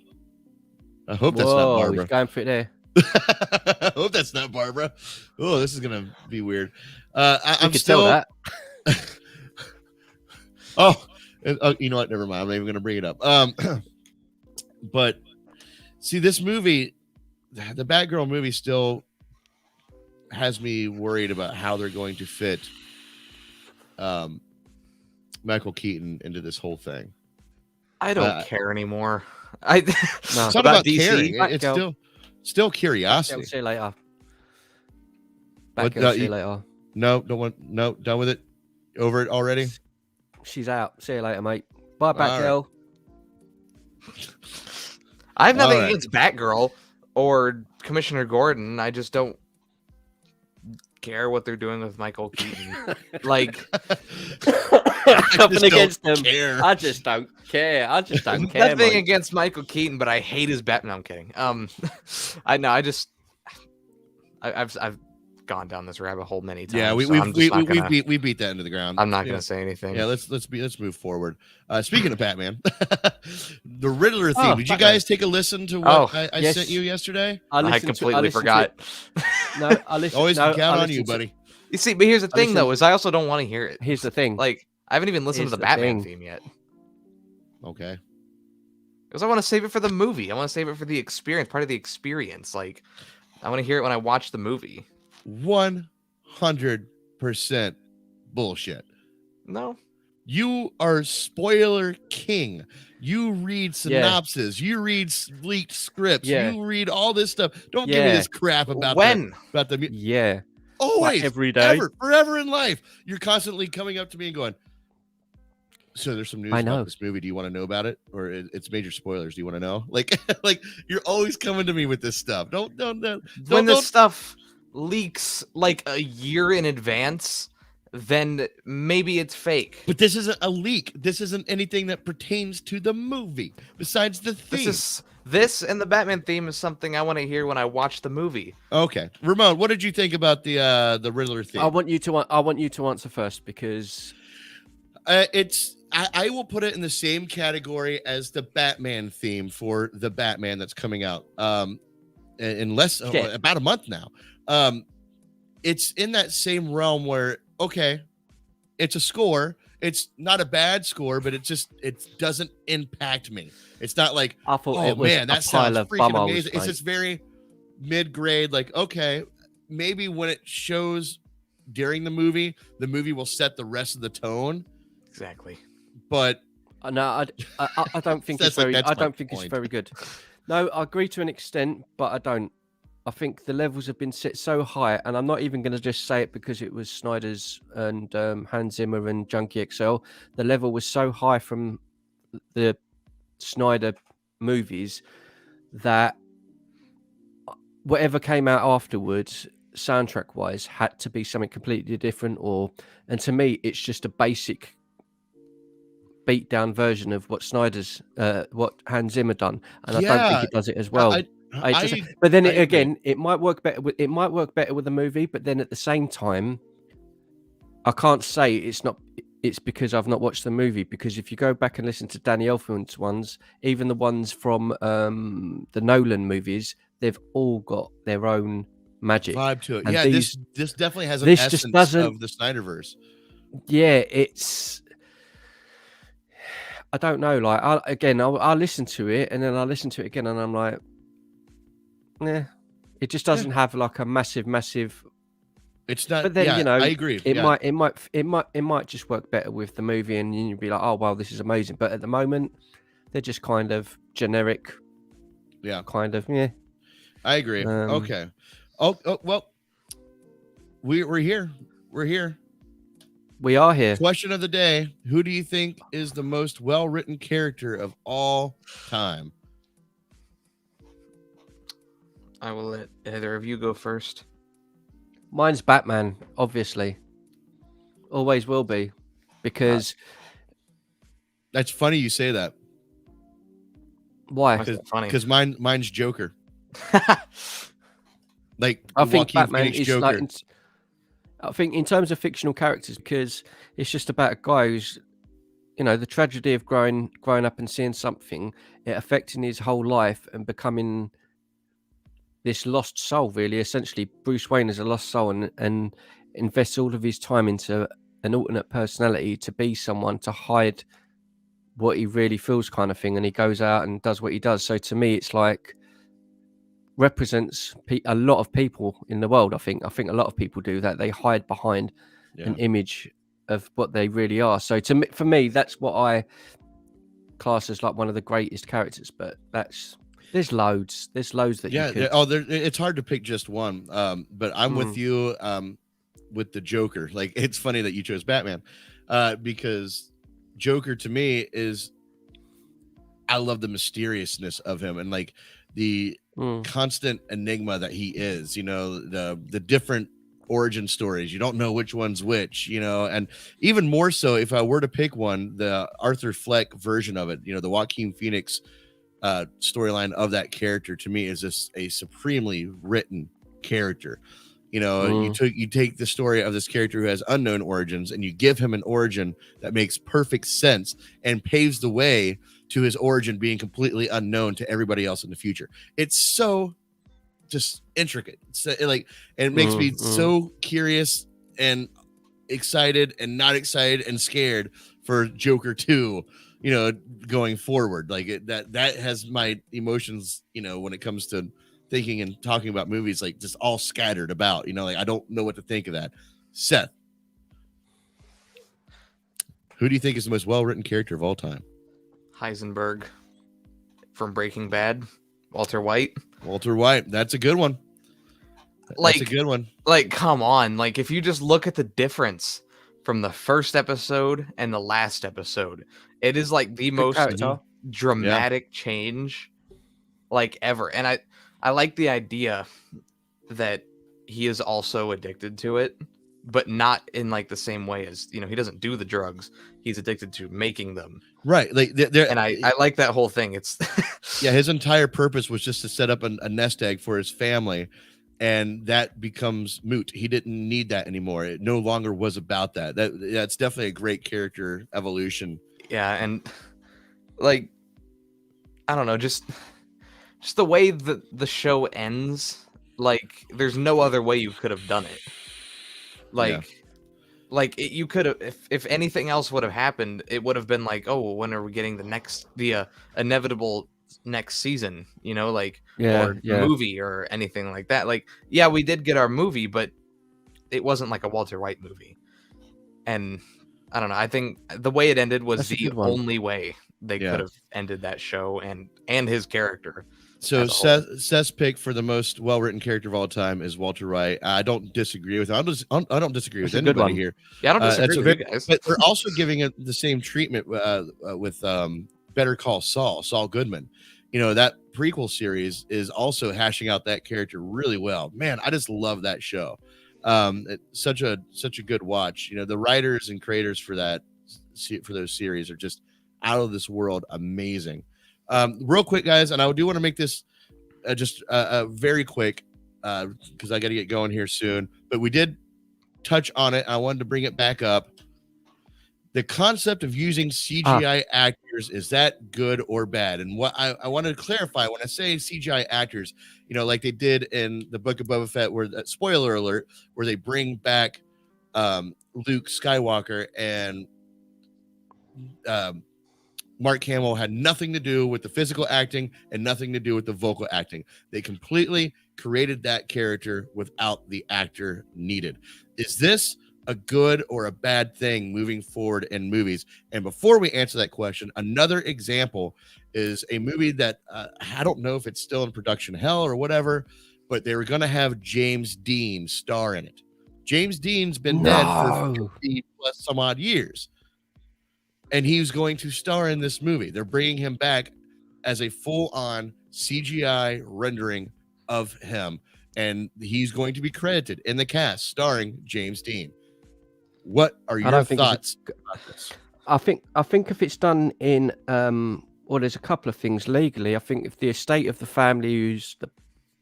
I hope that's not Barbara. He's going for it there. I hope that's not Barbara. Oh, this is going to be weird. I'm still... tell that. You know what? Never mind. I'm not even going to bring it up. But see, this movie, the Batgirl movie, still has me worried about how they're going to fit Michael Keaton into this whole thing. I don't care anymore. No. It's not about DC. caring. It's still curiosity. See you later. What, Batgirl, see you later. No, don't want. No, done with it. Over it already. She's out. See you later, mate. Bye, Batgirl. I have nothing against Batgirl or Commissioner Gordon. I just don't care what they're doing with Michael Keaton. Like, nothing against them. Care. I just don't care. I just don't care. Nothing against Michael Keaton, but I hate his Batman. No, I'm kidding. I've gone down this rabbit hole many times. Yeah, we beat that into the ground. I'm not gonna say anything. Yeah, let's move forward. Speaking of Batman, the Riddler theme. Did you Batman. guys take a listen to what I sent you yesterday? I completely forgot. No, I listened. Always no, count I on you, listened to- buddy. You see, but here's the thing, though, is I also don't want to hear it. Here's the thing. Like, I haven't even listened Here's to the the Batman thing. theme yet. Okay. Because I want to save it for the movie. I want to save it for the experience, part of the experience. Like, I want to hear it when I watch the movie. 100% bullshit. No. You are spoiler king. You read synopses. You read leaked scripts. Yeah. You read all this stuff. Don't give me this crap about when. the Yeah. always, every day. forever in life. You're constantly coming up to me and going, so there's some news about this movie. Do you want to know about it? Or it's major spoilers. Do you want to know? Like you're always coming to me with this stuff. Don't When this stuff leaks like a year in advance, then maybe it's fake. But this isn't a leak. This isn't anything that pertains to the movie besides the theme. This and the Batman theme is something I want to hear when I watch the movie. Okay, Ramon, what did you think about the Riddler theme? I want you to answer first because I will put it in the same category as the Batman theme for the Batman that's coming out in less about a month now. It's in that same realm where it's a score. It's not a bad score, but it doesn't impact me. It's not like, I thought oh it was man, that a sounds pile of freaking bumholes, amazing. It's mate. just very mid-grade. Like, okay, maybe when it shows during the movie will set the rest of the tone. Exactly. But no, I don't think it's very. I don't think it's very good. No, I agree to an extent, but I don't. I think the levels have been set so high, and I'm not even going to just say it because it was Snyder's and Hans Zimmer and Junkie XL. The level was so high from the Snyder movies that whatever came out afterwards, soundtrack-wise, had to be something completely different. And to me, it's just a basic beat down version of what what Hans Zimmer done, and I don't think it does it as well. But then it might work better. It might work better with the movie, but then at the same time, I can't say it's not. It's because I've not watched the movie. Because if you go back and listen to Danny Elfman's ones, even the ones from the Nolan movies, they've all got their own magic vibe to it. And yeah, this definitely has an essence of the Snyderverse. Yeah, it's. I don't know. Like I listen to it and then I listen to it again, and I'm like, nah, it just doesn't have like a massive. It's not. But then I agree. It might just work better with the movie, and you'd be like, oh wow, this is amazing. But at the moment, they're just kind of generic. Yeah. Kind of. Yeah. I agree. Okay. Oh well, we're here. We're here. We are here. Question of the day: who do you think is the most well-written character of all time? I will let either of you go first. Mine's Batman, obviously. Always will be, because that's funny you say that. Why? Because mine's Joker. Like I think Joaquin Batman Phoenix is Joker. like. I think in terms of fictional characters, because it's just about a guy who's, the tragedy of growing up and seeing something, it affecting his whole life and becoming this lost soul, really. Essentially, Bruce Wayne is a lost soul and invests all of his time into an alternate personality to be someone to hide what he really feels, kind of thing. And he goes out and does what he does. So to me, it's like represents a lot of people in the world. I think a lot of people do that. They hide behind an image of what they really are. So for me, that's what I class as like one of the greatest characters. But there's loads that you could... it's hard to pick just one. But I'm with you with the Joker. Like, it's funny that you chose Batman, because Joker to me is, I love the mysteriousness of him, and like the constant enigma that he is, the different origin stories. You don't know which one's which, and even more so, if I were to pick one, the Arthur Fleck version of it, the Joaquin Phoenix storyline of that character, to me, is just a supremely written character. You take the story of this character who has unknown origins, and you give him an origin that makes perfect sense and paves the way to his origin being completely unknown to everybody else in the future. It's so just intricate. And it makes me so curious and excited and not excited and scared for Joker 2, going forward. Like that has my emotions, when it comes to thinking and talking about movies, like just all scattered about, I don't know what to think of that. Seth, who do you think is the most well-written character of all time? Heisenberg from Breaking Bad, Walter White. That's a good one. That's a good one. Like, come on. Like, if you just look at the difference from the first episode and the last episode, it is like the most dramatic change like ever. And I like the idea that he is also addicted to it, but not in like the same way as, he doesn't do the drugs. He's addicted to making them. Right. Like, and I like that whole thing. It's his entire purpose was just to set up a nest egg for his family, and that becomes moot. He didn't need that anymore. It no longer was about that. That's definitely a great character evolution. Yeah. And like, I don't know, just the way that the show ends, like there's no other way you could have done it. You could have, if anything else would have happened, it would have been like, oh, when are we getting the inevitable next season, movie or anything like that. Like, yeah, we did get our movie, but it wasn't like a Walter White movie. And I don't know, I think the way it ended was the only way they could have ended that show and his character. So Seth's pick for the most well-written character of all time is Walter White. I don't disagree with him. I don't disagree with anybody here. Yeah, I don't disagree with you guys. But we're also giving it the same treatment with Better Call Saul, Saul Goodman. That prequel series is also hashing out that character really well. Man, I just love that show. It's such a good watch. The writers and creators for those series are just out of this world amazing. Real quick, guys, and I do want to make this just very quick because I got to get going here soon. But we did touch on it. I wanted to bring it back up. The concept of using CGI actors, is that good or bad? And what I wanted to clarify when I say CGI actors, like they did in the Book of Boba Fett, where spoiler alert, where they bring back Luke Skywalker and Mark Hamill had nothing to do with the physical acting and nothing to do with the vocal acting. They completely created that character without the actor needed. Is this a good or a bad thing moving forward in movies? And before we answer that question, another example is a movie that I don't know if it's still in production hell or whatever, but they were going to have James Dean star in it. James Dean's been dead for 50 plus some odd years. And he's going to star in this movie. They're bringing him back as a full-on CGI rendering of him. And he's going to be credited in the cast starring James Dean. What are your thoughts about this? I think if it's done in, there's a couple of things legally. I think if the estate of the family,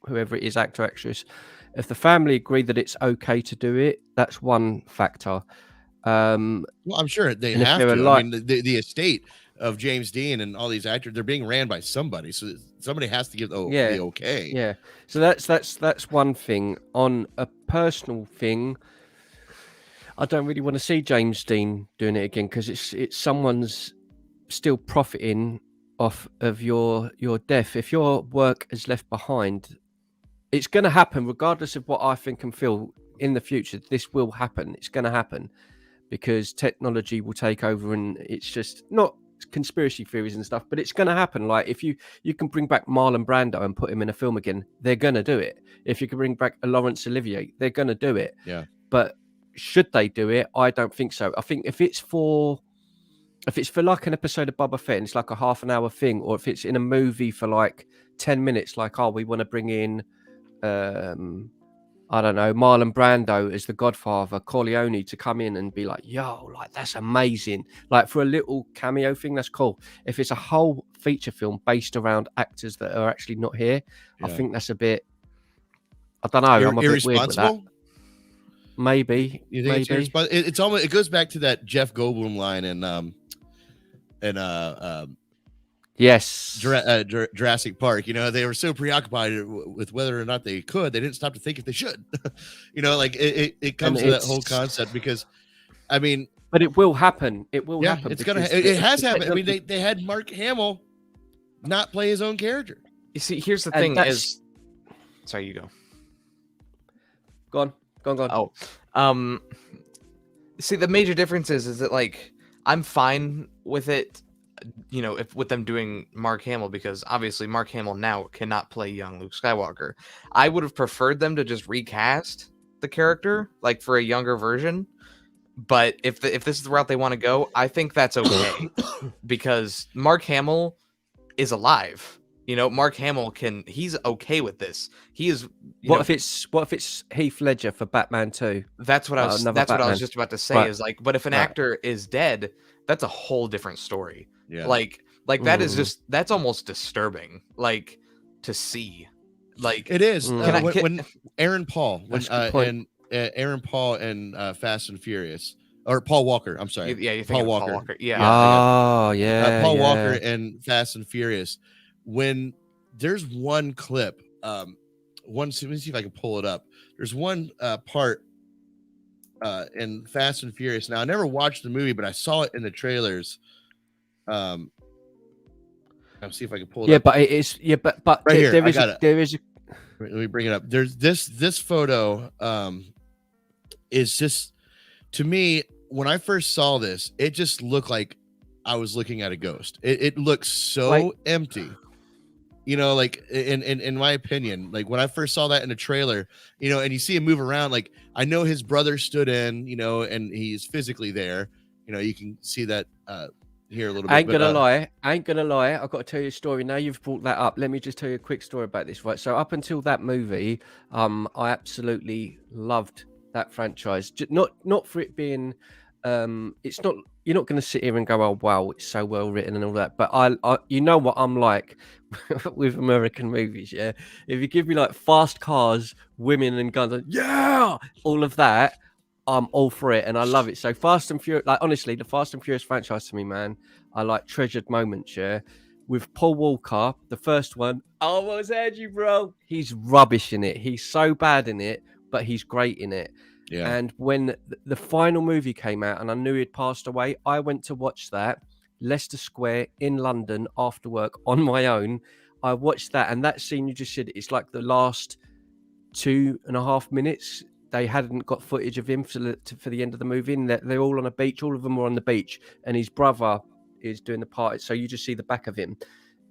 whoever it is, actor, actress, if the family agree that it's okay to do it, that's one factor. Well, I'm sure they have to. I mean, the estate of James Dean and all these actors, they're being ran by somebody, so somebody has to give the okay. Yeah. So that's one thing. On a personal thing, I don't really want to see James Dean doing it again because it's someone's still profiting off of your death. If your work is left behind, it's going to happen regardless of what I think and feel in the future. This will happen. It's going to happen because technology will take over, and it's just not conspiracy theories and stuff, but it's going to happen. Like if you can bring back Marlon Brando and put him in a film again, they're going to do it. If you can bring back a Laurence Olivier, they're going to do it. Yeah. But should they do it? I don't think so. I think if it's for like an episode of Boba Fett and it's like a half an hour thing, or if it's in a movie for like 10 minutes, like, oh, we want to bring in I don't know, Marlon Brando as the Godfather, Corleone to come in and be like, yo, like that's amazing. Like for a little cameo thing, that's cool. If it's a whole feature film based around actors that are actually not here, I think that's a bit, I don't know, I'm a bit weird with that. Maybe. You think maybe. It's almost, it goes back to that Jeff Goldblum line in yes, Jurassic Park. You know, they were so preoccupied with whether or not they could, they didn't stop to think if they should. You know, like it comes to that whole concept because, I mean, but it will happen. It will happen. It's gonna. It has happened. I mean, they had Mark Hamill not play his own character. You see, here's the thing: is sorry, you go. Go on. Oh, see, the major difference is that like I'm fine with it. You know, if with them doing Mark Hamill, because obviously Mark Hamill now cannot play young Luke Skywalker. I would have preferred them to just recast the character, like for a younger version. But if this is the route they want to go, I think that's okay, because Mark Hamill is alive. You know, Mark Hamill he's okay with this. He is. What if it's Heath Ledger for Batman 2? That's what I was. That's what I was just about to say. Right. Is like, but if an actor is dead, that's a whole different story. Yeah. Like that is just, that's almost disturbing. Like to see, like it is when Aaron Paul Aaron Paul and Fast and Furious, or Paul Walker. I'm sorry. Yeah, you think Paul Walker. Yeah. Oh yeah. Paul Walker and Fast and Furious. When there's one clip, let me see if I can pull it up. There's one part in Fast and Furious. Now I never watched the movie, but I saw it in the trailers. I'll see if I can pull it up. But it is but right here, there is a let me bring it up. There's this photo is just, to me, when I first saw this, it just looked like I was looking at a ghost. It looks so empty. You know, like in my opinion, like when I first saw that in the trailer, you know, and you see him move around, like I know his brother stood in, you know, and he's physically there. You know, you can see that here a little bit. I ain't gonna lie. I've got to tell you a story. Now you've brought that up, let me just tell you a quick story about this. Right. So up until that movie, I absolutely loved that franchise. Not for it being, it's not. You're not going to sit here and go, "Oh wow, it's so well written and all that." But I you know what I'm like with American movies. Yeah, if you give me like fast cars, women, and guns, yeah, all of that, I'm all for it, and I love it. So Fast and Furious, like honestly, the Fast and Furious franchise to me, man, I like treasured moments. Yeah, with Paul Walker, the first one, I almost had you, bro. He's rubbish in it. He's so bad in it, but he's great in it. Yeah. And when the final movie came out and I knew he'd passed away, I went to watch that Leicester Square in London after work on my own. I watched that, and that scene you just said, it's like the last 2.5 minutes. They hadn't got footage of him for the end of the movie, and they're all on a beach. All of them were on the beach, and his brother is doing the party. So you just see the back of him.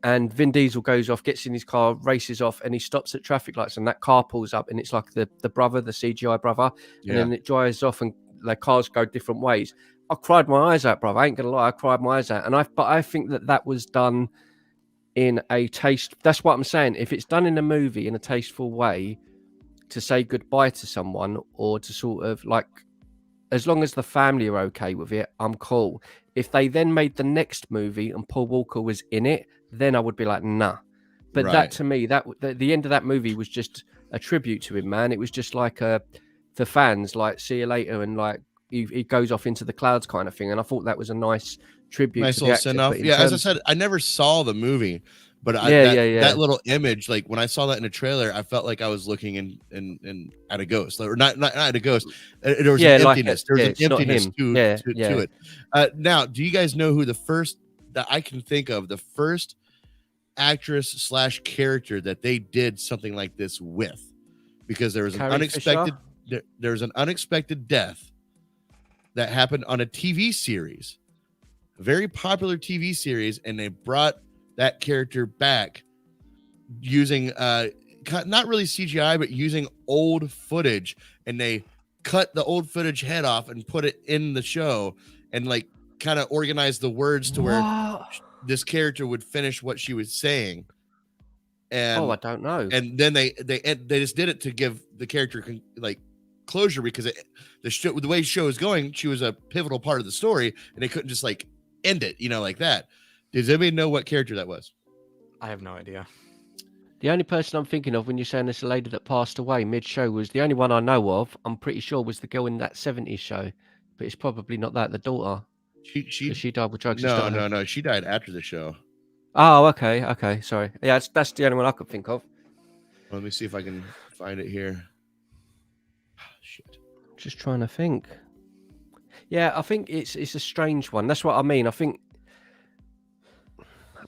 And Vin Diesel goes off, gets in his car, races off, and he stops at traffic lights, and that car pulls up, and it's like the brother, the CGI brother, and then it drives off, and the cars go different ways. I cried my eyes out, brother. I ain't gonna lie, I cried my eyes out, but I think that was done in a taste. That's what I'm saying. If it's done in a movie in a tasteful way, to say goodbye to someone, or to sort of like, as long as the family are okay with it, I'm cool. If they then made the next movie and Paul Walker was in it, then I would be like, nah. But that to me, that the end of that movie was just a tribute to him, man. It was just like for fans, like see you later, and like he goes off into the clouds kind of thing. And I thought that was a nice tribute. Nice to little send off. Yeah, as I said, I never saw the movie, but that little image, like when I saw that in a trailer, I felt like I was looking in at a ghost, or not at a ghost. There was an emptiness. There was an emptiness to it. Now, do you guys know who the first that I can think of, the first actress / character that they did something like this with? because there was Carrie Fisher? there was an unexpected death that happened on a TV series, a very popular TV series, and they brought that character back using not really CGI, but using old footage, and they cut the old footage head off and put it in the show, and like kind of organized the words to where this character would finish what she was saying. And I don't know. And then they just did it to give the character like closure, because the way the show is going, she was a pivotal part of the story, and they couldn't just like end it, like that. Does anybody know what character that was? I have no idea. The only person I'm thinking of when you're saying this lady that passed away mid-show was the only one I know of. I'm pretty sure was the girl in that 70s show, but it's probably not that. The daughter. She died with drugs. No. She died after the show. Oh, okay. Sorry. Yeah, that's the only one I could think of. Let me see if I can find it here. Shit. Just trying to think. Yeah, I think it's a strange one. That's what I mean. I think.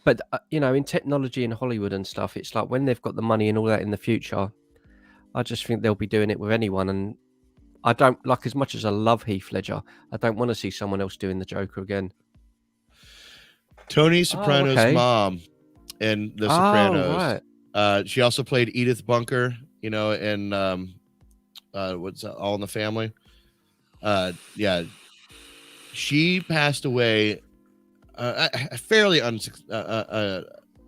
But, in technology in Hollywood and stuff, it's like when they've got the money and all that in the future, I just think they'll be doing it with anyone. And I don't, like, as much as I love Heath Ledger, I don't want to see someone else doing the Joker again. Tony Soprano's mom in The Sopranos. Right. She also played Edith Bunker, in what's that, All in the Family. Yeah. She passed away fairly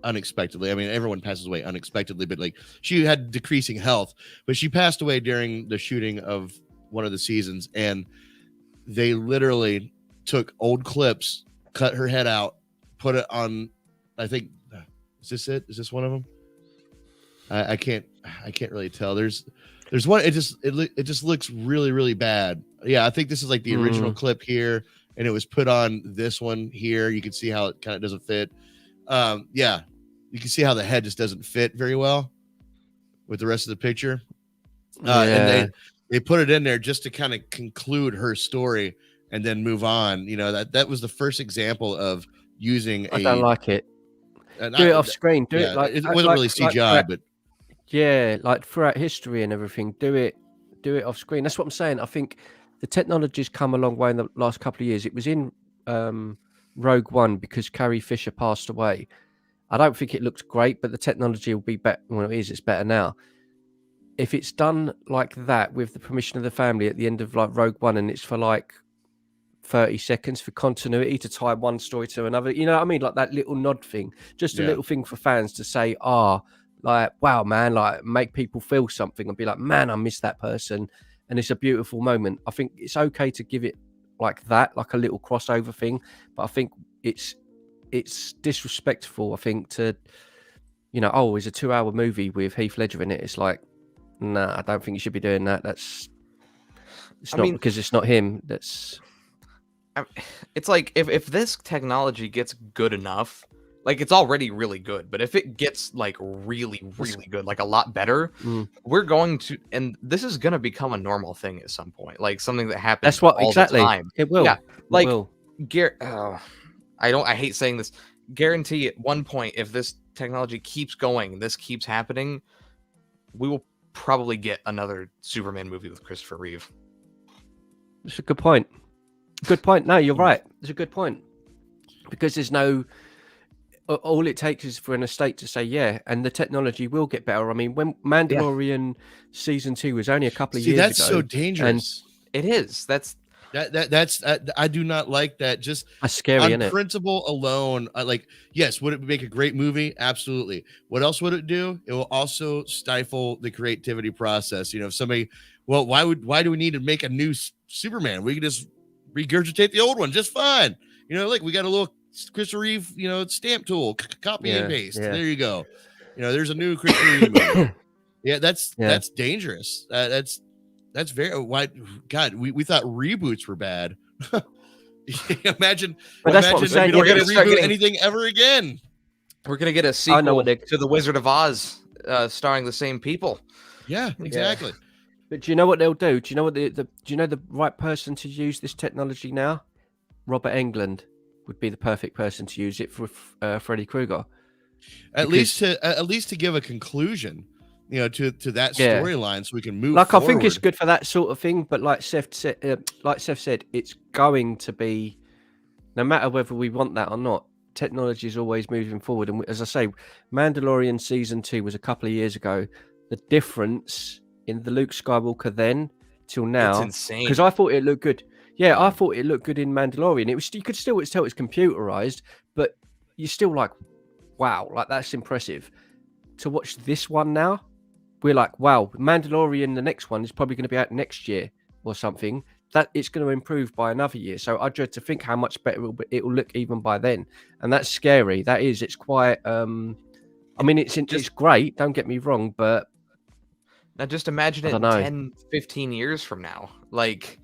unexpectedly. I mean, everyone passes away unexpectedly, but like she had decreasing health, but she passed away during the shooting of one of the seasons, and they literally took old clips, cut her head out, put it on, I think, is this it? Is this one of them? I can't really tell. There's one, it just looks really, really bad. Yeah, I think this is like the original clip here, and it was put on this one here. You can see how it kind of doesn't fit. Yeah, you can see how the head just doesn't fit very well with the rest of the picture. And they put it in there just to kind of conclude her story and then move on. That was the first example of using I don't like it. Do it off screen. Do it like it wasn't really CGI, but yeah, like throughout history and everything. Do it off screen. That's what I'm saying. I think the technology's come a long way in the last couple of years. It was in Rogue One because Carrie Fisher passed away. I don't think it looked great, but the technology will be better. Well, it's better now. If it's done like that with the permission of the family at the end of like Rogue One, and it's for like 30 seconds for continuity to tie one story to another, you know what I mean? Like that little nod thing, just a little thing for fans to say, like, wow, man, like make people feel something and be like, man, I miss that person. And it's a beautiful moment. I think it's okay to give it like that, like a little crossover thing. But I think it's disrespectful, I think, to, it's a 2-hour movie with Heath Ledger in it. It's like, nah, I don't think you should be doing that. Because it's not him. It's like if this technology gets good enough, like it's already really good, but if it gets like really, really good, like a lot better, we're going to, and this is going to become a normal thing at some point, like something that happens. That's what all exactly the time. It will. Yeah, like will. I hate saying this. Guarantee at one point, if this technology keeps going, this keeps happening, we will probably get another Superman movie with Christopher Reeve. It's a good point. Good point. No, you're right. It's a good point. Because there's no... All it takes is for an estate to say, yeah, and the technology will get better. I mean, when Mandalorian season 2 was only a couple of years ago. That's so dangerous. It is. That's I do not like that. Just that's scary, on isn't it? principle alone, yes, would it make a great movie? Absolutely. What else would it do? It will also stifle the creativity process. If somebody, why do we need to make a new Superman? We can just regurgitate the old one just fine. Like we got a little Christopher Reeve, stamp tool, copy and paste. There you go. There's a new Christopher Reeve movie. Yeah, that's dangerous. That's very why. God, we thought reboots were bad. Imagine, but that's what I'm saying. We're gonna reboot anything ever again. We're gonna get a sequel to The Wizard of Oz, starring the same people. Yeah, exactly. Yeah. But do you know what they'll do? Do you know what do you know the right person to use this technology now? Robert Englund would be the perfect person to use it for Freddy Krueger. At least to give a conclusion to that Yeah. storyline, so we can move. Like, forward. I think it's good for that sort of thing, but like Seth said, it's going to be, no matter whether we want that or not, technology is always moving forward. And as I say, Mandalorian season 2 was a couple of years ago. The difference in the Luke Skywalker then till now, It's insane. because I thought it looked good. Yeah, I thought it looked good in Mandalorian. You could still tell it's computerized, but you're still like, wow, like that's impressive. To watch this one now, we're like, wow, Mandalorian, the next one is probably going to be out next year or something. That it's going to improve by another year. So I dread to think how much better it will look even by then. And that's scary. That is, it's quite, I mean, it's great. Don't get me wrong, but. Now just imagine it 10, 15 years from now. Like,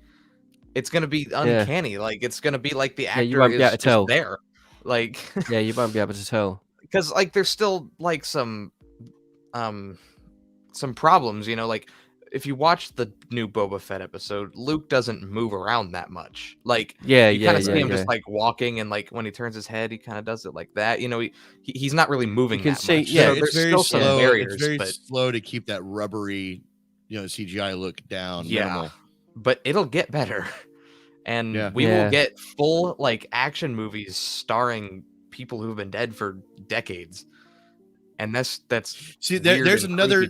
it's going to be uncanny. Yeah. Like, it's going to be like the actor you won't be able to tell. There. Like, yeah, you won't be able to tell. Because, like, there's still, like, some problems, like if you watch the new Boba Fett episode, Luke doesn't move around that much. Like, you kind of see him just like walking, and like when he turns his head, he kind of does it like that. He's not really moving. You can see, much. Yeah, so it's there's very still slow. Some barriers, it's very but... slow to keep that rubbery, CGI look down. Yeah, minimal. But it'll get better, and we will get full like action movies starring people who've been dead for decades. And that's see there's another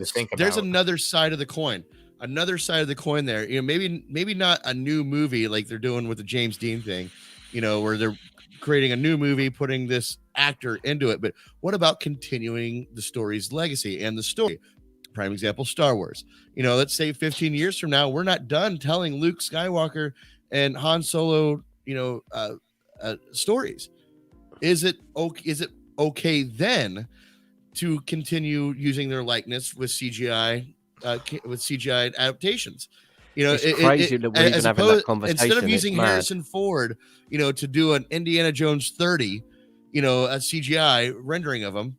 side of the coin. Another side of the coin there. Maybe not a new movie like they're doing with the James Dean thing, where they're creating a new movie, putting this actor into it. But what about continuing the story's legacy and the story? Prime example, Star Wars. Let's say 15 years from now, we're not done telling Luke Skywalker and Han Solo, stories. Is it okay then to continue using their likeness with CGI adaptations? It's crazy that we're even having that conversation. Instead of using Harrison Ford, to do an Indiana Jones 30, a CGI rendering of him,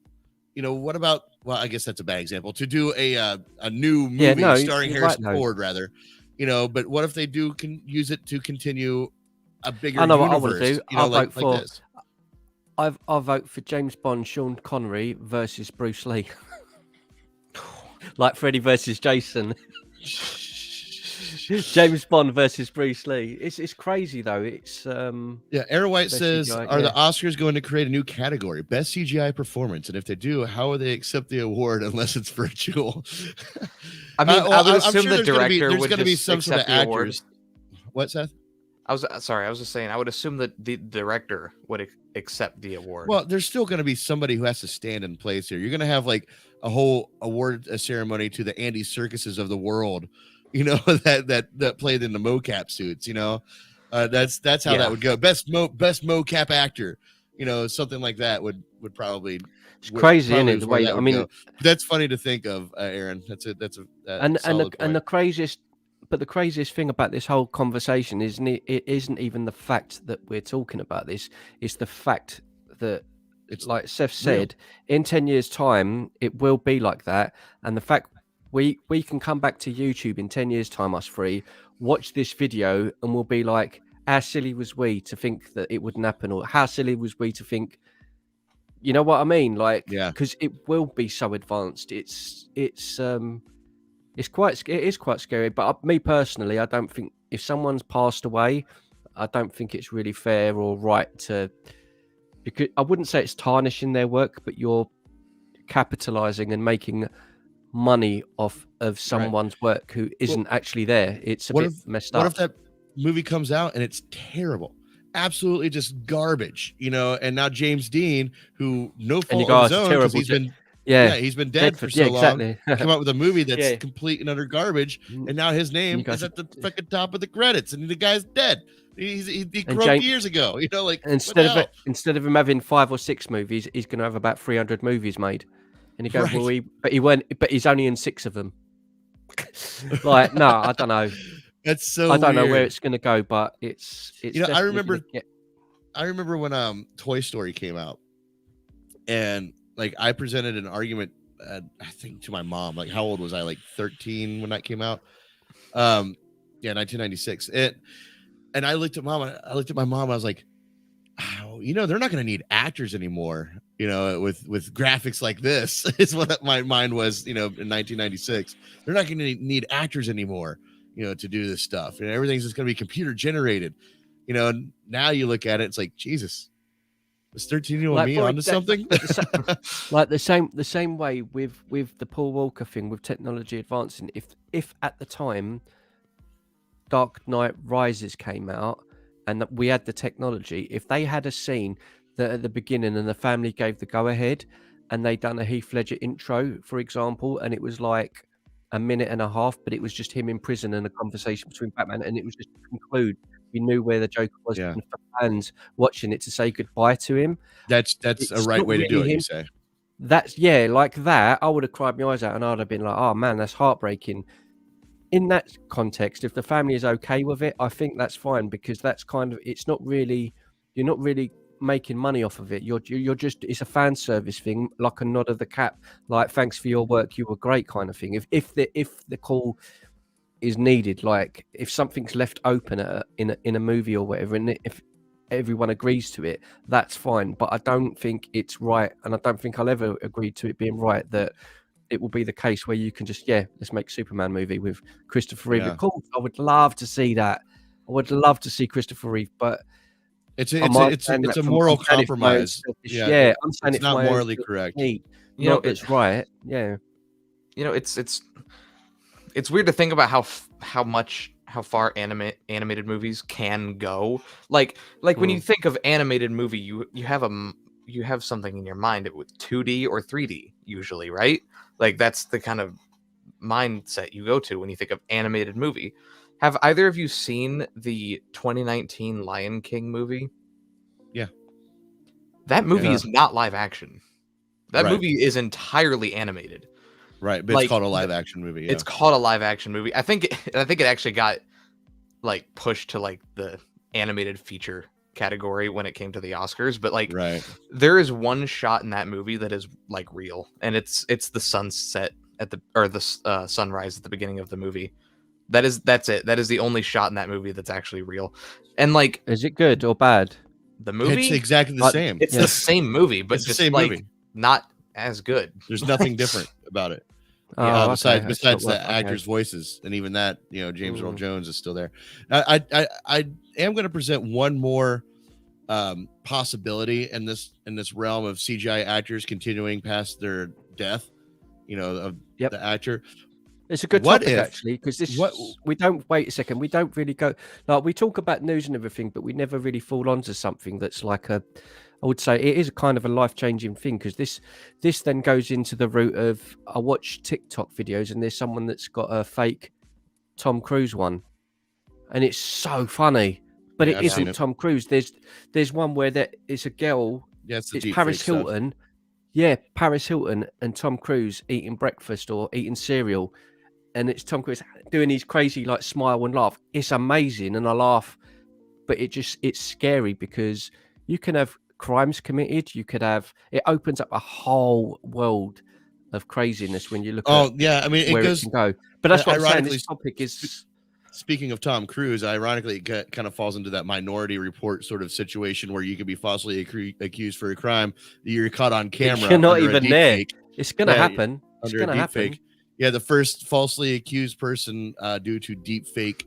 what about? Well, I guess that's a bad example. To do a new movie starring Harrison Ford, rather, But what if they can use it to continue a bigger universe? What I want to do. I'll vote for James Bond, Sean Connery versus Bruce Lee. Like Freddy versus Jason. James Bond versus Bruce Lee. It's crazy though. It's Aaron White says, are the Oscars going to create a new category, best CGI performance? And if they do, how will they accept the award unless it's virtual? I mean, I would assume sure the director there's would going to be just some sort of accept the award. actors. What, Seth? I was just saying, I would assume that the director would accept the award. Well, there's still going to be somebody who has to stand in place here. You're going to have like a whole award ceremony to the Andy Serkises of the world, that played in the mocap suits. That's how that would go. Best mocap actor, something like that would probably. It's crazy, isn't it? The way that's funny to think of, Aaron. That's the craziest. But the craziest thing about this whole conversation it isn't even the fact that we're talking about this. It's the fact that, it's like Seth said, in 10 years' time, it will be like that. And the fact we can come back to YouTube in 10 years' time, us three, watch this video, and we'll be like, how silly was we to think that it wouldn't happen? Or how silly was we to think, you know what I mean? Like, because it will be so advanced. It is quite scary, but me personally, I don't think if someone's passed away, I don't think it's really fair or right to, because I wouldn't say it's tarnishing their work, but you're capitalizing and making money off of someone's work who isn't actually there. It's a bit messed up. What if that movie comes out and it's terrible? Absolutely just garbage, and now James Dean, who no fault of his own, because he's been he's been dead for so long. Come out with a movie that's complete and utter garbage, and now his name is at the fucking top of the credits, and the guy's dead. He croaked years ago. Instead of him having 5 or 6 movies, he's going to have about 300 movies made. And he goes, but he's only in 6 of them. Like, no, I don't know. That's so. I don't know where it's going to go, but it's. I remember when Toy Story came out, and like I presented an argument, I think to my mom. Like, how old was I? Like 13 when that came out. 1996. And I looked at mom. I was like, they're not going to need actors anymore, with graphics like this is what my mind was, in 1996. They're not going to need actors anymore, to do this stuff. And everything's just going to be computer generated. And now you look at it, it's like, Jesus, is 13-year-old me onto something? Like the same way with the Paul Walker thing, with technology advancing. If at the time Dark Knight Rises came out and that we had the technology, if they had a scene that at the beginning and the family gave the go ahead and they done a Heath Ledger intro, for example, and it was like a minute and a half, but it was just him in prison and a conversation between Batman, and it was just to conclude. We knew where the Joker was, and for fans watching it to say goodbye to him. That's a right way to do it, you say. That's like that. I would have cried my eyes out and I'd have been like, oh man, that's heartbreaking. In that context, if the family is okay with it, I think that's fine, because that's it's not really, you're not really making money off of it. You're just, it's a fan service thing, like a nod of the cap, like thanks for your work, you were great kind of thing. If the call is needed, like if something's left open in a movie or whatever, and if everyone agrees to it, that's fine. But I don't think it's right, and I don't think I'll ever agree to it being right that it will be the case where you can just let's make Superman movie with Christopher Reeve. Of course, I would love to see that. I would love to see Christopher Reeve, but it's a moral compromise. I'm saying it's not morally correct. It's right. Yeah. It's weird to think about how far animated movies can go. Like when you think of animated movie, you have something in your mind with 2D or 3D usually, right? Like that's the kind of mindset you go to when you think of animated movie. Have either of you seen the 2019 Lion King movie? Yeah. That movie is not live action. That movie is entirely animated. Right, but it's called a live action movie. Yeah. It's called a live action movie. I think it actually got like pushed to like the animated feature category when it came to the Oscars, but like there is one shot in that movie that is like real, and it's the sunset the sunrise at the beginning of the movie. That's it. That is the only shot in that movie that's actually real. And like, is it good or bad? The movie? It's exactly the same. It's the same movie, but it's just the same like movie. Not as good. There's nothing different about it. Besides the actors' voices, and even that, James Earl Jones is still there. I am going to present one more possibility in this realm of CGI actors continuing past their death, of the actor. It's a good topic, actually, because we don't wait a second. We don't really go, like, we talk about news and everything, but we never really fall onto something that's like I would say it is a kind of a life-changing thing, because this then goes into the route of, I watch TikTok videos and there's someone that's got a fake Tom Cruise one, and it's so funny, but it isn't Tom Cruise. There's one where it's a girl. Yeah, it's Paris Hilton. Stuff. Yeah, Paris Hilton and Tom Cruise eating breakfast or eating cereal, and it's Tom Cruise doing these crazy like smile and laugh. It's amazing, and I laugh, but it's scary because you can have crimes committed. You could have, it opens up a whole world of craziness when you look at it goes, can go. But that's what I'm saying. This topic is, speaking of Tom Cruise, ironically, it kind of falls into that Minority Report sort of situation where you could be falsely accused for a crime. You're caught on camera. You're not even there. It's going to happen. It's going to happen. Fake. Yeah, the first falsely accused person due to deep fake,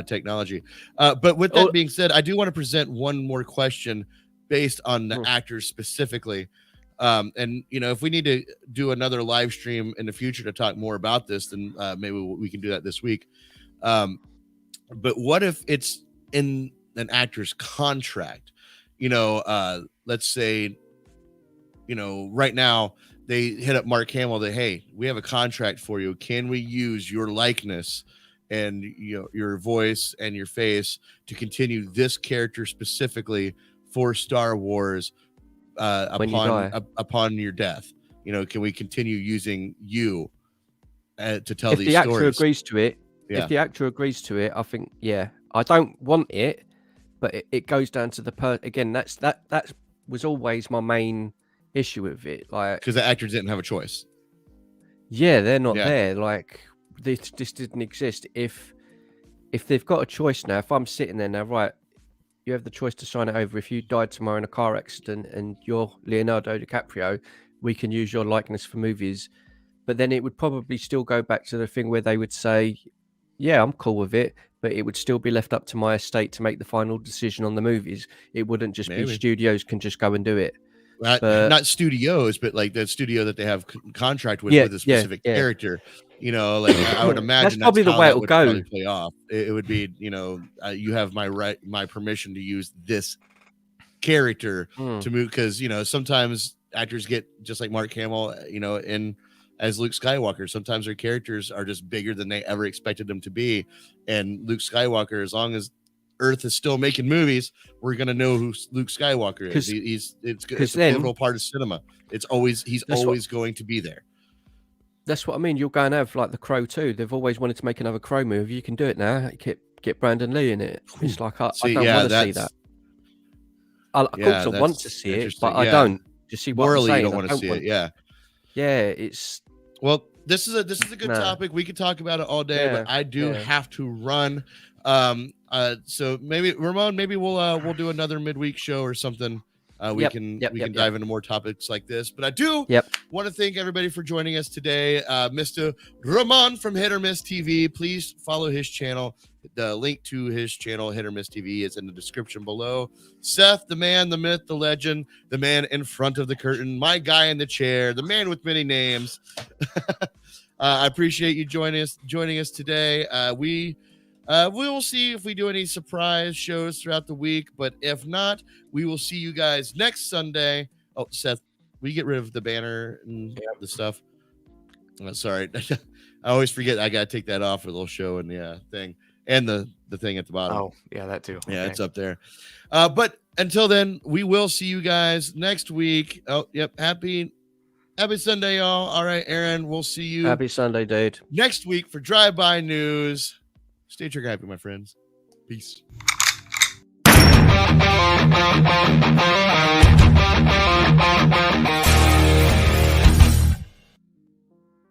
technology. But with that being said, I do want to present one more question based on the actors specifically. And, if we need to do another live stream in the future to talk more about this, then maybe we can do that this week. But what if it's in an actor's contract? Let's say, right now they hit up Mark Hamill that, hey, we have a contract for you. Can we use your likeness and your voice and your face to continue this character specifically for Star Wars upon your death? Can we continue using you to tell these stories? If the actor agrees to it, if the actor agrees to it, I think, I don't want it, but it goes down to the again. That was always my main issue with it, like, because the actors didn't have a choice. Yeah, they're not there. Like this didn't exist. If they've got a choice now, if I'm sitting there now, right, you have the choice to sign it over. If you died tomorrow in a car accident and you're Leonardo DiCaprio, we can use your likeness for movies. But then it would probably still go back to the thing where they would say, yeah, I'm cool with it, but it would still be left up to my estate to make the final decision on the movies. It wouldn't just be studios can just go and do it. Not studios, but like the studio that they have contract with a specific character. You know, like I would imagine that's probably the way it will go. Play off. It would be, you know, you have my permission to use this character to move, because you know sometimes actors get, just like Mark Hamill, you know, as Luke Skywalker, sometimes their characters are just bigger than they ever expected them to be, and Luke Skywalker, as long as Earth is still making movies, we're gonna know who Luke Skywalker is. It's a pivotal part of cinema. He's always going to be there. That's what I mean. You're going to have like the Crow too. They've always wanted to make another Crow movie. You can do it now. Get Brandon Lee in it. It's like I don't want to see that. Of course, I want to see it, but I don't. Just see what morally, I'm saying. you don't want to see it. Yeah. It's this is a good topic. We could talk about it all day, but I do have to run. So maybe Ramon, we'll do another midweek show or something. We can dive into more topics like this, but I do want to thank everybody for joining us today. Mr. Ramon from Hit or Miss TV, please follow his channel. The link to his channel, Hit or Miss TV, is in the description below. Seth, the man, the myth, the legend, the man in front of the curtain, my guy in the chair, the man with many names. I appreciate you joining us today. We will see if we do any surprise shows throughout the week, but if not, we will see you guys next Sunday. Oh, Seth, we get rid of the banner and the stuff. Sorry. I always forget. I got to take that off for the little show and the thing and the thing at the bottom. Oh, yeah, that too. Yeah, it's up there. But until then, we will see you guys next week. Oh, yep. Happy Sunday, y'all. All right, Aaron, we'll see you. Happy Sunday, dude. Next week for Drive-By News. Stay trigger happy, my friends. Peace.